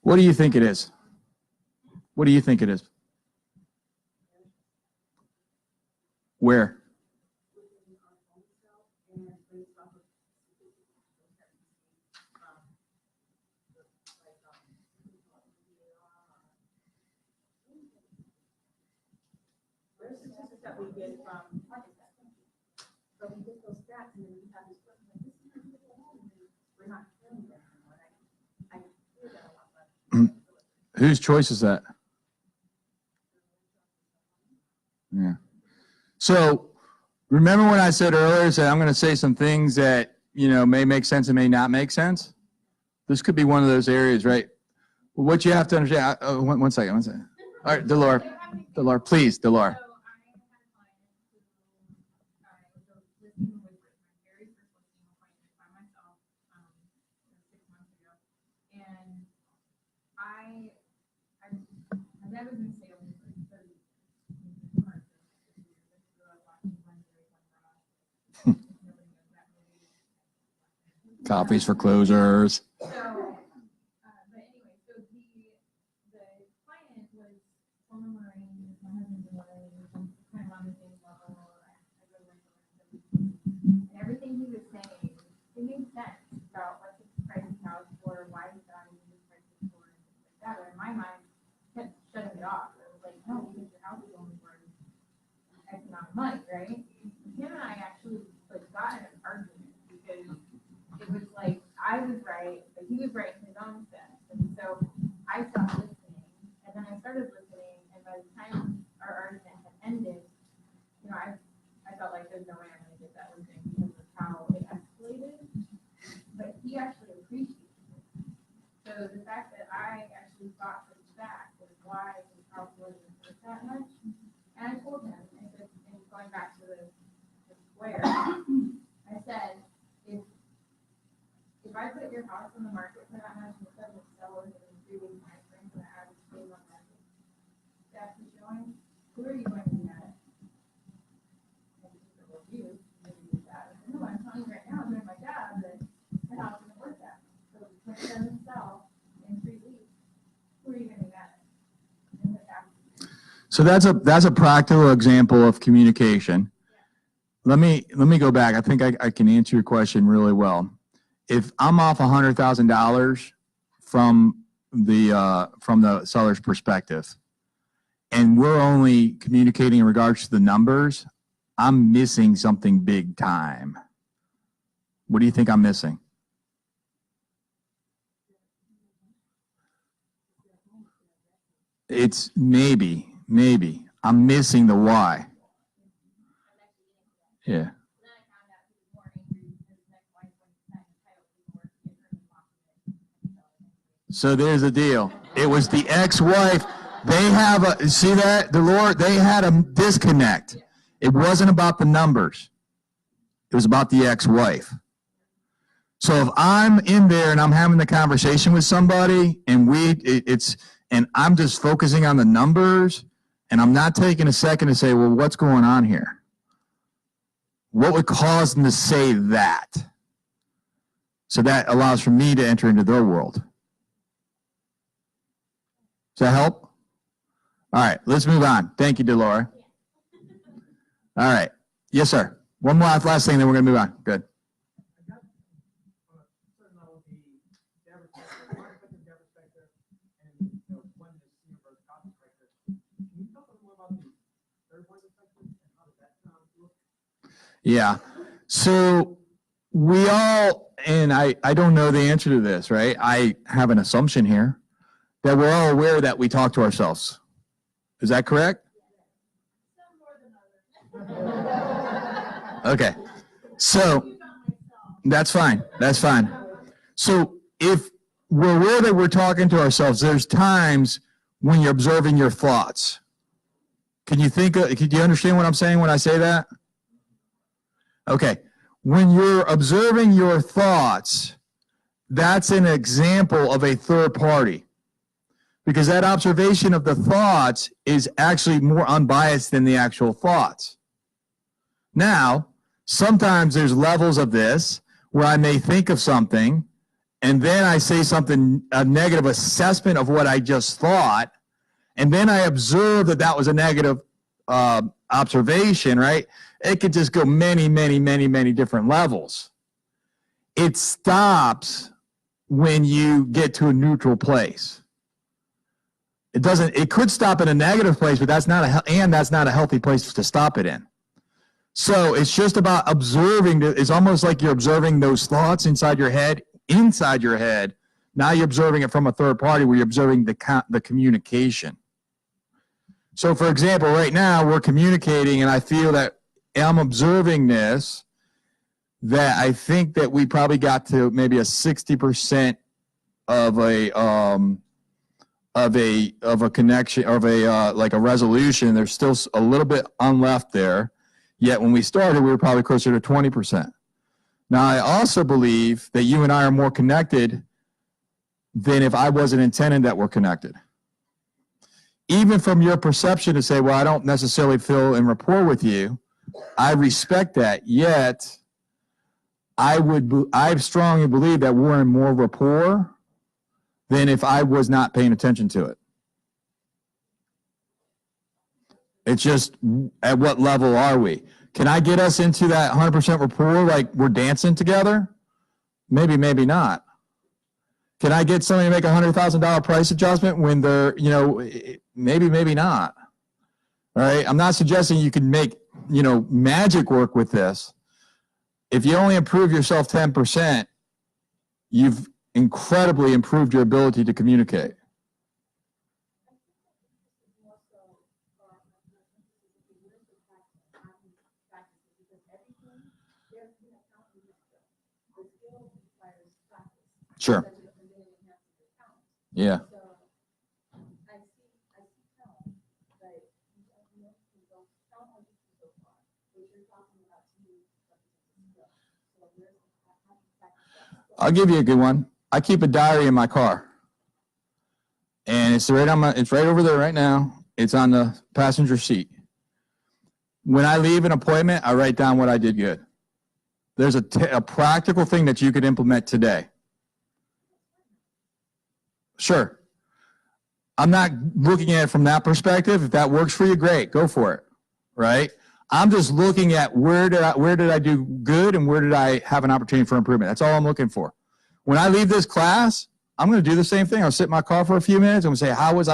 What do you think it is? What do you think it is? Where? That we get from, so we get those stats and then we have this question, like, this is Whose choice is that? Yeah. So remember when I said earlier that I'm going to say some things that, may make sense and may not make sense? This could be one of those areas, right? What you have to understand, one second. All right, Delore, please, Delore. I was in sales for 30 years. Copies for closers. So, but anyway, so the client was former Marine, my husband's a Marine, kind of on the same level. And everything he was saying, it made sense about what his price house for, why he thought he was prices for, and things like that. But in my mind, kept shutting it off. I was like, no, because your house is only worth X amount of money, right? Him and I actually got in an argument because it was like I was right, but he was right in his own sense. And so I stopped listening, and then I started listening, and by the time our argument had ended, I felt like there's no way I'm going to get that listening because of how it escalated. But he actually appreciated it. So the fact that I actually thought this back was why his house wasn't worth that much. And I told him, and going back to the square, I said, if I put your house on the market for that much and it doesn't sell within a 3-week time frame for the average days on market, that's the showing, who are you going to be mad at? And he said, well, you, maybe you're bad. I said, no, I'm telling you right now, I'm doing my job, that the house isn't worth that. So when it doesn't sell in 3 weeks, who are you going to be mad at? So that's a practical example of communication. Let me go back. I think I can answer your question really well. If I'm off $100,000 from the seller's perspective, and we're only communicating in regards to the numbers, I'm missing something big time. What do you think I'm missing? It's maybe. I'm missing the why. Yeah. So there's the deal. It was the ex-wife. They have see that? The Lord, they had a disconnect. It wasn't about the numbers. It was about the ex-wife. So if I'm in there and I'm having the conversation with somebody and and I'm just focusing on the numbers and I'm not taking a second to say, well, what's going on here? What would cause them to say that? So that allows for me to enter into their world. Does that help? All right, let's move on. Thank you, Delora. All right. Yes, sir. One more last thing, then we're going to move on. Good. Yeah. So we all, and I don't know the answer to this, right? I have an assumption here that we're all aware that we talk to ourselves. Is that correct? Okay. So that's fine. That's fine. So if we're aware that we're talking to ourselves, there's times when you're observing your thoughts. Can you understand what I'm saying when I say that? Okay. When you're observing your thoughts, that's an example of a third party. Because that observation of the thoughts is actually more unbiased than the actual thoughts. Now, sometimes there's levels of this where I may think of something and then I say something, a negative assessment of what I just thought, and then I observe that that was a negative observation, right? It could just go many, many, many, many different levels. It stops when you get to a neutral place. It could stop in a negative place, but that's not a healthy place to stop it in. So it's just about observing. It's almost like you're observing those thoughts inside your head, Now you're observing it from a third party where you're observing the communication. So for example, right now we're communicating and I feel that I'm observing this, that I think that we probably got to maybe a 60% of a connection, of a like a resolution. There's still a little bit unleft there. Yet when we started, we were probably closer to 20%. Now I also believe that you and I are more connected than if I wasn't intending that we're connected. Even from your perception to say, well, I don't necessarily feel in rapport with you, I respect that. Yet I strongly believe that we're in more rapport than if I was not paying attention to it. It's just, at what level are we? Can I get us into that 100% rapport, like we're dancing together? Maybe, maybe not. Can I get somebody to make a $100,000 price adjustment when they're, you know, maybe, maybe not. All right. I'm not suggesting you can make, you know, magic work with this. If you only improve yourself 10%, you've incredibly improved your ability to communicate. Sure. Yeah. I'll give you a good one. I keep a diary in my car, and it's right on it's right over there right now. It's on the passenger seat. When I leave an appointment, I write down what I did good. There's a practical thing that you could implement today. Sure. I'm not looking at it from that perspective. If that works for you, great, go for it. Right? I'm just looking at where did I do good and where did I have an opportunity for improvement. That's all I'm looking for. When I leave this class, I'm going to do the same thing. I'll sit in my car for a few minutes and say, how did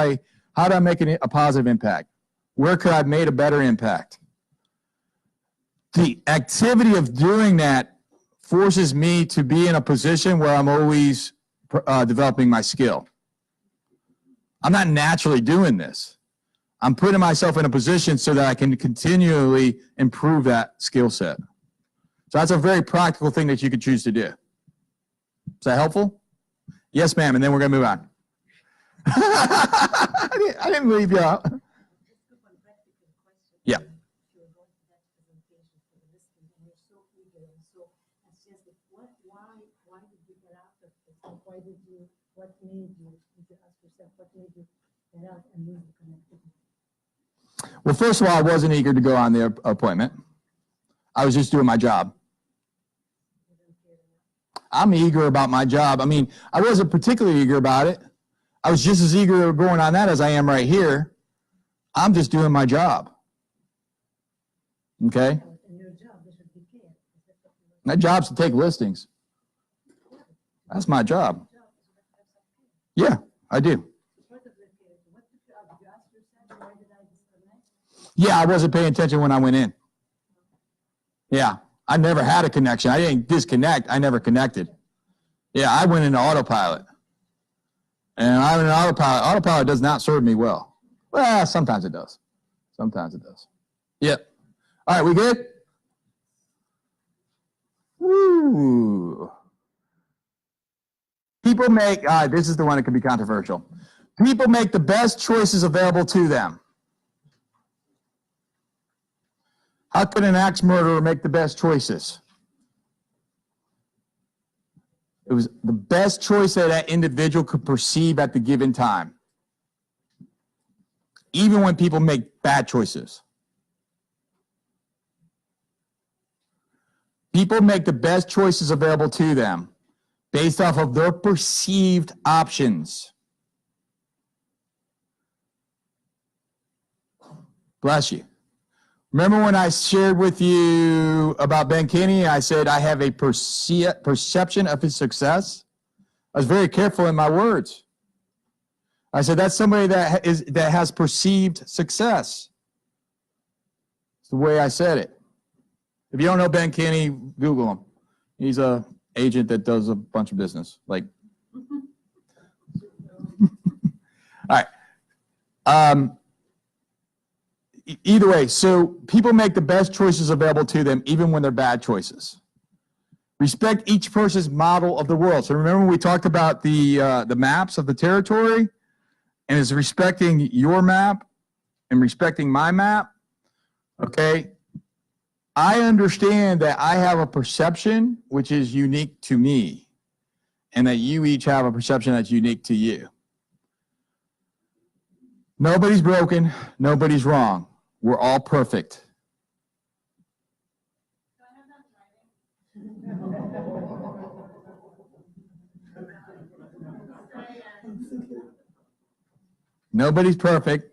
I make a positive impact? Where could I have made a better impact? The activity of doing that forces me to be in a position where I'm always developing my skill. I'm not naturally doing this. I'm putting myself in a position so that I can continually improve that skill set. So that's a very practical thing that you could choose to do. Is that helpful? Yes, ma'am, and then we're going to move on. I didn't leave you out. Yeah. What made you ask yourself, what made you get out and lose the connectivity? Well, first of all, I wasn't eager to go on the appointment. I was just doing my job. I'm eager about my job. I mean, I wasn't particularly eager about it. I was just as eager going on that as I am right here. I'm just doing my job. Okay? My job's to take listings. That's my job. Yeah, I do. Yeah, I wasn't paying attention when I went in. Yeah, I never had a connection. I didn't disconnect. I never connected. Yeah, I went into autopilot. And I'm in autopilot. Autopilot does not serve me well. Well, sometimes it does. Sometimes it does. Yep. All right, we good? Woo. People make, this is the one that can be controversial. People make the best choices available to them. How can an axe murderer make the best choices? It was the best choice that that individual could perceive at the given time. Even when people make bad choices. People make the best choices available to them based off of their perceived options. Bless you. Remember when I shared with you about Ben Kinney, I said I have a perception of his success? I was very careful in my words. I said that's somebody that has perceived success. It's the way I said it. If you don't know Ben Kinney, Google him. He's an agent that does a bunch of business. Like, All right. Either way, so people make the best choices available to them, even when they're bad choices. Respect each person's model of the world. So remember we talked about the maps of the territory, and is respecting your map and respecting my map. Okay. I understand that I have a perception which is unique to me, and that you each have a perception that's unique to you. Nobody's broken. Nobody's wrong. We're all perfect. Nobody's perfect.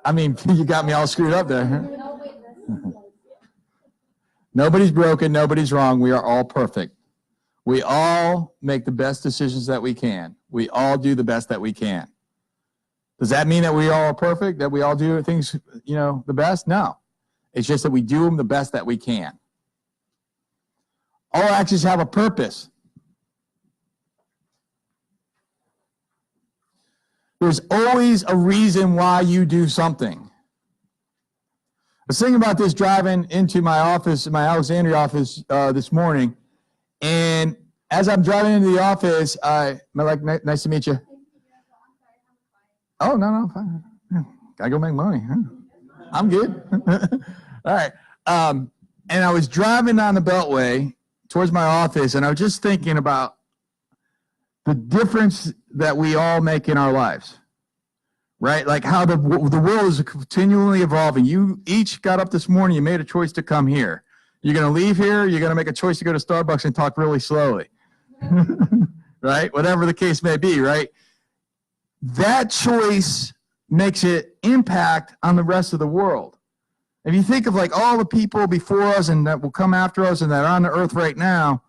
I mean, you got me all screwed up there. Huh? Nobody's broken. Nobody's wrong. We are all perfect. We all make the best decisions that we can. We all do the best that we can. Does that mean that we all are perfect? That we all do things, you know, the best? No. It's just that we do them the best that we can. All actions have a purpose. There's always a reason why you do something. I was thinking about this driving into my office, my Alexandria office this morning, and as I'm driving into the office, nice to meet you. Oh, no, fine. Gotta go make money. Huh? I'm good. All right. And I was driving down the Beltway towards my office, and I was just thinking about the difference that we all make in our lives, right? Like how the world is continually evolving. You each got up this morning, you made a choice to come here. You're going to leave here, you're going to make a choice to go to Starbucks and talk really slowly, right? Whatever the case may be, right? That choice makes an impact on the rest of the world. If you think of like all the people before us and that will come after us and that are on the earth right now,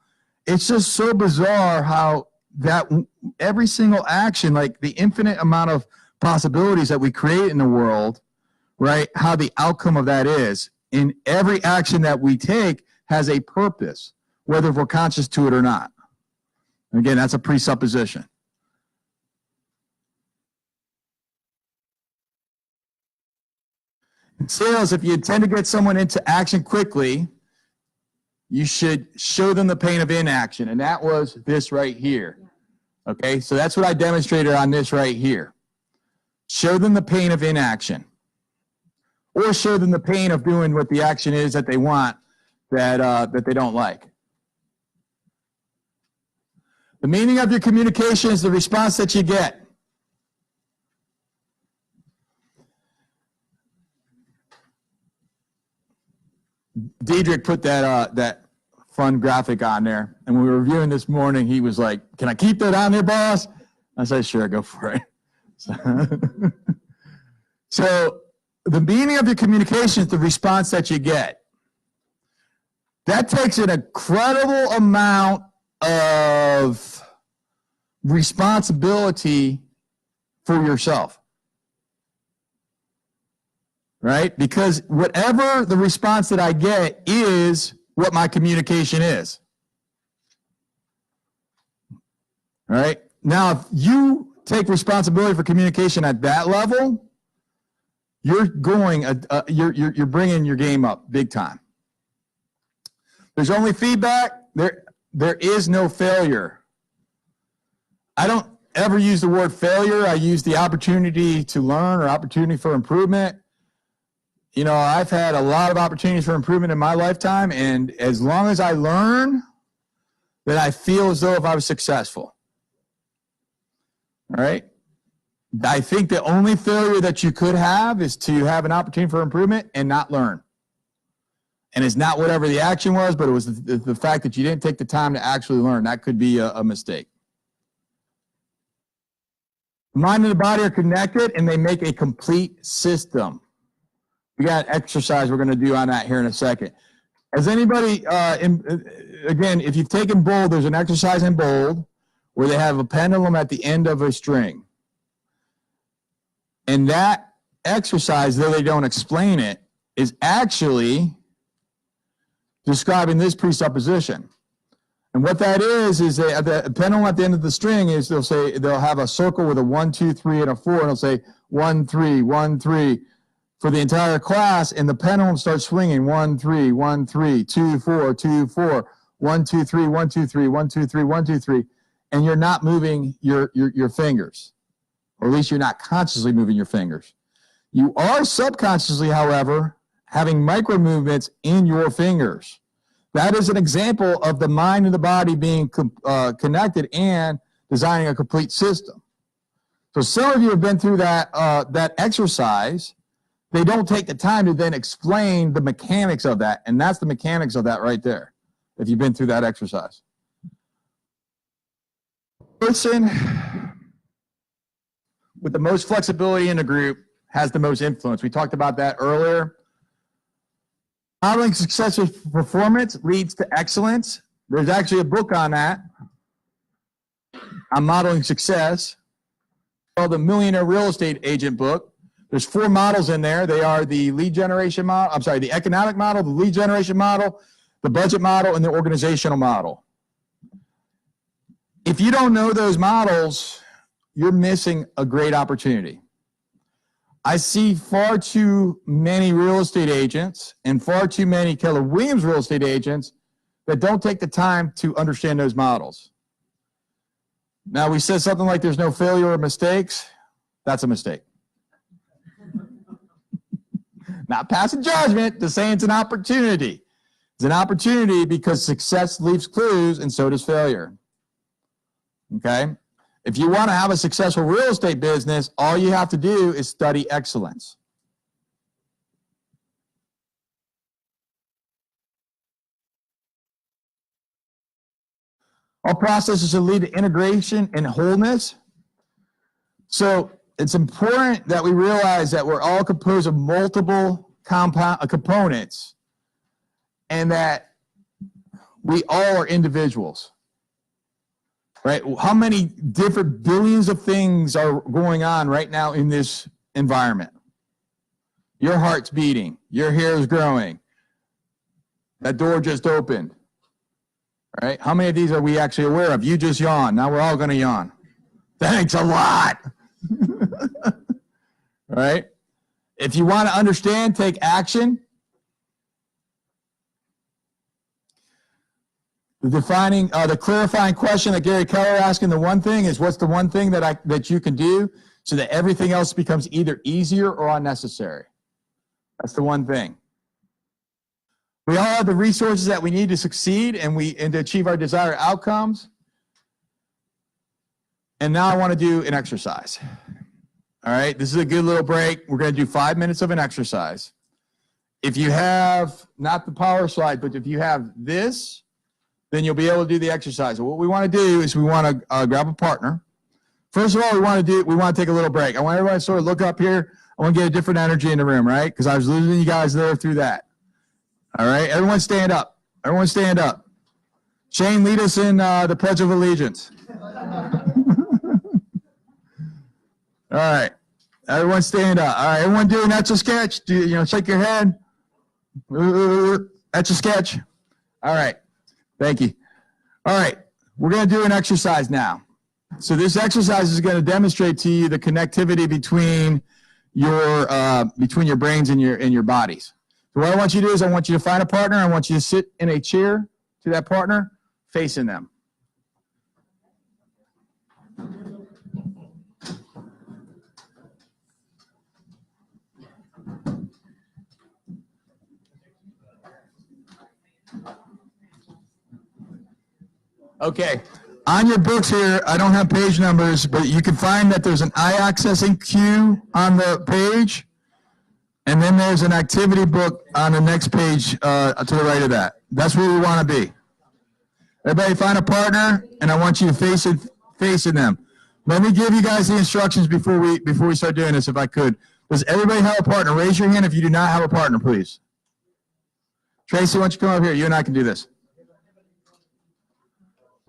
it's just so bizarre how that every single action, like the infinite amount of possibilities that we create in the world, right? How the outcome of that is. In every action that we take has a purpose, whether we're conscious to it or not. Again, that's a presupposition. In sales, if you intend to get someone into action quickly, you should show them the pain of inaction. And that was this right here. Okay, so that's what I demonstrated on this right here. Show them the pain of inaction. Or show them the pain of doing what the action is that they want that they don't like. The meaning of your communication is the response that you get. Diedrich put that fun graphic on there, and when we were reviewing this morning, he was like, "Can I keep that on there, boss?" I said, "Sure, go for it." So the meaning of your communication is the response that you get. That takes an incredible amount of responsibility for yourself, right? Because whatever the response that I get is what my communication is. All right? Now, if you take responsibility for communication at that level, you're going, you're bringing your game up big time. There's only feedback. There is no failure. I don't ever use the word failure. I use the opportunity to learn or opportunity for improvement. You know, I've had a lot of opportunities for improvement in my lifetime, and as long as I learn, then I feel as though if I was successful. All right? I think the only failure that you could have is to have an opportunity for improvement and not learn. And it's not whatever the action was, but it was the fact that you didn't take the time to actually learn. That could be a mistake. The mind and the body are connected, and they make a complete system. We got an exercise we're going to do on that here in a second. Has anybody, again, if you've taken bold, there's an exercise in bold where they have a pendulum at the end of a string. And that exercise, though they don't explain it, is actually describing this presupposition. And what that is the pendulum at the end of the string is they'll have a circle with a 1, 2, 3, and a 4, and it'll say 1, 3, 1, 3 for the entire class, and the pendulum starts swinging 1, 3, 1, 3, 2, 4, 2, 4, 1, 2, 3, 1, 2, 3, 1, 2, 3, 1, 2, 3, and you're not moving your fingers, or at least you're not consciously moving your fingers. You are subconsciously, however, having micro movements in your fingers. That is an example of the mind and the body being connected and designing a complete system. So some of you have been through that exercise. They don't take the time to then explain the mechanics of that, and that's the mechanics of that right there, if you've been through that exercise. Person with the most flexibility in the group has the most influence. We talked about that earlier. Modeling successful performance leads to excellence. There's actually a book on that, on modeling success, called the Millionaire Real Estate Agent book. There's 4 models in there. They are the lead generation model, the economic model, the lead generation model, the budget model, and the organizational model. If you don't know those models, you're missing a great opportunity. I see far too many real estate agents and far too many Keller Williams real estate agents that don't take the time to understand those models. Now, we said something like there's no failure or mistakes. That's a mistake. Not passing judgment, just saying it's an opportunity. It's an opportunity because success leaves clues, and so does failure. Okay? If you want to have a successful real estate business, all you have to do is study excellence. All processes should lead to integration and wholeness. So it's important that we realize that we're all composed of multiple components, and that we all are individuals. Right? How many different billions of things are going on right now in this environment? Your heart's beating. Your hair is growing. That door just opened. Right? How many of these are we actually aware of? You just yawned. Now we're all going to yawn. Thanks a lot. Right? If you want to understand, take action. The clarifying question that Gary Keller asked in the one thing is, what's the one thing that you can do so that everything else becomes either easier or unnecessary? That's the one thing. We all have the resources that we need to succeed and to achieve our desired outcomes. And now I want to do an exercise. All right, this is a good little break. We're going to do 5 minutes of an exercise. If you have, not the power slide, but if you have this, then you'll be able to do the exercise. So what we want to do is we want to grab a partner. First of all, we want to take a little break. I want everybody to sort of look up here. I want to get a different energy in the room, right? Because I was losing you guys there through that. All right, everyone stand up. Everyone stand up. Shane, lead us in the Pledge of Allegiance. All right, everyone stand up. All right, everyone do an etch-a-sketch. Shake your head. Etch-a-sketch. All right. Thank you. All right, we're going to do an exercise now. So this exercise is going to demonstrate to you the connectivity between your brains and your bodies. So what I want you to do is I want you to find a partner. I want you to sit in a chair to that partner, facing them. Okay, on your books here, I don't have page numbers, but you can find that there's an eye-accessing cue on the page, and then there's an activity book on the next page to the right of that. That's where we want to be. Everybody find a partner, and I want you to facing them. Let me give you guys the instructions before we start doing this, if I could. Does everybody have a partner? Raise your hand if you do not have a partner, please. Tracy, why don't you come over here? You and I can do this.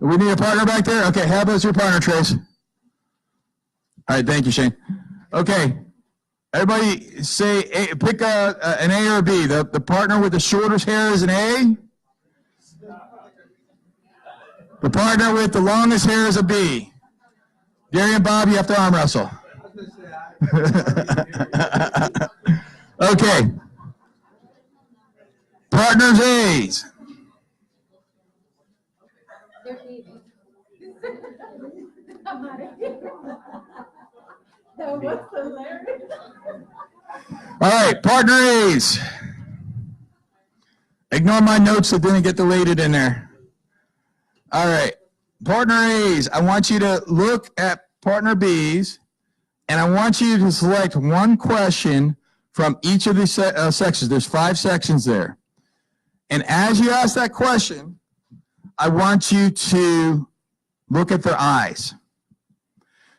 We need a partner back there? Okay, how about your partner, Trace? All right, thank you, Shane. Okay, everybody say, pick an A or a B. The partner with the shortest hair is an A? The partner with the longest hair is a B. Gary and Bob, you have to arm wrestle. Okay. Partners A's. That was hilarious. All right, partner A's. Ignore my notes that didn't get deleted in there. All right, partner A's, I want you to look at partner B's, and I want you to select one question from each of these sections. There's 5 sections there. And as you ask that question, I want you to look at their eyes.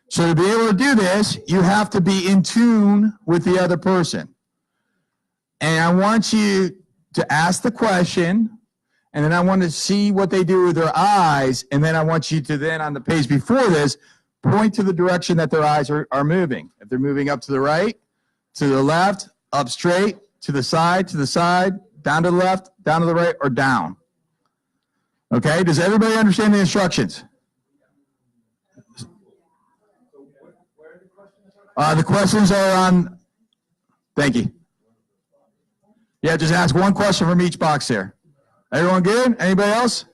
So to be able to do this, you have to be in tune with the other person. And I want you to ask the question, and then I want to see what they do with their eyes, and then I want you to then, on the page before this, point to the direction that their eyes are moving. If they're moving up to the right, to the left, up straight, to the side, down to the left, down to the right, or down. Okay, does everybody understand the instructions? The questions are on, thank you. Yeah, just ask one question from each box here. Everyone good? Anybody else?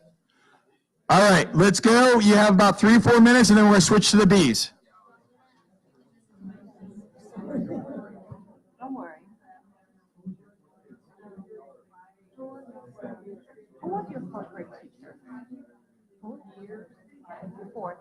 All right, let's go. You have about 3 or 4 minutes, and then we're going to switch to the B's. Don't worry. Who was your fourth grade teacher? Who? Fourth.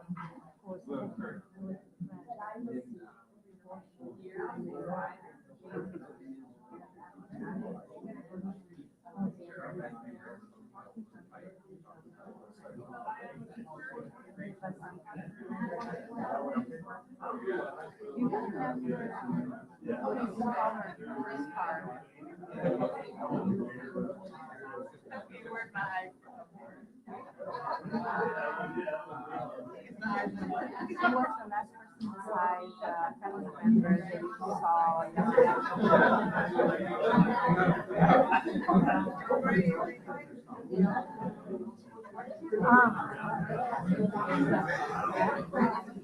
Who was the last person besides family members that you saw?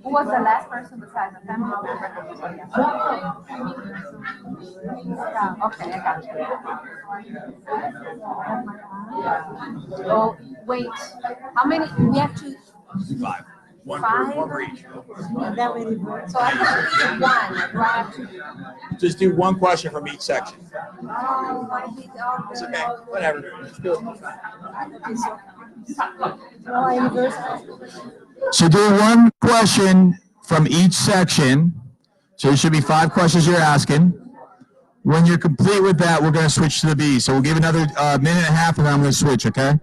Who was the last person besides a family member that you saw yesterday? Okay, I got you. Oh, wait. How many? We have to. 5. One for each. That many words. So I can do one. Do I have to? Just do one question from each section. Oh, why did all It's okay. Whatever. Just do it. So do one question from each section. So there should be 5 questions you're asking. When you're complete with that, we're going to switch to the B. So we'll give another minute and a half, and then I'm going to switch, okay?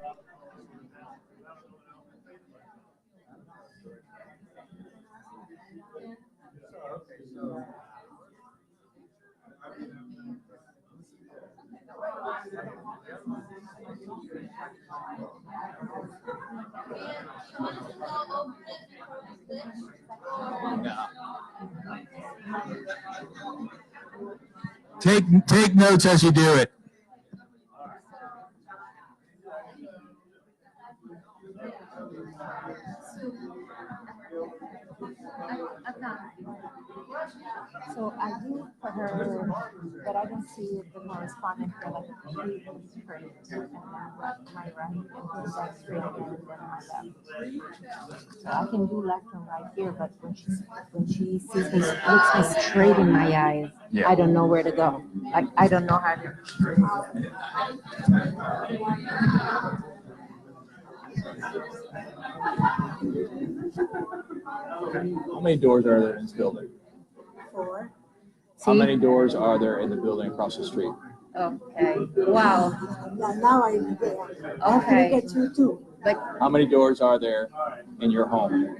Take notes as you do it. So I do for her, but I don't see the corresponding for like three straight, and then my right, and then that straight again, and then my left. So I can do left and right here, but when she sees me, looks me straight in my eyes, yeah. I don't know where to go. Like I don't know how to. How many doors are there in this building? 4. How many doors are there in the building across the street? Okay. Wow. Now I'm there. Okay. I get you too. Like how many doors are there in your home?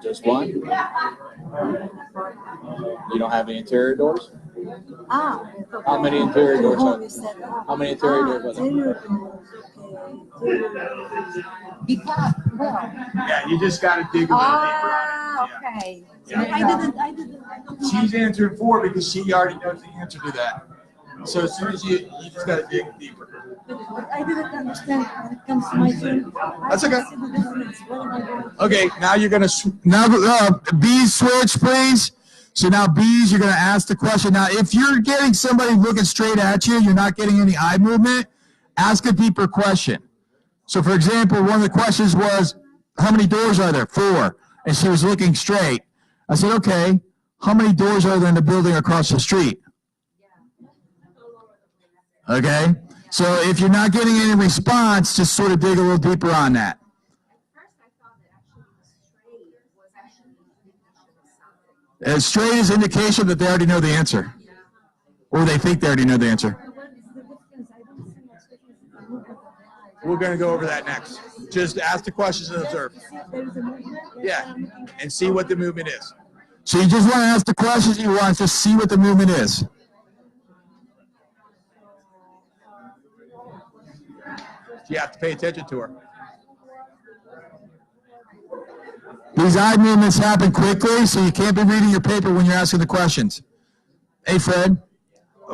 Just one? You don't have any interior doors? Ah. How many interior doors are there? How many interior doors are there? Because, well. Yeah, you just got to dig a little deeper. Okay. Yeah. I didn't. She's answered 4 because she already knows the answer to that. So as soon as you just got to dig deeper. But I didn't understand when it comes to my turn. That's okay. I see the difference. What am I doing? Okay, now you're gonna B's switch, please. So now B's, you're gonna ask the question. Now, if you're getting somebody looking straight at you, you're not getting any eye movement. Ask a deeper question. So, for example, one of the questions was, "How many doors are there?" 4, and she was looking straight. I said, "Okay, how many doors are there in the building across the street?" Okay, so if you're not getting any response, just sort of dig a little deeper on that. Straight is indication that they already know the answer, or they think they already know the answer. We're going to go over that next. Just ask the questions and observe. Yeah, and see what the movement is. So you just want to ask the questions, you want to see what the movement is. You have to pay attention to her. These eye movements happen quickly, so you can't be reading your paper when you're asking the questions. Hey, Fred,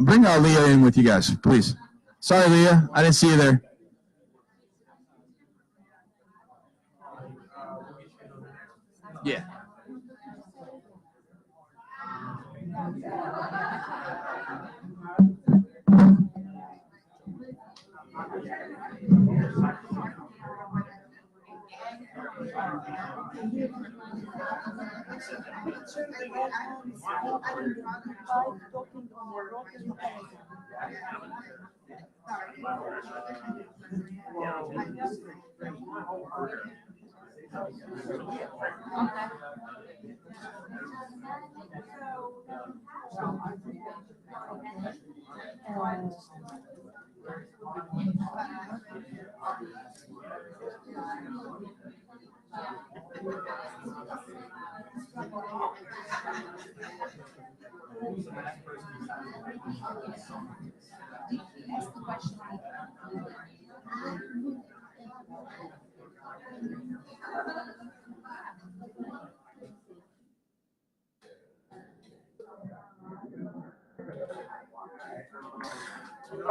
bring Leah in with you guys, please. Sorry, Leah, I didn't see you there. Yeah.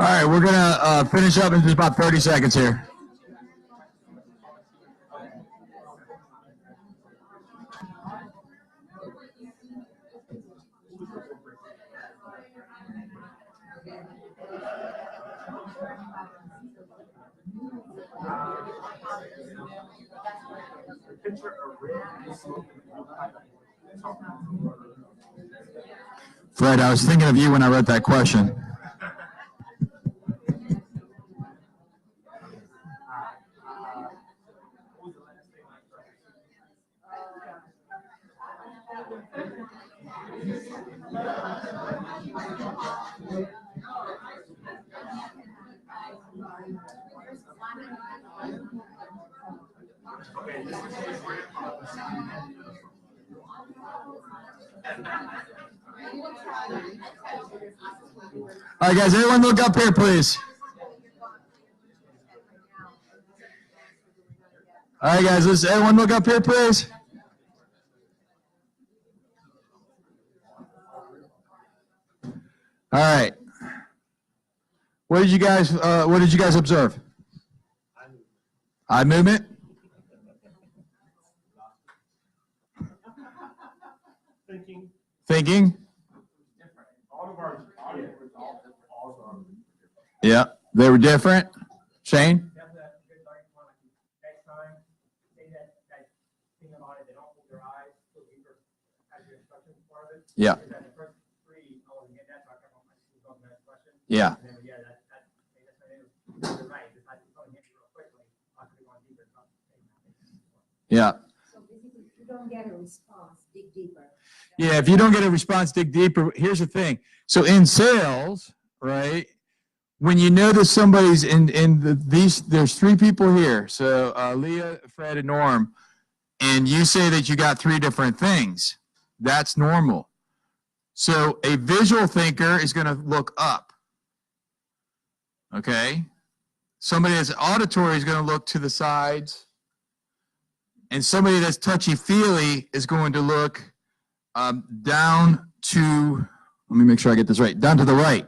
All right, we're going to finish up in just about 30 seconds here. Fred, I was thinking of you when I wrote that question. All right, guys, everyone look up here, please. All right, guys, let's everyone look up here, please. All right. What did you guys observe? Eye movement? Thinking? Yeah, they were different. Shane? Yeah. Yeah. Yeah. So basically, if you don't get a response, dig deeper. Yeah, if you don't get a response, dig deeper. Here's the thing. So in sales, right, when you notice somebody's there's 3 people here. So Leah, Fred, and Norm, and you say that you got 3 different things. That's normal. So a visual thinker is going to look up. Okay? Somebody that's auditory is going to look to the sides. And somebody that's touchy-feely is going to look down to, let me make sure I get this right, down to the right.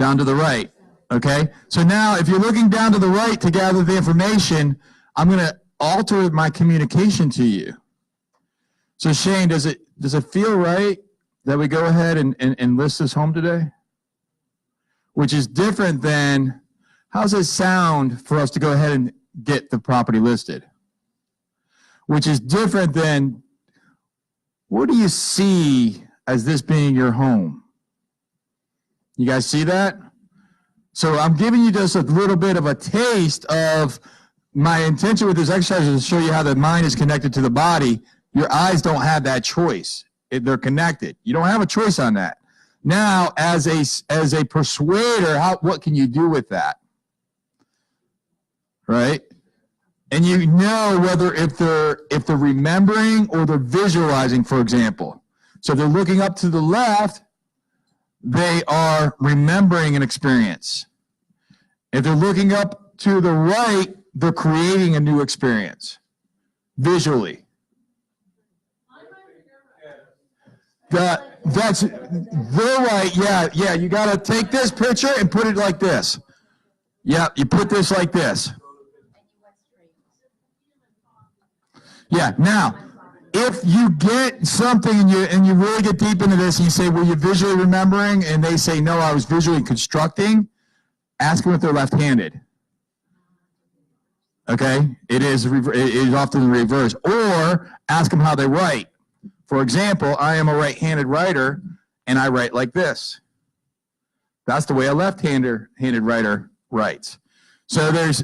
Down to the right. Okay? So now if you're looking down to the right to gather the information, I'm going to alter my communication to you. So Shane, does it feel right that we go ahead and list this home today? Which is different than, how's it sound for us to go ahead and get the property listed? Which is different than, what do you see as this being your home? You guys see that? So I'm giving you just a little bit of a taste of my intention with this exercise is to show you how the mind is connected to the body. Your eyes don't have that choice. They're connected. You don't have a choice on that. Now, as a persuader, what can you do with that? Right? And you know whether if they're remembering or they're visualizing, for example. So if they're looking up to the left, they are remembering an experience. If they're looking up to the right, they're creating a new experience visually. That's they're right. Yeah. You got to take this picture and put it like this. Yeah, you put this like this. Yeah. Now, if you get something and you really get deep into this and you say, "Were you visually remembering?" and they say, "No, I was visually constructing," ask them if they're left-handed. Okay, it is often the reverse. Or ask them how they write. For example, I am a right-handed writer, and I write like this. That's the way a left-handed writer writes. So there's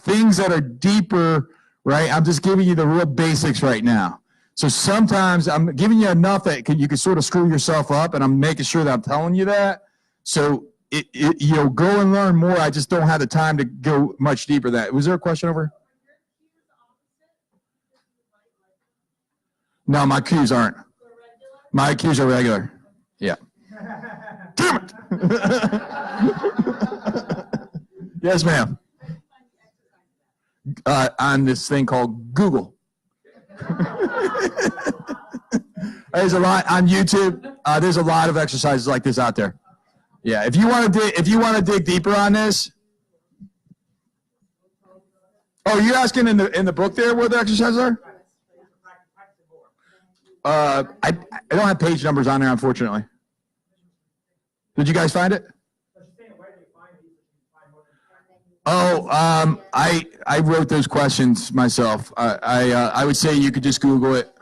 things that are deeper, right? I'm just giving you the real basics right now. So sometimes I'm giving you enough that you can sort of screw yourself up, and I'm making sure that I'm telling you that. So you'll go and learn more. I just don't have the time to go much deeper than that. Was there a question over? No, my cues aren't. My cues are regular. Yeah. Damn it! Yes, ma'am. On this thing called Google. There's a lot on YouTube. There's a lot of exercises like this out there. Yeah, if you want to dig deeper on this. Oh, you're asking in the book there where the exercises are? I don't have page numbers on there, unfortunately. Did you guys find it? Oh, I wrote those questions myself. I would say you could just Google it.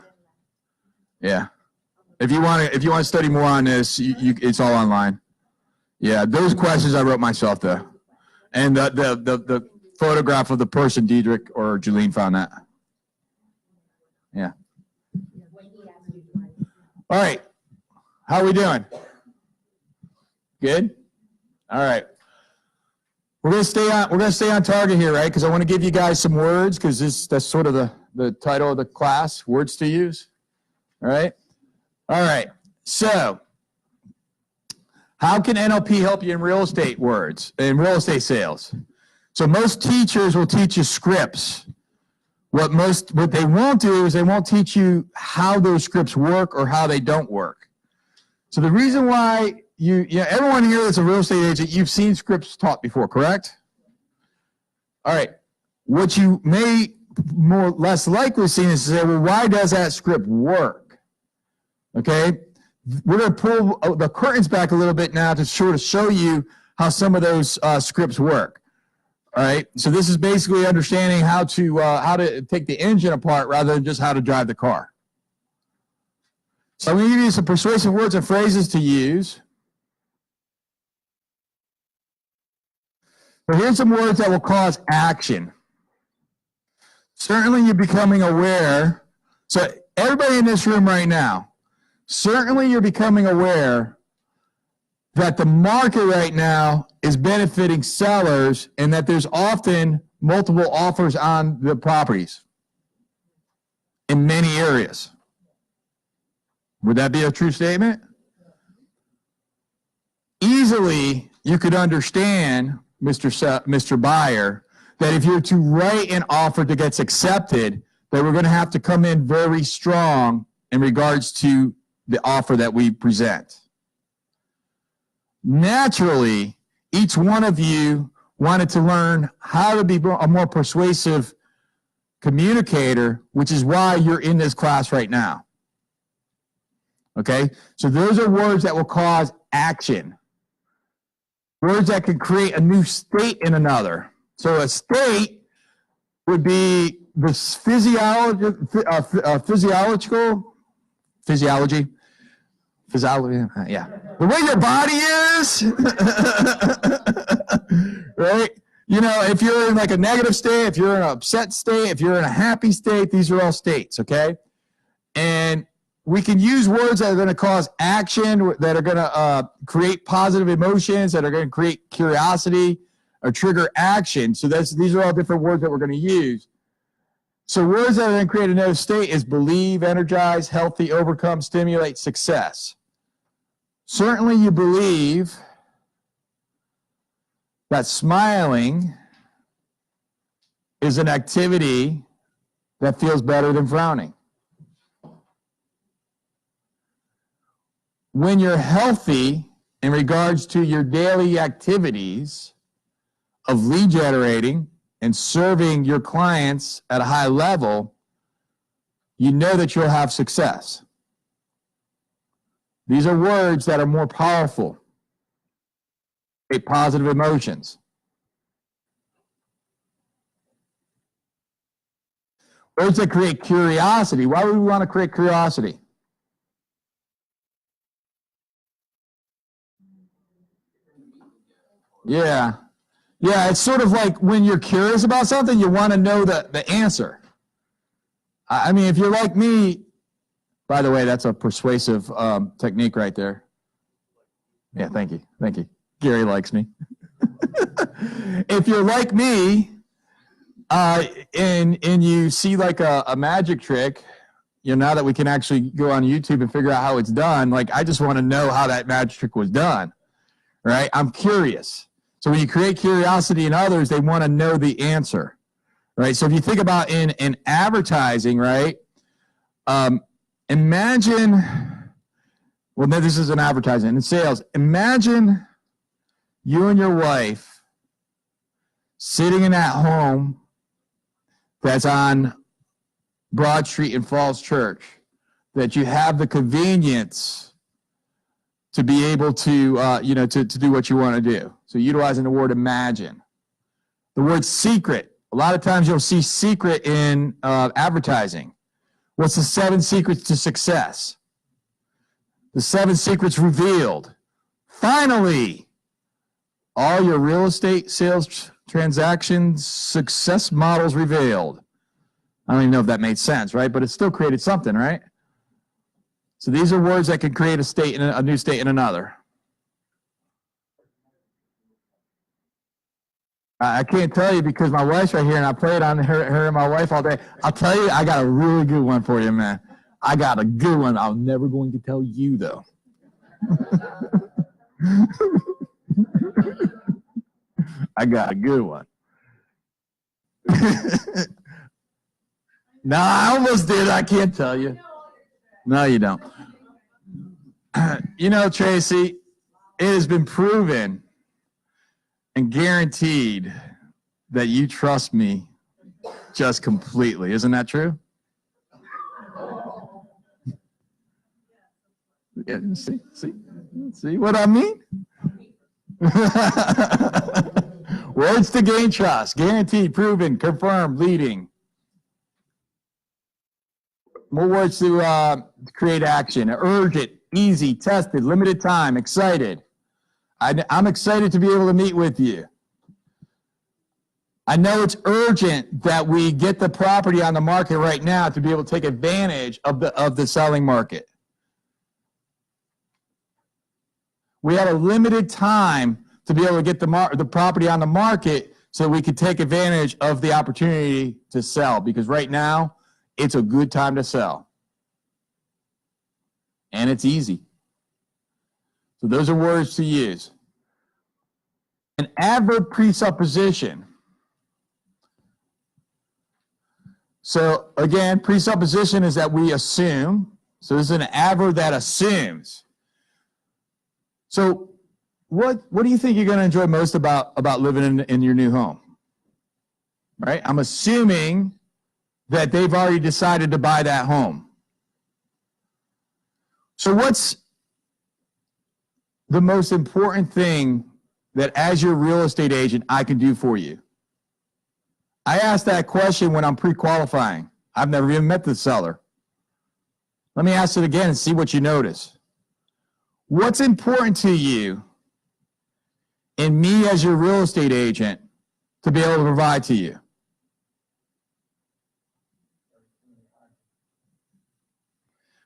Yeah, if you want to study more on this, it's all online. Yeah, those questions I wrote myself though, and the photograph of the person, Diedrich or Julene, found that. Yeah. All right, how are we doing? Good. All right. We're gonna stay on target here, right? Because I want to give you guys some words, because that's sort of the title of the class, words to use. All right. All right. So, how can NLP help you in real estate sales? So most teachers will teach you scripts. What they won't do is they won't teach you how those scripts work or how they don't work. So the reason why everyone here that's a real estate agent, you've seen scripts taught before, correct? All right. What you may more or less likely see is to say, well, why does that script work? Okay. We're going to pull the curtains back a little bit now to sort of show you how some of those scripts work. All right. So this is basically understanding how to take the engine apart rather than just how to drive the car. So I'm going to give you some persuasive words and phrases to use. But here's some words that will cause action. Certainly you're becoming aware. So everybody in this room right now, certainly you're becoming aware that the market right now is benefiting sellers and that there's often multiple offers on the properties in many areas. Would that be a true statement? Easily, you could understand, Mr. Buyer, that if you're to write an offer that gets accepted, that we're going to have to come in very strong in regards to the offer that we present. naturally, each one of you wanted to learn how to be a more persuasive communicator, which is why you're in this class right now. Okay? So those are words that will cause action. Words that can create a new state in another. So a state would be the physiology, yeah. The way your body is, right? You know, if you're in like a negative state, if you're in an upset state, if you're in a happy state, these are all states, okay? And we can use words that are going to cause action, that are going to create positive emotions, that are going to create curiosity or trigger action. So these are all different words that we're going to use. So words that are going to create another state is believe, energize, healthy, overcome, stimulate, success. Certainly you believe that smiling is an activity that feels better than frowning. When you're healthy in regards to your daily activities of lead generating and serving your clients at a high level, you know that you'll have success. These are words that are more powerful, create positive emotions. Words that create curiosity. Why would we want to create curiosity? Yeah. Yeah, it's sort of like when you're curious about something, you want to know the answer. I mean, if you're like me, by the way, that's a persuasive technique right there. Yeah, thank you. Thank you. Gary likes me. If you're like me, and you see like a magic trick, you know, now that we can actually go on YouTube and figure out how it's done, like I just want to know how that magic trick was done, right? I'm curious. So when you create curiosity in others, they want to know the answer, right? So if you think about in advertising, right? Imagine, well, no, this is an advertising. In sales, imagine you and your wife sitting in that home that's on Broad Street in Falls Church, that you have the convenience to be able to, you know, to do what you want to do. So utilizing the word imagine. The word secret. A lot of times you'll see secret in advertising. What's the 7 secrets to success? The 7 secrets revealed. Finally, all your real estate sales transactions success models revealed. I don't even know if that made sense, right? But it still created something, right? So these are words that can create a state in a new state in another. I can't tell you because my wife's right here and I played on her and my wife all day. I'll tell you, I got a really good one for you, man. I got a good one. I'm never going to tell you, though. I got a good one. No, I almost did. I can't tell you. No, you don't. You know, Tracy, it has been proven and guaranteed that you trust me just completely. Isn't that true? Yeah, see what I mean? Words to gain trust, guaranteed, proven, confirmed, leading. More words to create action. Urgent, easy, tested, limited time, excited. I'm excited to be able to meet with you. I know it's urgent that we get the property on the market right now to be able to take advantage of the selling market. We have a limited time to be able to get the property on the market so we could take advantage of the opportunity to sell, because right now it's a good time to sell. And it's easy. So those are words to use. An adverb presupposition. So again, presupposition is that we assume. So this is an adverb that assumes. So what do you think you're going to enjoy most about living in your new home? Right? I'm assuming that they've already decided to buy that home. So what's the most important thing that as your real estate agent I can do for you? I ask that question when I'm pre-qualifying. I've never even met the seller. Let me ask it again and see what you notice. What's important to you in me as your real estate agent to be able to provide to you?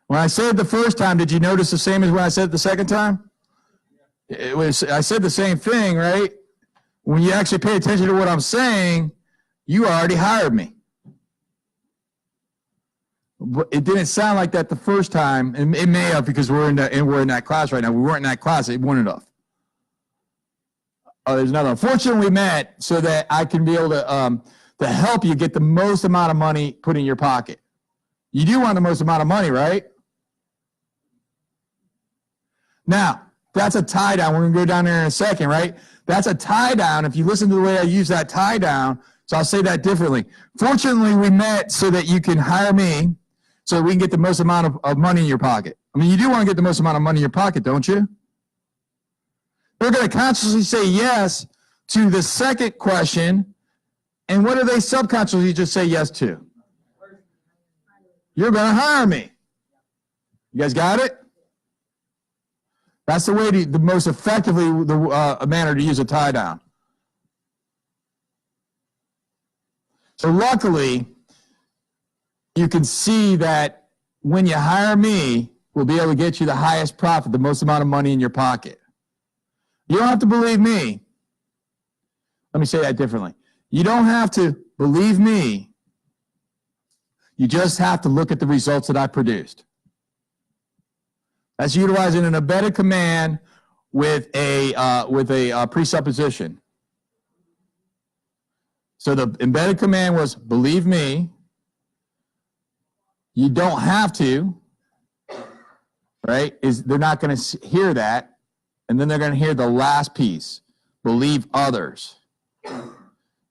When I said it the first time, did you notice the same as when I said it the second time? I said the same thing, right? When you actually pay attention to what I'm saying, you already hired me. But it didn't sound like that the first time. It may have, because we're in that class right now. We weren't in that class. It wouldn't have. Oh, there's another one. Fortunately, we met so that I can be able to help you get the most amount of money put in your pocket. You do want the most amount of money, right? Now, that's a tie down. We're going to go down there in a second, right? That's a tie down. If you listen to the way I use that tie down, so I'll say that differently. Fortunately, we met so that you can hire me so that we can get the most amount of money in your pocket. I mean, you do want to get the most amount of money in your pocket, don't you? They're going to consciously say yes to the second question. And what do they subconsciously just say yes to? You're going to hire me. You guys got it? That's the way the most effectively a manner to use a tie down. So luckily, you can see that when you hire me, we'll be able to get you the highest profit, the most amount of money in your pocket. You don't have to believe me. Let me say that differently. You don't have to believe me. You just have to look at the results that I produced. That's utilizing an embedded command with a presupposition. So the embedded command was believe me. You don't have to, right? They're not going to hear that, and then they're going to hear the last piece, believe others.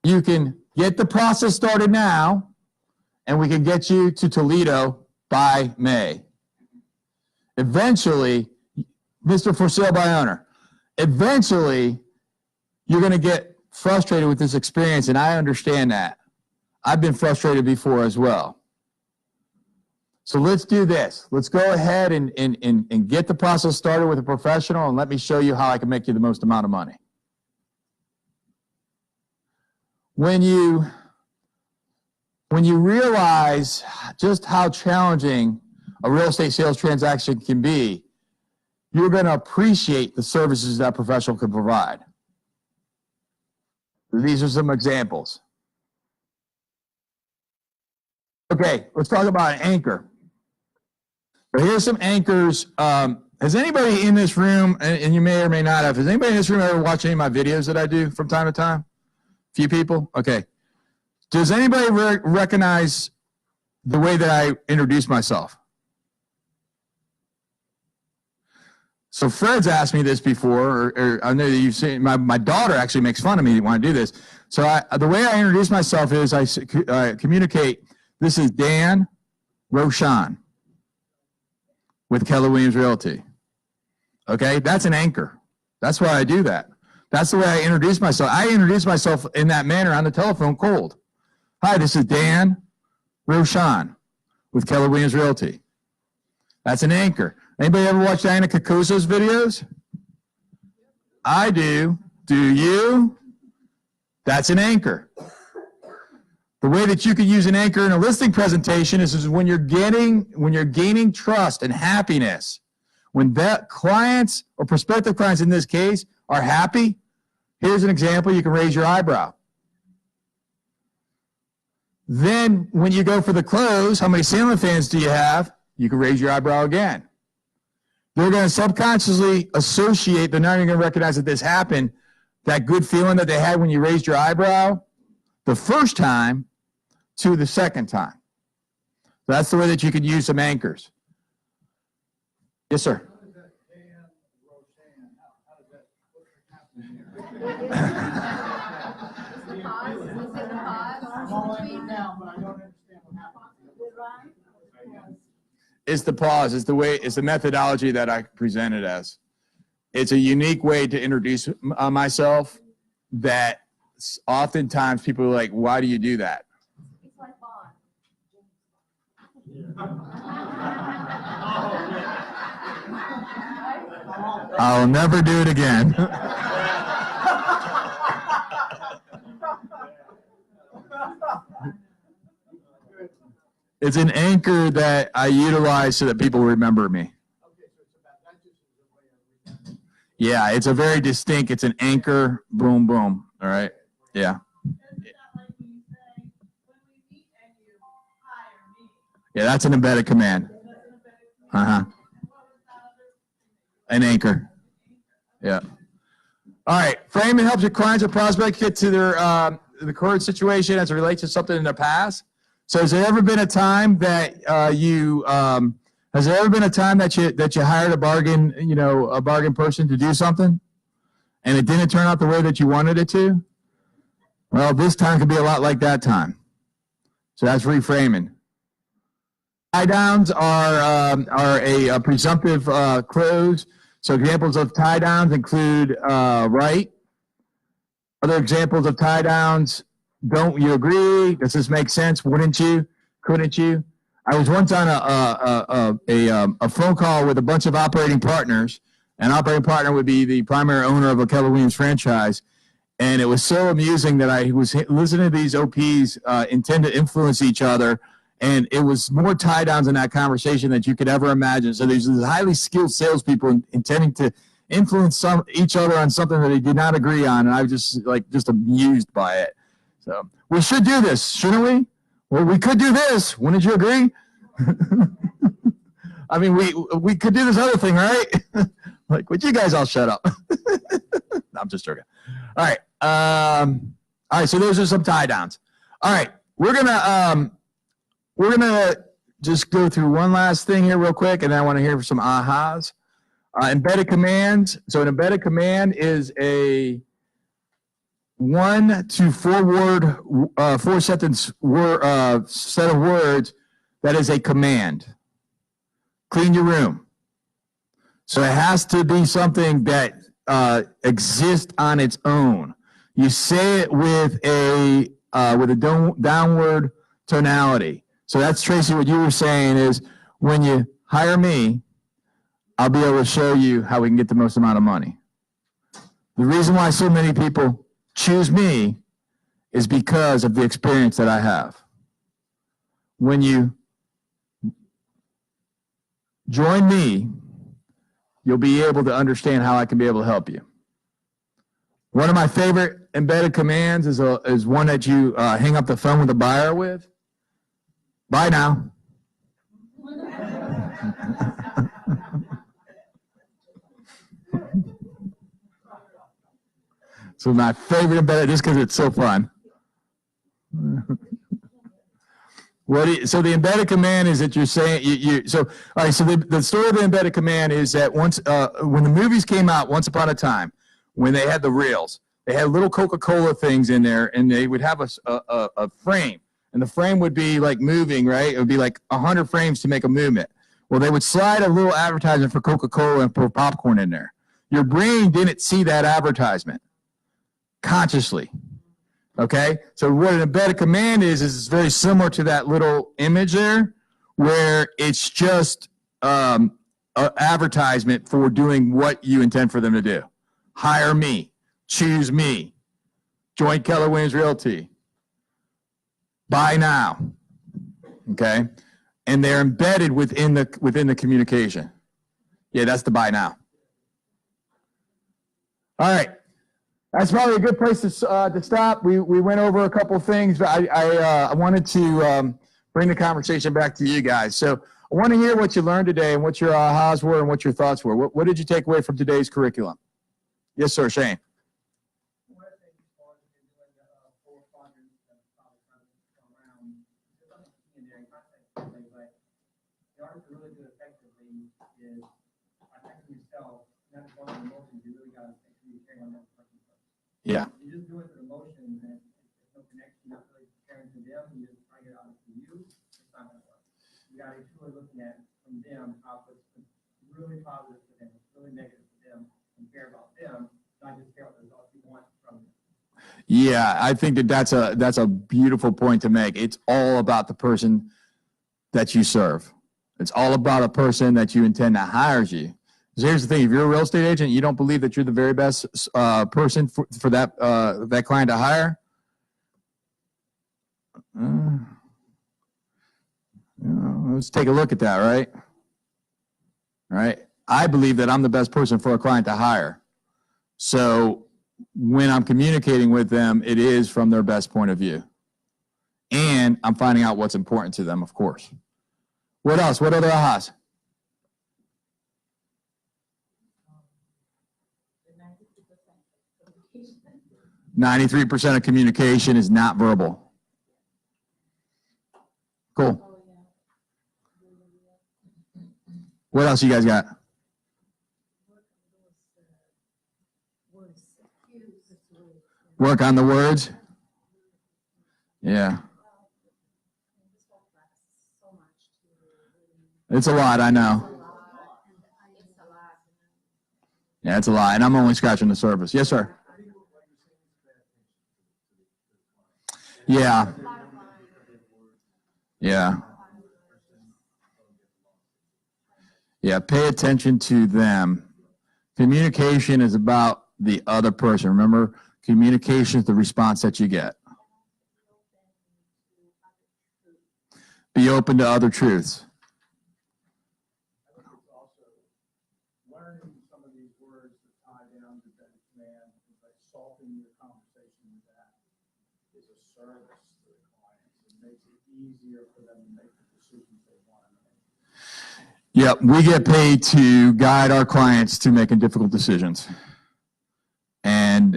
You can get the process started now, and we can get you to Toledo by May. Eventually, Mr. For Sale by Owner, eventually you're going to get frustrated with this experience, and I understand that. I've been frustrated before as well. So let's do this. Let's go ahead and get the process started with a professional, and let me show you how I can make you the most amount of money. When you realize just how challenging a real estate sales transaction can be, you're going to appreciate the services that professional can provide. These are some examples. Okay, let's talk about an anchor. So here's some anchors. Has anybody in this room, and you may or may not have, has anybody in this room ever watched any of my videos that I do from time to time? Few people? Okay. Does anybody recognize the way that I introduce myself? So Fred's asked me this before, or I know that you've seen, my daughter actually makes fun of me when I do this. So the way I introduce myself is I communicate, this is Dan Roshan with Keller Williams Realty. Okay, that's an anchor. That's why I do that. That's the way I introduce myself. I introduce myself in that manner on the telephone cold. Hi, this is Dan Roshan with Keller Williams Realty. That's an anchor. Anybody ever watch Diana Kakoso's videos? I do. Do you? That's an anchor. The way that you can use an anchor in a listing presentation is when you're gaining trust and happiness. When that clients or prospective clients in this case are happy, here's an example, you can raise your eyebrow. Then when you go for the close, how many Sandler fans do you have? You can raise your eyebrow again. They're going to subconsciously associate, they're not even going to recognize that this happened, that good feeling that they had when you raised your eyebrow the first time to the second time. That's the way that you could use some anchors. Yes, sir. It's the pause. It's the way. It's the methodology that I present it as. It's a unique way to introduce myself that oftentimes people are like, why do you do that? It's like Bond. I'll never do it again. It's an anchor that I utilize so that people remember me. Yeah, it's a very distinct, it's an anchor, boom, boom. All right. Yeah. Yeah, that's an embedded command. Uh-huh. An anchor. Yeah. All right. Framing helps your clients or prospects get to their the current situation as it relates to something in the past. So has there ever been a time that has there ever been a time that you hired a bargain person to do something and it didn't turn out the way that you wanted it to? Well, this time could be a lot like that time. So that's reframing. Tie downs are a presumptive close. So examples of tie downs include right. Other examples of tie downs: don't you agree? Does this make sense? Wouldn't you? Couldn't you? I was once on a phone call with a bunch of operating partners. An operating partner would be the primary owner of a Keller Williams franchise. And it was so amusing that I was listening to these OPs intend to influence each other. And it was more tie downs in that conversation than you could ever imagine. So there's these highly skilled salespeople intending to influence each other on something that they did not agree on. And I was just amused by it. So we should do this, shouldn't we? Well, we could do this. Wouldn't you agree? I mean, we could do this other thing, right? Like, would you guys all shut up? No, I'm just joking. All right. All right. So those are some tie downs. All right. We're gonna just go through one last thing here real quick, and then I want to hear some ahas. Embedded commands. So an embedded command is a 1 to 4 word, 4 sentence set of words that is a command. Clean your room. So it has to be something that exists on its own. You say it with a downward tonality. So that's, Tracy, what you were saying is when you hire me, I'll be able to show you how we can get the most amount of money. The reason why so many people choose me is because of the experience that I have. When you join me, you'll be able to understand how I can be able to help you. One of my favorite embedded commands is one that you hang up the phone with the buyer with. Bye now. So my favorite embedded, just because it's so fun. So the embedded command is that you're saying so. All right. So the story of the embedded command is that once when the movies came out, once upon a time, when they had the reels, they had little Coca-Cola things in there, and they would have a frame, and the frame would be like moving, right? It would be like 100 frames to make a movement. Well, they would slide a little advertisement for Coca-Cola and put popcorn in there. Your brain didn't see that advertisement consciously. Okay, so what an embedded command is it's very similar to that little image there, where it's just an advertisement for doing what you intend for them to do. Hire me, choose me, join Keller Williams Realty, buy now. Okay, and they're embedded within the communication. Yeah, that's the buy now. All right. That's probably a good place to stop. We went over a couple of things, but I wanted to bring the conversation back to you guys. So I want to hear what you learned today and what your ahas were and what your thoughts were. What did you take away from today's curriculum? Yes, sir, Shane. Yeah. You just do it for the motion, and there's no connection, you're not really comparing to them, you just try to get out to you, it's not gonna work. You gotta be truly looking at from them, how it's really positive for them, it's really negative for them, and care about them, not just care about the results you want from them. Yeah, I think that's a beautiful point to make. It's all about the person that you serve. It's all about a person that you intend to hire you. So here's the thing: if you're a real estate agent, you don't believe that you're the very best person for that client to hire. Let's take a look at that, right? Right. I believe that I'm the best person for a client to hire. So when I'm communicating with them, it is from their best point of view. And I'm finding out what's important to them, of course. What else? What other ahas? 93% of communication is not verbal. Cool. What else you guys got? Work on the words. Yeah. It's a lot, I know. Yeah, it's a lot, and I'm only scratching the surface. Yes, sir. Yeah. Yeah. Yeah, pay attention to them. Communication is about the other person. Remember, communication is the response that you get. Be open to other truths. I think it's also learning some of these words that tie down to that command, like salting your conversation with that is a service to the clients. It makes it easier for them to make the decisions they want to make. Yep, we get paid to guide our clients to making difficult decisions. And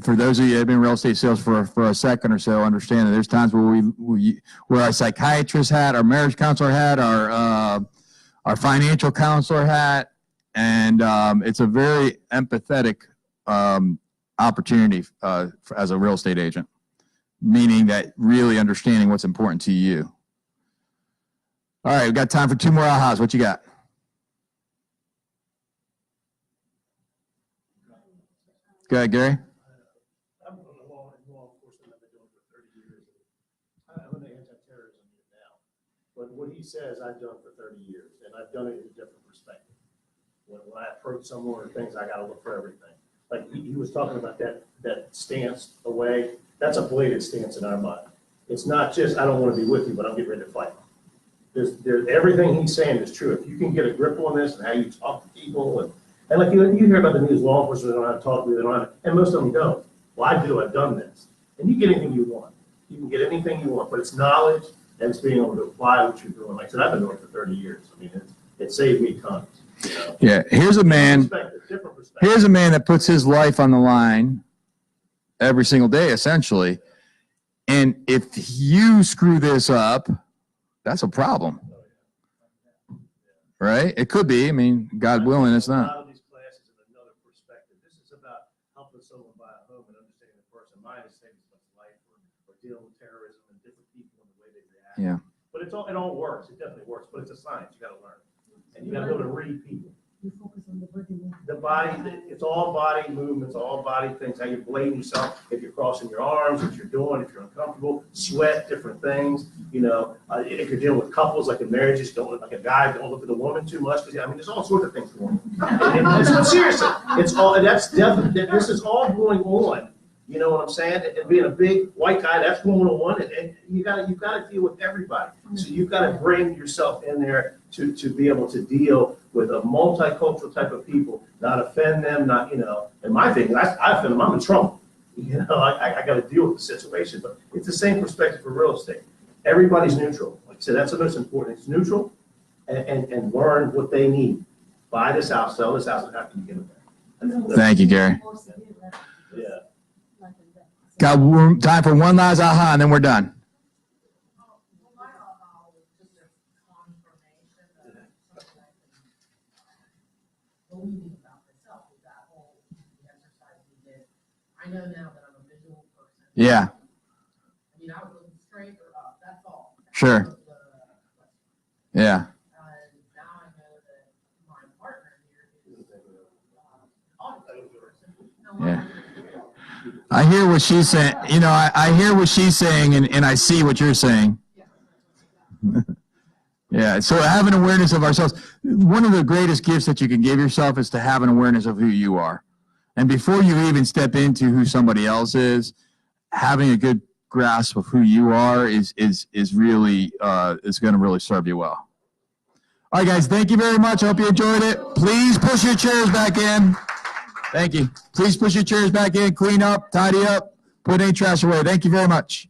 for those of you that have been in real estate sales for a second or so, understand that there's times where we where our psychiatrist hat, our marriage counselor hat, our financial counselor hat, and it's a very empathetic opportunity as a real estate agent, meaning that really understanding what's important to you. All right, we've got time for 2 more ahas. What you got? Go ahead, Gary. I'm in law enforcement. I've been doing it for 30 years. I'm in the anti-terrorism unit now. But what he says, I've done for 30 years, and I've done it in a different perspective. When I approach someone or things, I got to look for everything. Like he was talking about that stance away. That's a bladed stance in our mind. It's not just, I don't want to be with you, but I'm getting ready to fight. There's everything he's saying is true. If you can get a grip on this and how you talk to people, and like you hear about the news, law enforcement, they don't have to talk to you, they don't have, and most of them don't. Well, I do, I've done this. And you get anything you want. You can get anything you want, but it's knowledge and it's being able to apply what you're doing. Like I said, I've been doing it for 30 years. I mean, it saved me tons. You know? Yeah, here's a man that puts his life on the line every single day, essentially. And if you screw this up, that's a problem. Right? It could be. I mean, God willing, it's not. A lot of these classes in another perspective. This is about helping someone buy a home and understanding the person. Mine is saving someone's life or dealing with terrorism and different people and the way they react. Yeah. But it all works. It definitely works. But it's a science. You got to learn. And you got to be able to read people. You focus on the body movement. The body, it's all body movements, all body things, how you're blading yourself, if you're crossing your arms, what you're doing, if you're uncomfortable, sweat, different things. You know, if you're dealing with couples, like in marriages, don't look like a guy, don't look at the woman too much. I mean, there's all sorts of things going on. And seriously, it's all, that's definitely, this is all going on. You know what I'm saying? And being a big white guy, that's going on. And you've got to deal with everybody. So you've got to bring yourself in there to be able to deal with a multicultural type of people, not offend them, not, you know. And my thing is, I offend them, I'm in trouble. You know, I got to deal with the situation. But it's the same perspective for real estate. Everybody's neutral. Like I said, that's the most important. It's neutral and learn what they need. Buy this house, sell this house, and how can you get it there? Thank you, Gary. Yeah. Got time for one last aha, and then we're done. Believing about myself with that whole exercise we did. I know now that I'm a visual person. Yeah, I mean, I was looking straight or up, that's all. sure. That was the- Yeah. And now I know that my partner here is an audio person. No, Yeah. I hear what she's saying. You know, I hear what she's saying, and I see what you're saying. Yeah. So have an awareness of ourselves. One of the greatest gifts that you can give yourself is to have an awareness of who you are. And before you even step into who somebody else is, having a good grasp of who you are is really is going to really serve you well. All right, guys. Thank you very much. I hope you enjoyed it. Please push your chairs back in. Thank you. Please push your chairs back in. Clean up. Tidy up. Put any trash away. Thank you very much.